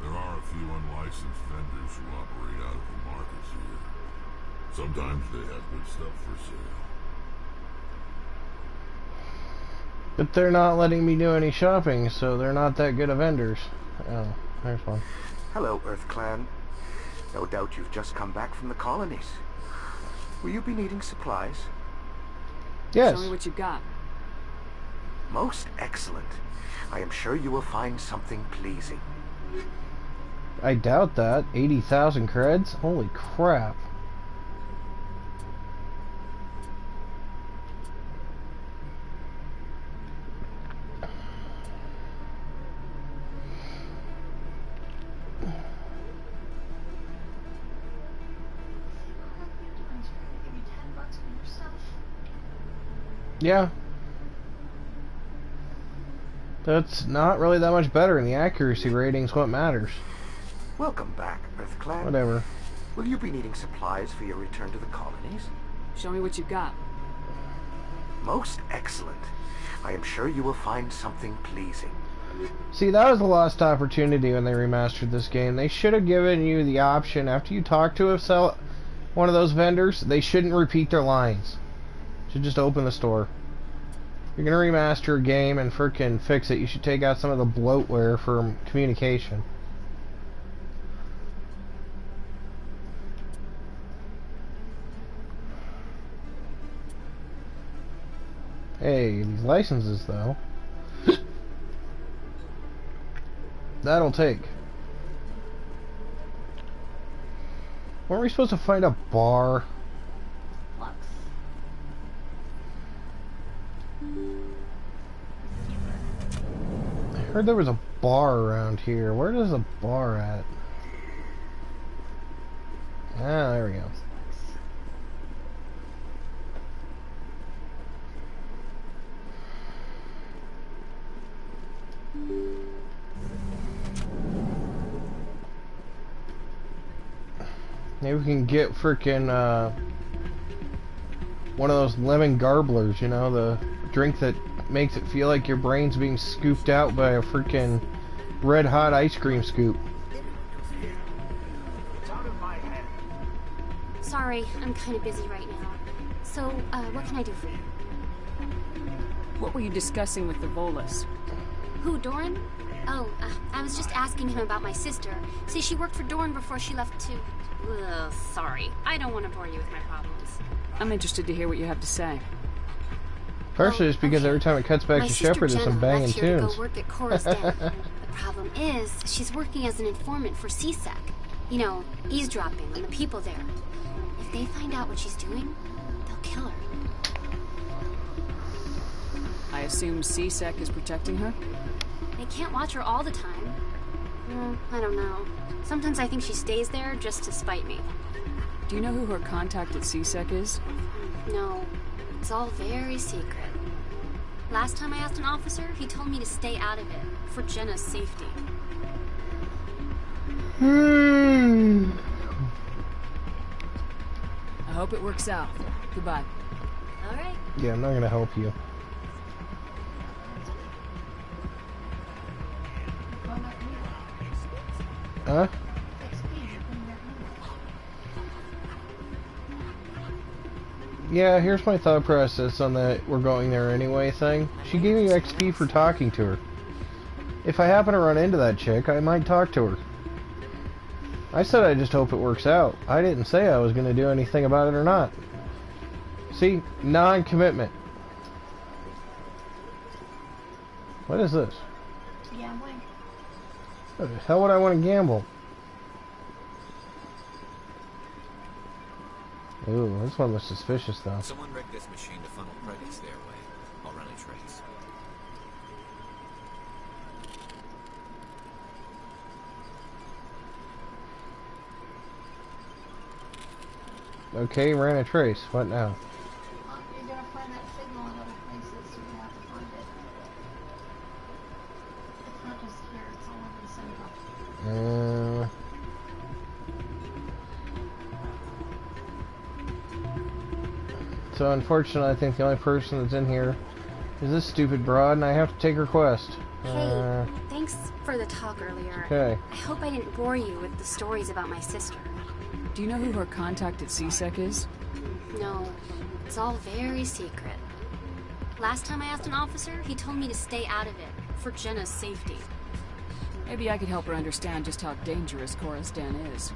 There are a few unlicensed vendors who operate out of the markets here. Sometimes they have good stuff for sale. But they're not letting me do any shopping, so they're not that good of vendors. Oh, there's one. Hello, Earth Clan. No doubt you've just come back from the colonies. Will you be needing supplies? Yes. Show me what you've got. Most excellent. I am sure you will find something pleasing. I doubt that. 80,000 creds? Holy crap. Yeah. That's not really that much better, and the accuracy rating's what matters. Welcome back, Earth Clan. Whatever. Will you be needing supplies for your return to the colonies? Show me what you've got. Most excellent. I am sure you will find something pleasing. See, that was a lost opportunity when they remastered this game. They should have given you the option, after you talk to one of those vendors, they shouldn't repeat their lines. Should just open the store. If you're gonna remaster a game and frickin' fix it, you should take out some of the bloatware for communication. Hey, these licenses though. That'll take. Weren't we supposed to find a bar? I heard there was a bar around here. Where is a bar at? Ah, there we go. Maybe we can get frickin' one of those lemon garblers, you know, the drink that makes it feel like your brain's being scooped out by a frickin' red hot ice cream scoop. Sorry, I'm kind of busy right now. So, what can I do for you? What were you discussing with the Volus? Who, Doran? Oh, I was just asking him about my sister. See, she worked for Doran before she left to... Ugh, sorry. I don't want to bore you with my problems. I'm interested to hear what you have to say. Partially just because every time it cuts back My to sister Shepard, there's some Jenna banging left here to tunes. go work at Cora's Den. The problem is, she's working as an informant for CSEC. You know, eavesdropping on the people there. If they find out what she's doing, assume CSEC is protecting her? They can't watch her all the time. I don't know. Sometimes I think she stays there just to spite me. Do you know who her contact at CSEC is? No. It's all very secret. Last time I asked an officer, he told me to stay out of it, for Jenna's safety. I hope it works out. Goodbye. Alright. Yeah, I'm not gonna help you. Huh? Yeah, here's my thought process on that we're going there anyway thing. She gave me XP for talking to her. If I happen to run into that chick, I might talk to her. I said I just hope it works out. I didn't say I was going to do anything about it or not. See? Non-commitment. What is this? Gambling. What the hell would I want to gamble? Ooh, this one was suspicious though. Someone rigged this machine to funnel credits their way. I'll run a trace. Okay, ran a trace. What now? You're gonna find that signal in other places, so you have to find it. It's not just here, it's all over the Citadel. So unfortunately, I think the only person that's in here is this stupid broad, and I have to take her quest. Hey, thanks for the talk earlier. Okay. I hope I didn't bore you with the stories about my sister. Do you know who her contact at CSEC is? No, it's all very secret. Last time I asked an officer, he told me to stay out of it, for Jenna's safety. Maybe I could help her understand just how dangerous Chorus Den is.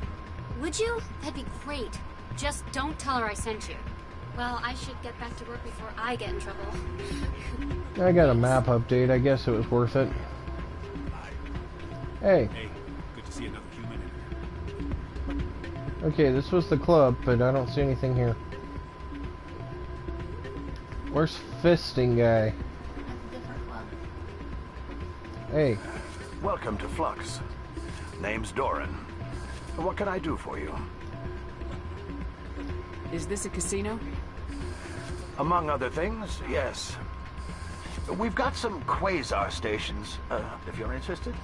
Would you? That'd be great. Just don't tell her I sent you. Well, I should get back to work before I get in trouble. I got a map update. I guess it was worth it. Hey. Hey, good to see another human in here. Okay, this was the club, but I don't see anything here. Where's Fisting Guy? Hey. Welcome to Flux. Name's Doran. What can I do for you? Is this a casino? Among other things, yes. We've got some quasar stations, if you're interested.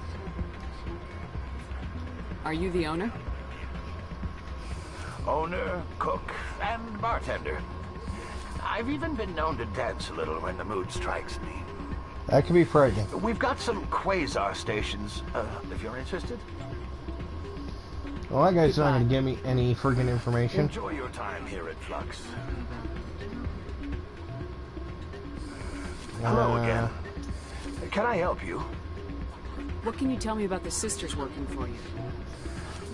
Are you the owner? Owner, cook, and bartender. I've even been known to dance a little when the mood strikes me. That could be frightening. We've got some quasar stations, if you're interested. Well, that guy's not going to give me any friggin' information. Enjoy your time here at Flux. Hello again. Can I help you? What can you tell me about the sisters working for you?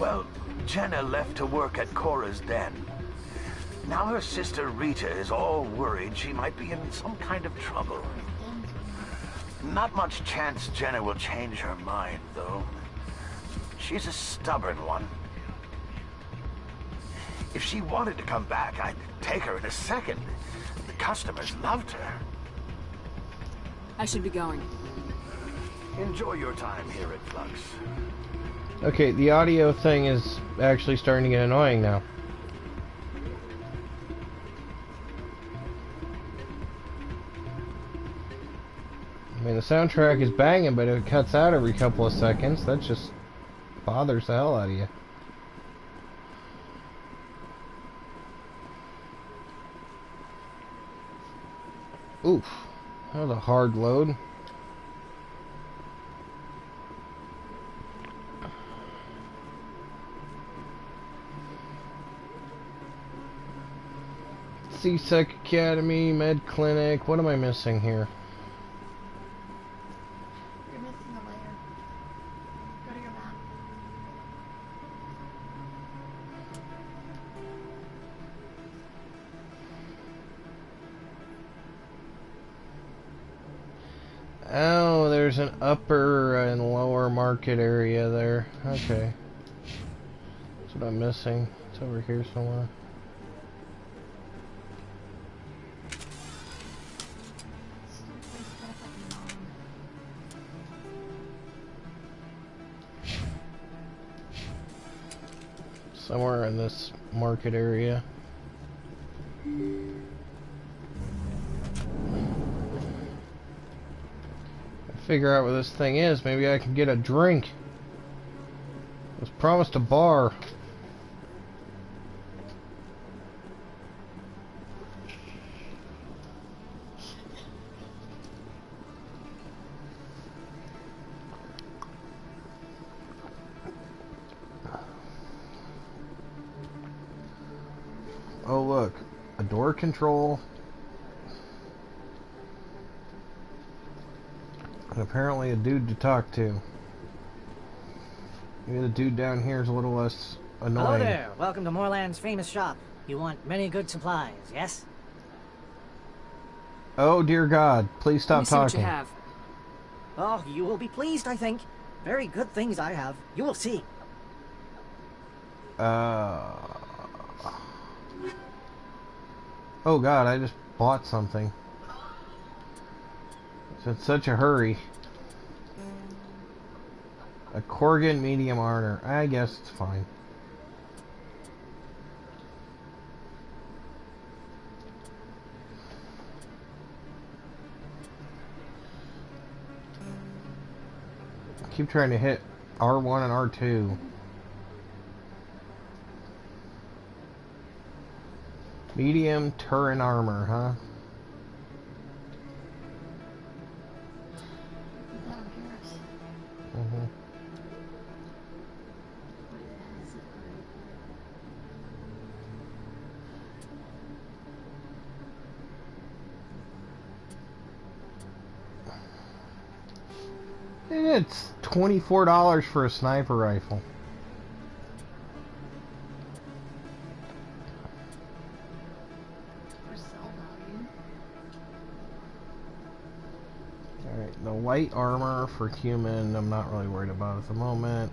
Well, Jenna left to work at Cora's Den. Now her sister Rita is all worried she might be in some kind of trouble. Not much chance Jenna will change her mind, though. She's a stubborn one. If she wanted to come back, I'd take her in a second. The customers loved her. I should be going. Enjoy your time here at Flux. Okay, the audio thing is actually starting to get annoying now. I mean, the soundtrack is banging, but it cuts out every couple of seconds. That just bothers the hell out of you. Oof, that was a hard load. CSEC Academy, Med Clinic, what am I missing here? You're missing a layer. Go to your map. Oh, there's an upper and lower market area there. Okay. That's what I'm missing. It's over here somewhere. Somewhere in this market area. Figure out what this thing is. Maybe I can get a drink. I was promised a bar. Oh look, a door control. And apparently a dude to talk to. Maybe the dude down here is a little less annoying. Hello there. Welcome to Moorland's famous shop. You want many good supplies, yes? Oh dear God, please stop talking. What you have. Oh, you will be pleased, I think. Very good things I have. You will see. Oh God, I just bought something. It's in such a hurry. A Korgan medium armor. I guess it's fine. I keep trying to hit R1 and R2. Medium Turian armor, huh? It's $24 for a sniper rifle. Alright, the light armor for human, I'm not really worried about at the moment.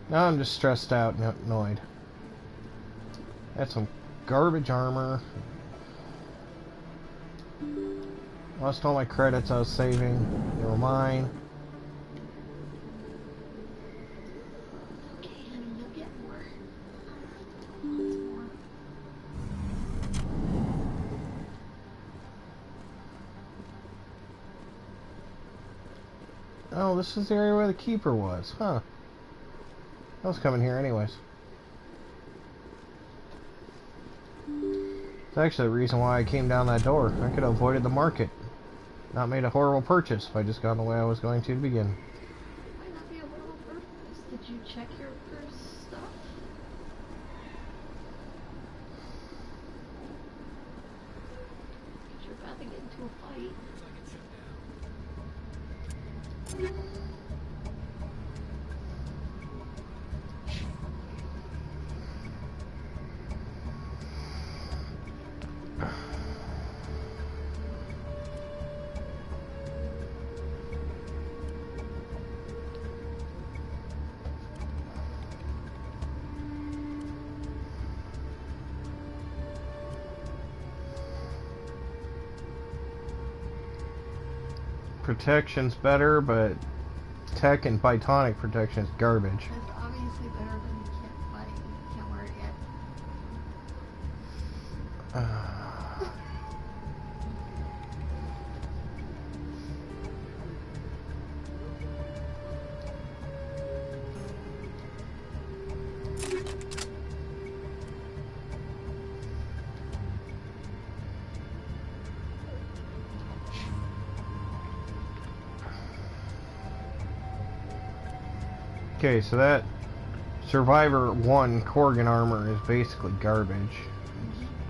Now I'm just stressed out and annoyed. That's some garbage armor. Lost all my credits I was saving. They were mine. Oh, this is the area where the keeper was, huh? I was coming here anyways. It's actually the reason why I came down that door. I could have avoided the market. Not made a horrible purchase if I just gone the way I was going to begin. Might not be a horrible purpose. Did you check your first stuff? Because you're about to get into a fight. Protection's better, but tech and Bytonic protection is garbage. It's obviously better than you can't fight. You can't wear it yet. Okay, so that Survivor 1 Korgan armor is basically garbage.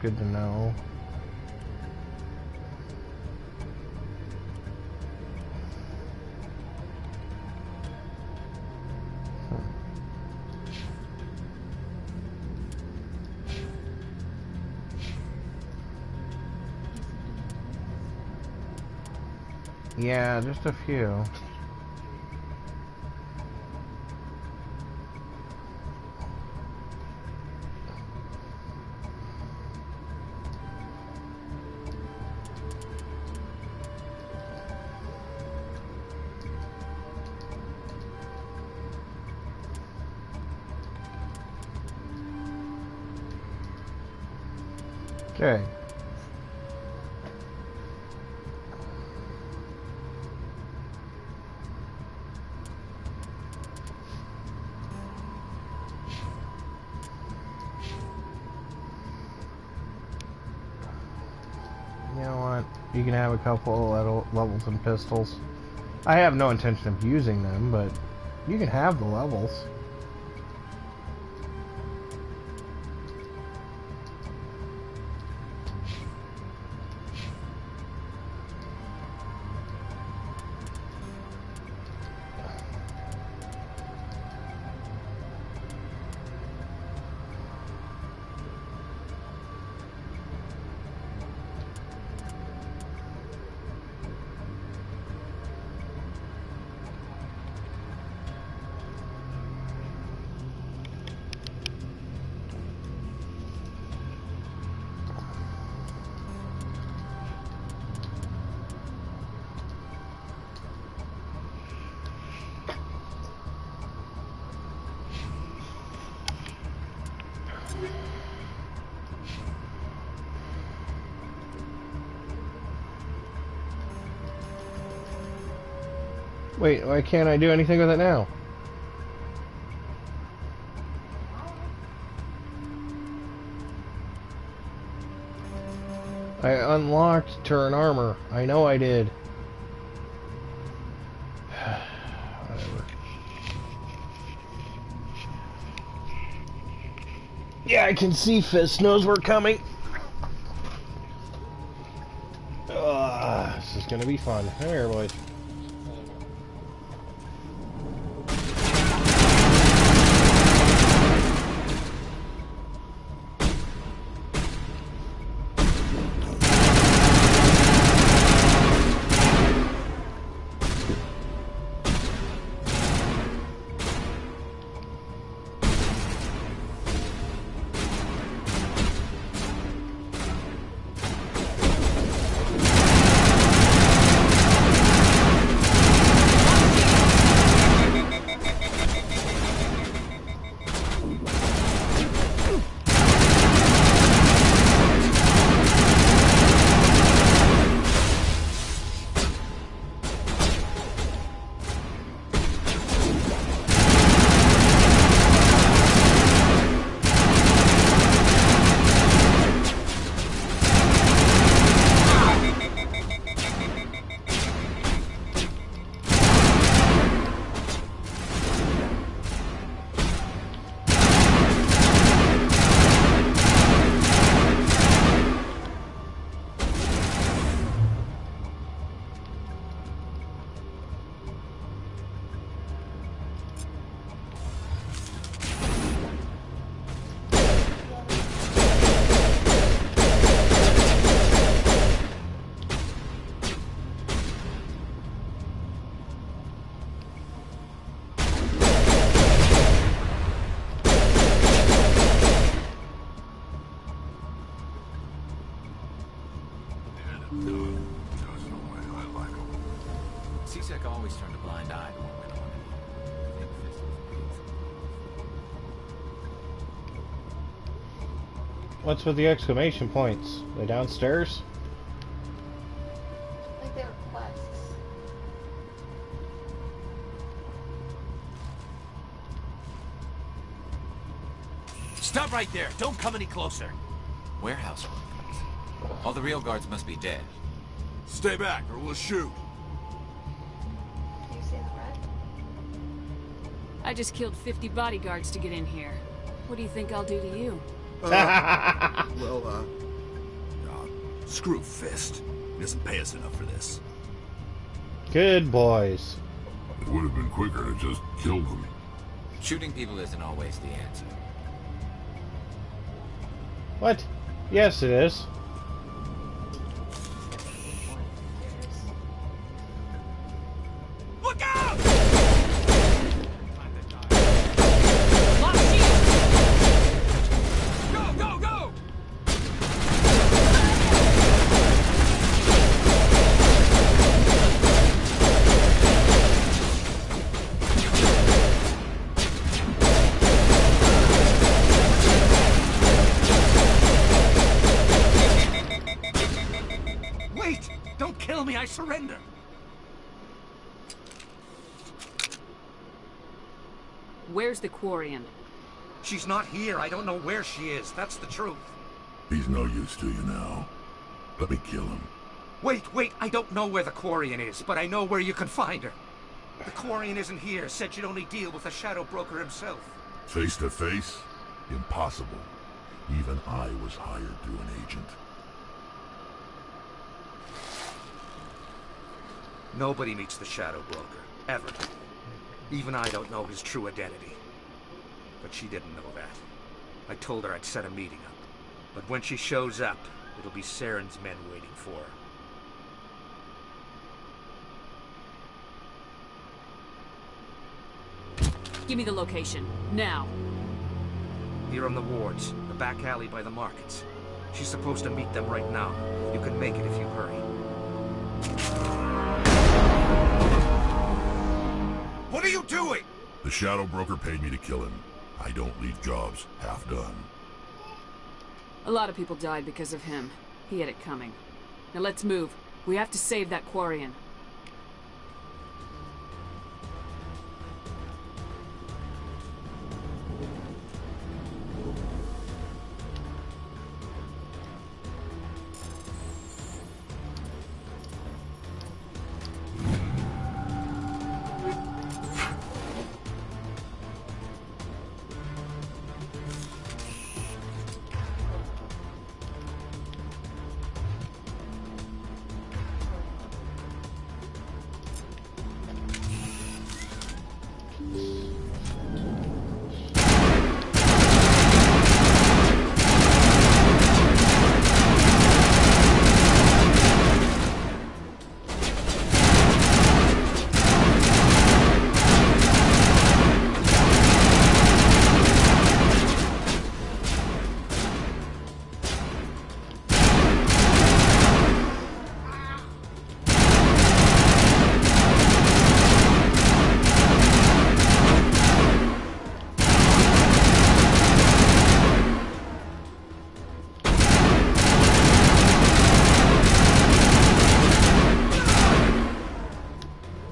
Good to know. Yeah, just a few. Okay. You know what? You can have a couple of levels and pistols. I have no intention of using them, but you can have the levels. Wait, why can't I do anything with it now? I unlocked turn armor. I know I did. Whatever. Yeah, I can see Fist knows we're coming. This is gonna be fun. Come here, boys. C-Sec always turned a blind eye to what went on in here. What's with the exclamation points? They downstairs? Like they were quests. Stop right there! Don't come any closer! Warehouse workers. All the real guards must be dead. Stay back, or we'll shoot. Can you say the red? I just killed 50 bodyguards to get in here. What do you think I'll do to you? Screw Fist. He doesn't pay us enough for this. Good boys. It would have been quicker to just kill them. Shooting people isn't always the answer. What? Yes, it is. Look out! Go, go, go! Don't kill me, I surrender! Where's the Quarian? She's not here. I don't know where she is. That's the truth. He's no use to you now. Let me kill him. Wait. I don't know where the Quarian is, but I know where you can find her. The Quarian isn't here. Said she'd only deal with the Shadow Broker himself. Face to face? Impossible. Even I was hired through an agent. Nobody meets the Shadow Broker. Ever. Even I don't know his true identity. But she didn't know that. I told her I'd set a meeting up. But when she shows up, it'll be Saren's men waiting for her. Give me the location. Now. Here on the wards, the back alley by the markets. She's supposed to meet them right now. You can make it if you hurry. What are you doing? The Shadow Broker paid me to kill him. I don't leave jobs half done. A lot of people died because of him. He had it coming. Now let's move. We have to save that Quarian.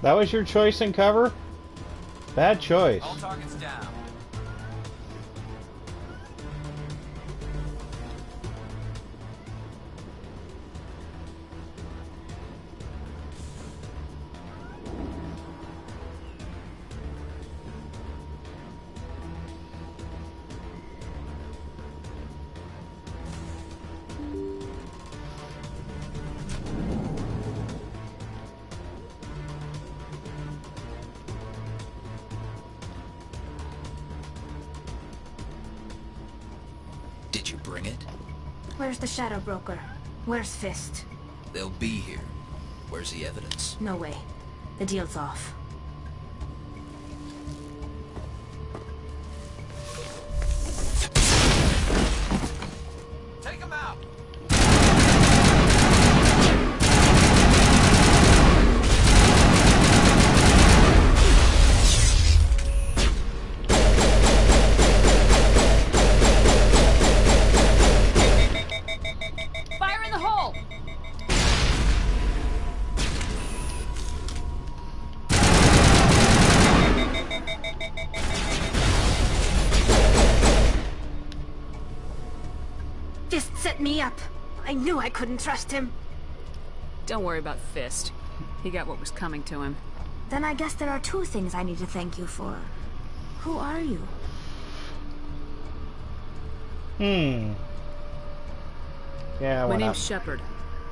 That was your choice in cover? Bad choice. All targets down. Did you bring it? Where's the Shadow Broker? Where's Fist? They'll be here. Where's the evidence? No way. The deal's off. Take him out! Fire in the hole! Fist set me up. I knew I couldn't trust him. Don't worry about Fist. He got what was coming to him. Then I guess there are two things I need to thank you for. Who are you? Yeah, My name's Shepard.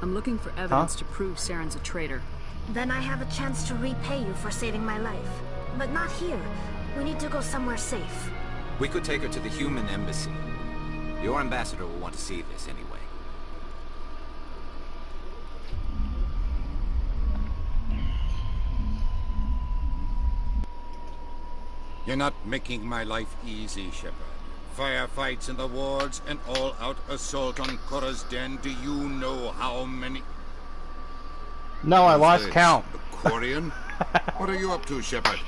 I'm looking for evidence to prove Saren's a traitor. Then I have a chance to repay you for saving my life. But not here. We need to go somewhere safe. We could take her to the human embassy. Your ambassador will want to see this anyway. You're not making my life easy, Shepard. Firefights in the wards, an all-out assault on Korra's den. Do you know how many... No, I lost count. Quarian? What are you up to, Shepard?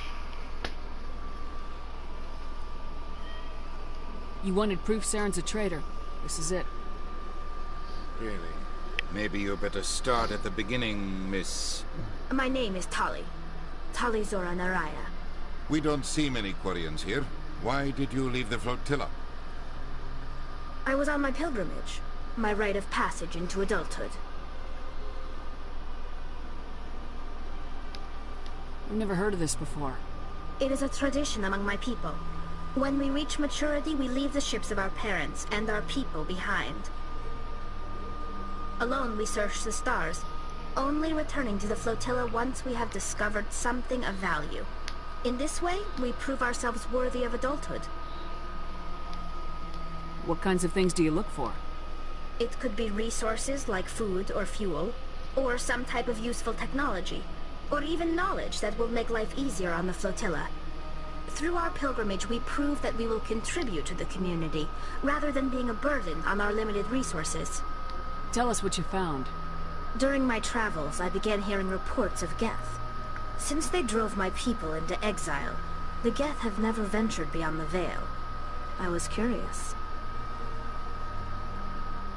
You wanted proof Saren's a traitor. This is it. Really? Maybe you better start at the beginning, Miss... My name is Tali. Tali Zora Naraya. We don't see many Quarians here. Why did you leave the flotilla? I was on my pilgrimage. My rite of passage into adulthood. I've never heard of this before. It is a tradition among my people. When we reach maturity, we leave the ships of our parents and our people behind. Alone, we search the stars, only returning to the flotilla once we have discovered something of value. In this way, we prove ourselves worthy of adulthood. What kinds of things do you look for? It could be resources like food or fuel, or some type of useful technology, or even knowledge that will make life easier on the flotilla. Through our pilgrimage, we prove that we will contribute to the community, rather than being a burden on our limited resources. Tell us what you found. During my travels, I began hearing reports of Geth. Since they drove my people into exile, the Geth have never ventured beyond the Veil. I was curious.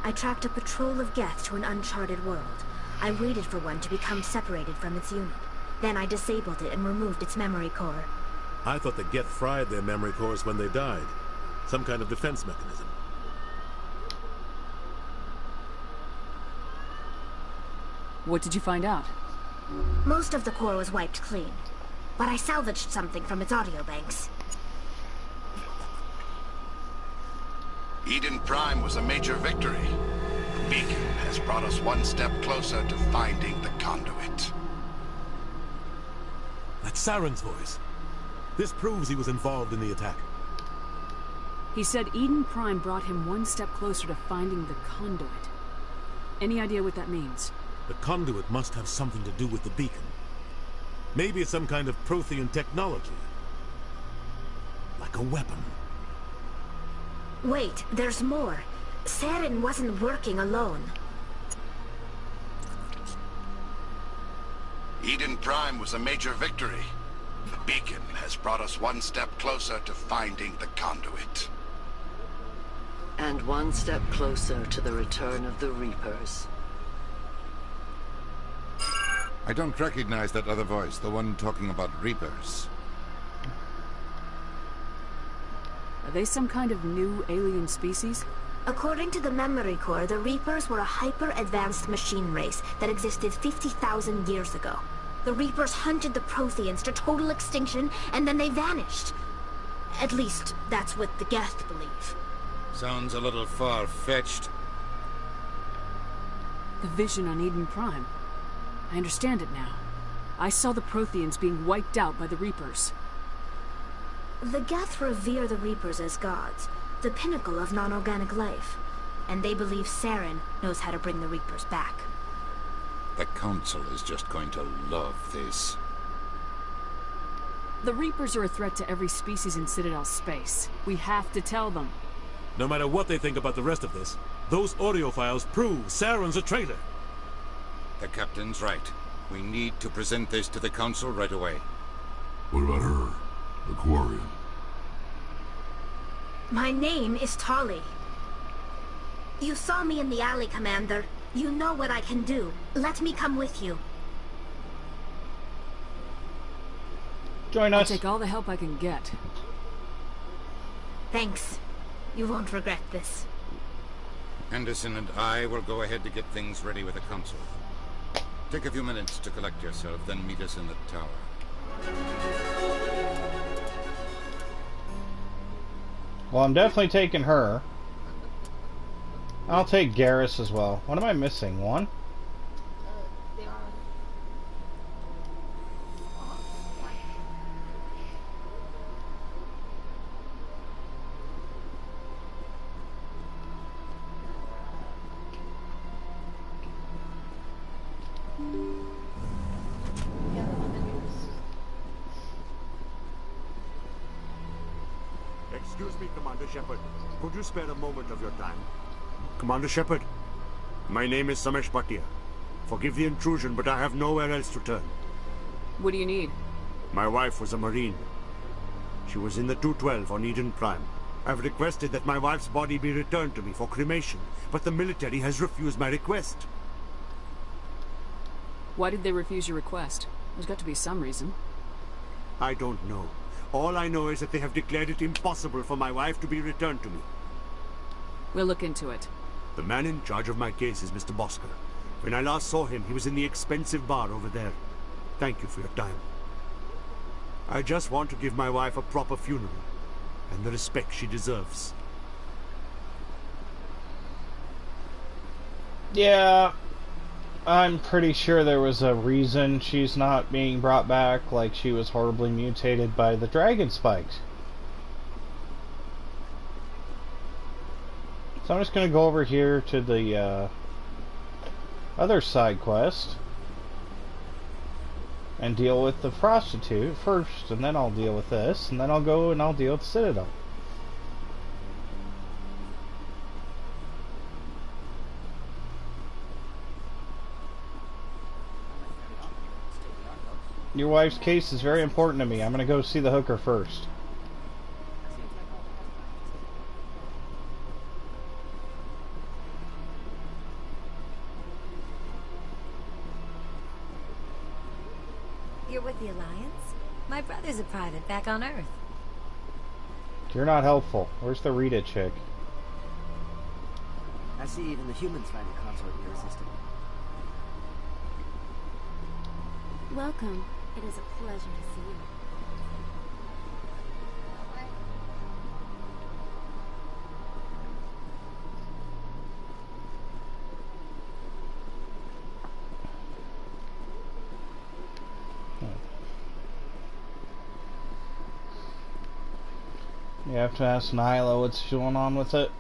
I tracked a patrol of Geth to an uncharted world. I waited for one to become separated from its unit. Then I disabled it and removed its memory core. I thought the Geth fried their memory cores when they died. Some kind of defense mechanism. What did you find out? Most of the core was wiped clean, but I salvaged something from its audio banks. Eden Prime was a major victory. The beacon has brought us one step closer to finding the conduit. That's Saren's voice. This proves he was involved in the attack. He said Eden Prime brought him one step closer to finding the conduit. Any idea what that means? The conduit must have something to do with the beacon. Maybe it's some kind of Prothean technology. Like a weapon. Wait, there's more. Saren wasn't working alone. Eden Prime was a major victory. The beacon has brought us one step closer to finding the conduit. And one step closer to the return of the Reapers. I don't recognize that other voice, the one talking about Reapers. Are they some kind of new alien species? According to the memory core, the Reapers were a hyper-advanced machine race that existed 50,000 years ago. The Reapers hunted the Protheans to total extinction, and then they vanished. At least, that's what the Geth believe. Sounds a little far-fetched. The vision on Eden Prime. I understand it now. I saw the Protheans being wiped out by the Reapers. The Geth revere the Reapers as gods, the pinnacle of non-organic life. And they believe Saren knows how to bring the Reapers back. The Council is just going to love this. The Reapers are a threat to every species in Citadel space. We have to tell them. No matter what they think about the rest of this, those audio files prove Saren's a traitor. The captain's right. We need to present this to the Council right away. What about her? The Quarian? My name is Tali. You saw me in the alley, Commander. You know what I can do. Let me come with you. Join I'll us. take all the help I can get. Thanks. You won't regret this. Henderson and I will go ahead to get things ready with the Council. Take a few minutes to collect yourself, then meet us in the tower. Well, I'm definitely taking her. I'll take Garrus as well. What am I missing? One? Excuse me, Commander Shepard. Could you spare a moment of your time? Commander Shepard, my name is Samesh Bhatia. Forgive the intrusion, but I have nowhere else to turn. What do you need? My wife was a Marine. She was in the 212 on Eden Prime. I've requested that my wife's body be returned to me for cremation, but the military has refused my request. Why did they refuse your request? There's got to be some reason. I don't know. All I know is that they have declared it impossible for my wife to be returned to me. We'll look into it. The man in charge of my case is Mr. Bosker. When I last saw him, he was in the expensive bar over there. Thank you for your time. I just want to give my wife a proper funeral, and the respect she deserves. Yeah, I'm pretty sure there was a reason she's not being brought back, like she was horribly mutated by the dragon spikes. So I'm just going to go over here to the other side quest and deal with the prostitute first, and then I'll deal with this, and then I'll go and I'll deal with the Citadel. Your wife's case is very important to me. I'm going to go see the hooker first. You're with the Alliance? My brother's a private back on Earth. You're not helpful. Where's the Rita chick? I see even the humans find the consort irresistible. Welcome. It is a pleasure to see you. You have to ask Nyla what's going on with it.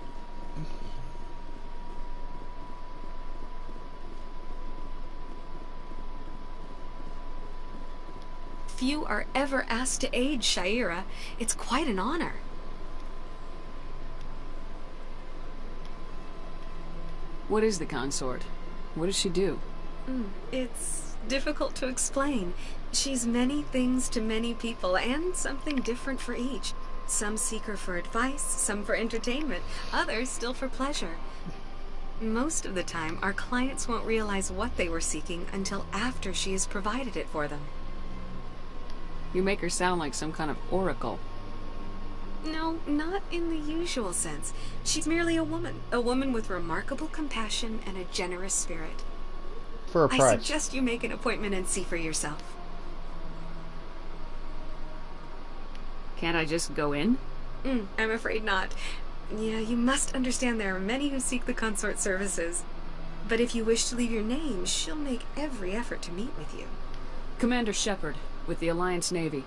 Few are ever asked to aid Shaira. It's quite an honor. What is the consort? What does she do? It's difficult to explain. She's many things to many people, and something different for each. Some seek her for advice, some for entertainment, others still for pleasure. Most of the time, our clients won't realize what they were seeking until after she has provided it for them. You make her sound like some kind of oracle. No, not in the usual sense. She's merely a woman with remarkable compassion and a generous spirit. For a price. I suggest you make an appointment and see for yourself. Can't I just go in? I'm afraid not. Yeah, you must understand there are many who seek the consort services. But if you wish to leave your name, she'll make every effort to meet with you. Commander Shepard, with the Alliance Navy.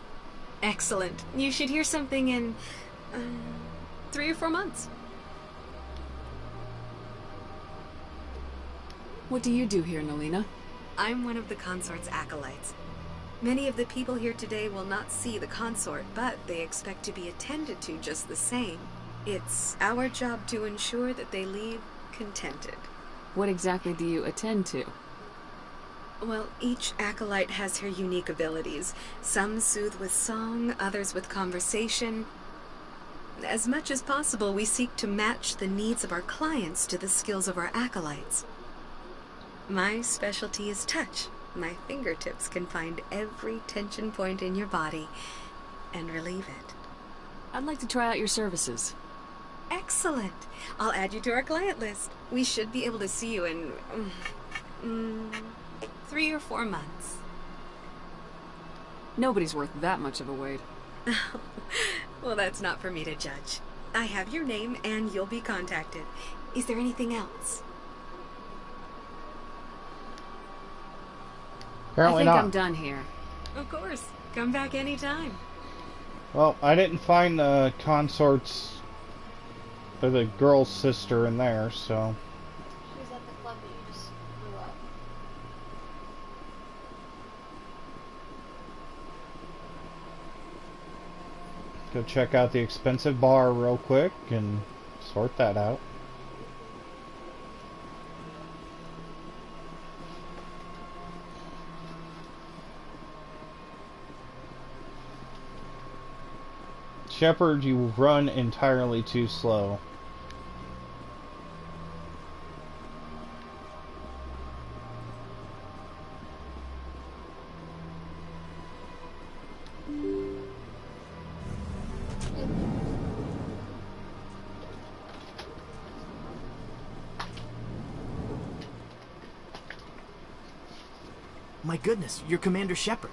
Excellent. You should hear something in 3 or 4 months. What do you do here, Nalina? I'm one of the consort's acolytes. Many of the people here today will not see the consort, but they expect to be attended to just the same. It's our job to ensure that they leave contented. What exactly do you attend to? Well, each acolyte has her unique abilities. Some soothe with song, others with conversation. As much as possible, we seek to match the needs of our clients to the skills of our acolytes. My specialty is touch. My fingertips can find every tension point in your body and relieve it. I'd like to try out your services. Excellent. I'll add you to our client list. We should be able to see you in 3 or 4 months. Nobody's worth that much of a wait. Well, that's not for me to judge. I have your name and you'll be contacted. Is there anything else? Apparently I think not. I'm done here. Of course. Come back anytime. Well, I didn't find the consort's or the girl's sister in there, so. She was at the club that you just blew up. Go check out the expensive bar real quick and sort that out. Shepard, you run entirely too slow. My goodness, you're Commander Shepard.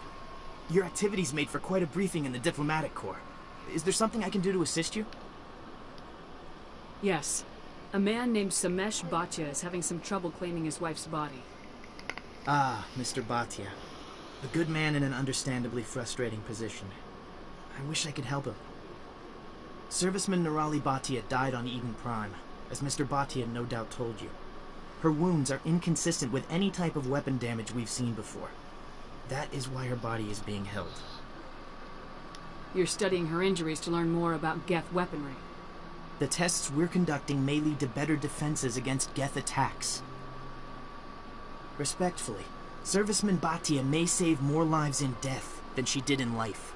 Your activities made for quite a briefing in the Diplomatic Corps. Is there something I can do to assist you? Yes. A man named Samesh Bhatia is having some trouble claiming his wife's body. Ah, Mr. Bhatia. A good man in an understandably frustrating position. I wish I could help him. Serviceman Nirali Bhatia died on Eden Prime, as Mr. Bhatia no doubt told you. Her wounds are inconsistent with any type of weapon damage we've seen before. That is why her body is being held. You're studying her injuries to learn more about Geth weaponry. The tests we're conducting may lead to better defenses against Geth attacks. Respectfully, Serviceman Bhatia may save more lives in death than she did in life.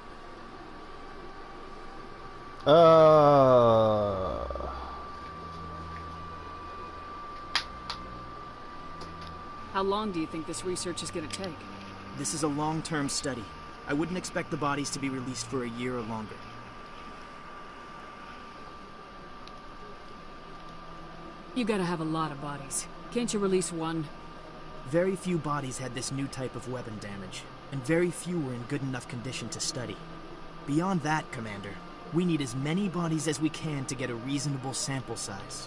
How long do you think this research is going to take? This is a long-term study. I wouldn't expect the bodies to be released for a year or longer. You gotta have a lot of bodies. Can't you release one? Very few bodies had this new type of weapon damage, and very few were in good enough condition to study. Beyond that, Commander, we need as many bodies as we can to get a reasonable sample size.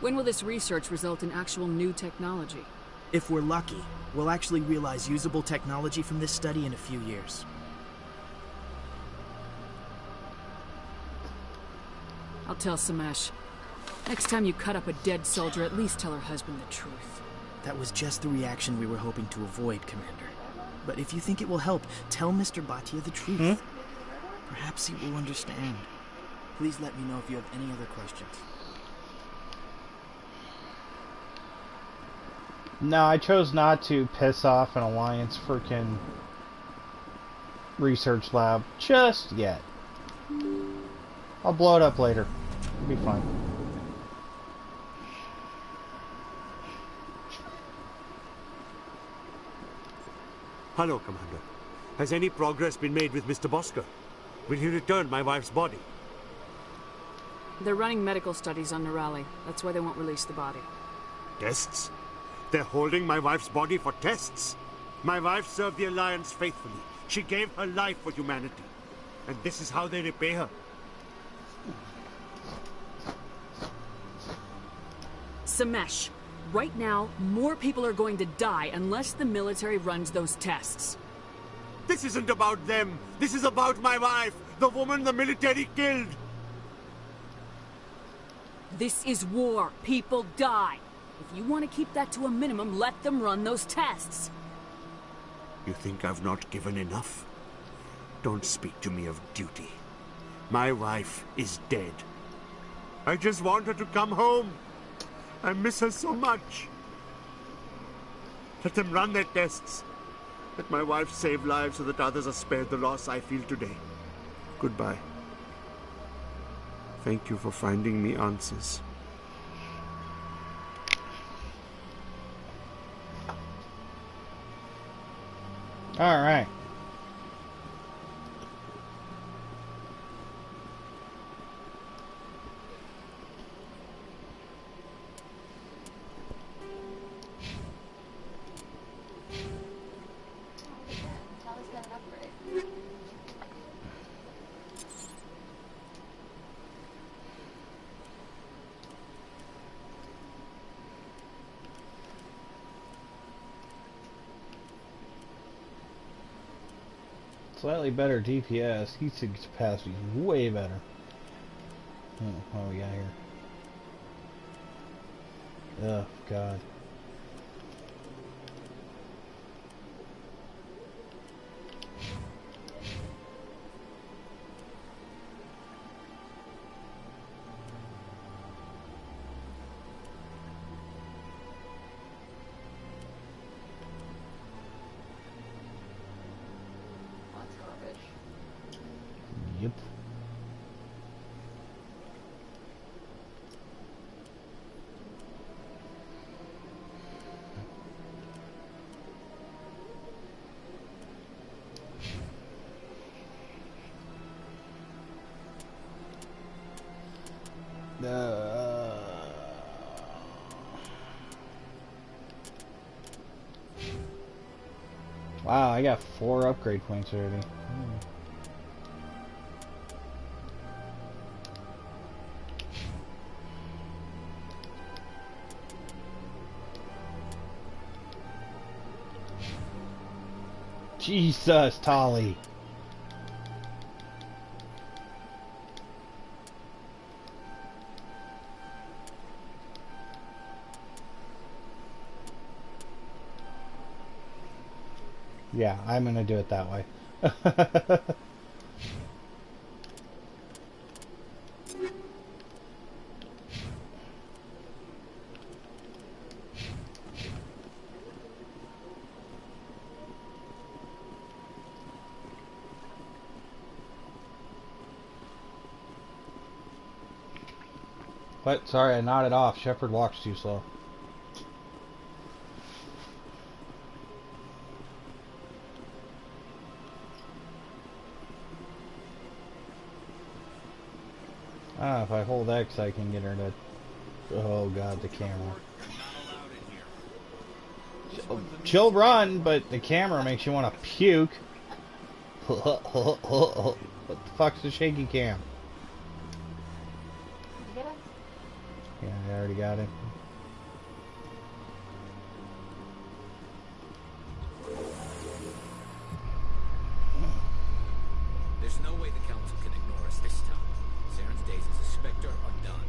When will this research result in actual new technology? If we're lucky, we'll actually realize usable technology from this study in a few years. I'll tell Samesh. Next time you cut up a dead soldier, at least tell her husband the truth. That was just the reaction we were hoping to avoid, Commander. But if you think it will help, tell Mr. Bhatia the truth. Perhaps he will understand. Please let me know if you have any other questions. No, I chose not to piss off an Alliance freaking research lab just yet. I'll blow it up later. It'll be fine. Hello, Commander. Has any progress been made with Mr. Bosker? Will he return my wife's body? They're running medical studies on Nirali. That's why they won't release the body. Tests? They're holding my wife's body for tests? My wife served the Alliance faithfully. She gave her life for humanity. And this is how they repay her. Samesh, right now, more people are going to die unless the military runs those tests. This isn't about them. This is about my wife, the woman the military killed. This is war. People die. If you want to keep that to a minimum, let them run those tests. You think I've not given enough? Don't speak to me of duty. My wife is dead. I just want her to come home. I miss her so much. Let them run their tests. Let my wife save lives so that others are spared the loss I feel today. Goodbye. Thank you for finding me answers. All right. Slightly better DPS. Heat sink capacity is way better. What we got here? Oh, God. Yep. Wow, I got 4 upgrade points already. Jesus, Tolly. Yeah, I'm gonna do it that way. What? Sorry, I nodded off. Shepard walks too slow. Ah, if I hold X, I can get her to... Oh god, the camera. She'll run, but the camera makes you want to puke. What the fuck's the shaky cam? Yeah, I already got it. There's no way the Council can ignore us this time. Saren's days as a Spectre are done.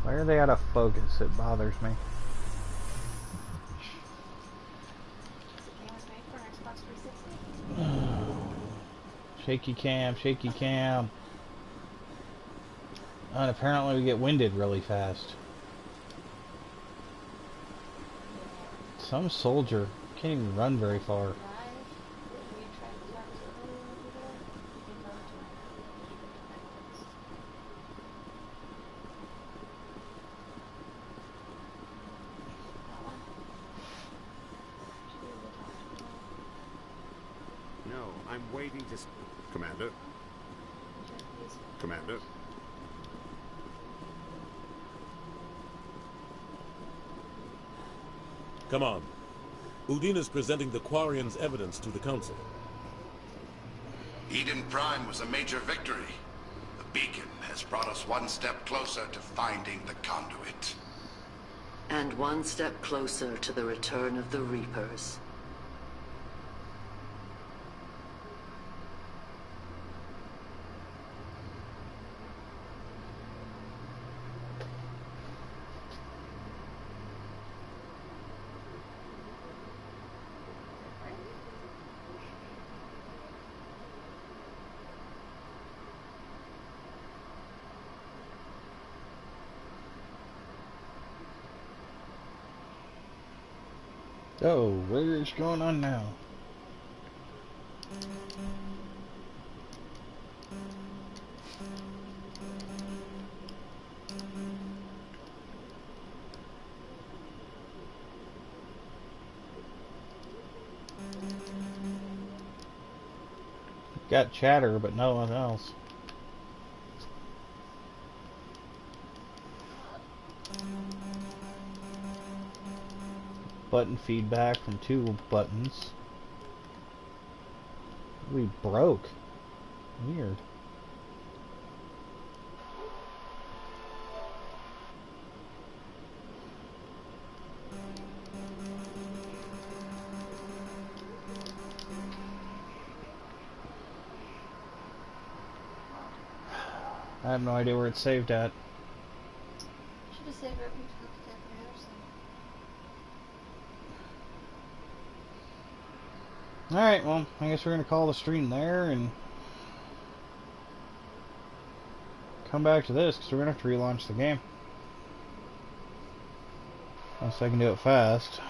Why are they out of focus? It bothers me. Shaky cam, shaky cam. And apparently we get winded really fast. Some soldier can't even run very far. No, I'm waiting to... Commander? Commander? Come on. Udine is presenting the Quarians' evidence to the Council. Eden Prime was a major victory. The beacon has brought us one step closer to finding the conduit. And one step closer to the return of the Reapers. Oh, where's going on now? Got chatter, but no one else. Button feedback from 2 buttons. We broke. Weird. I have no idea where it's saved at. Should have saved it when you took the comparison. Alright, well, I guess we're going to call the stream there and come back to this because we're going to have to relaunch the game. Unless I can do it fast.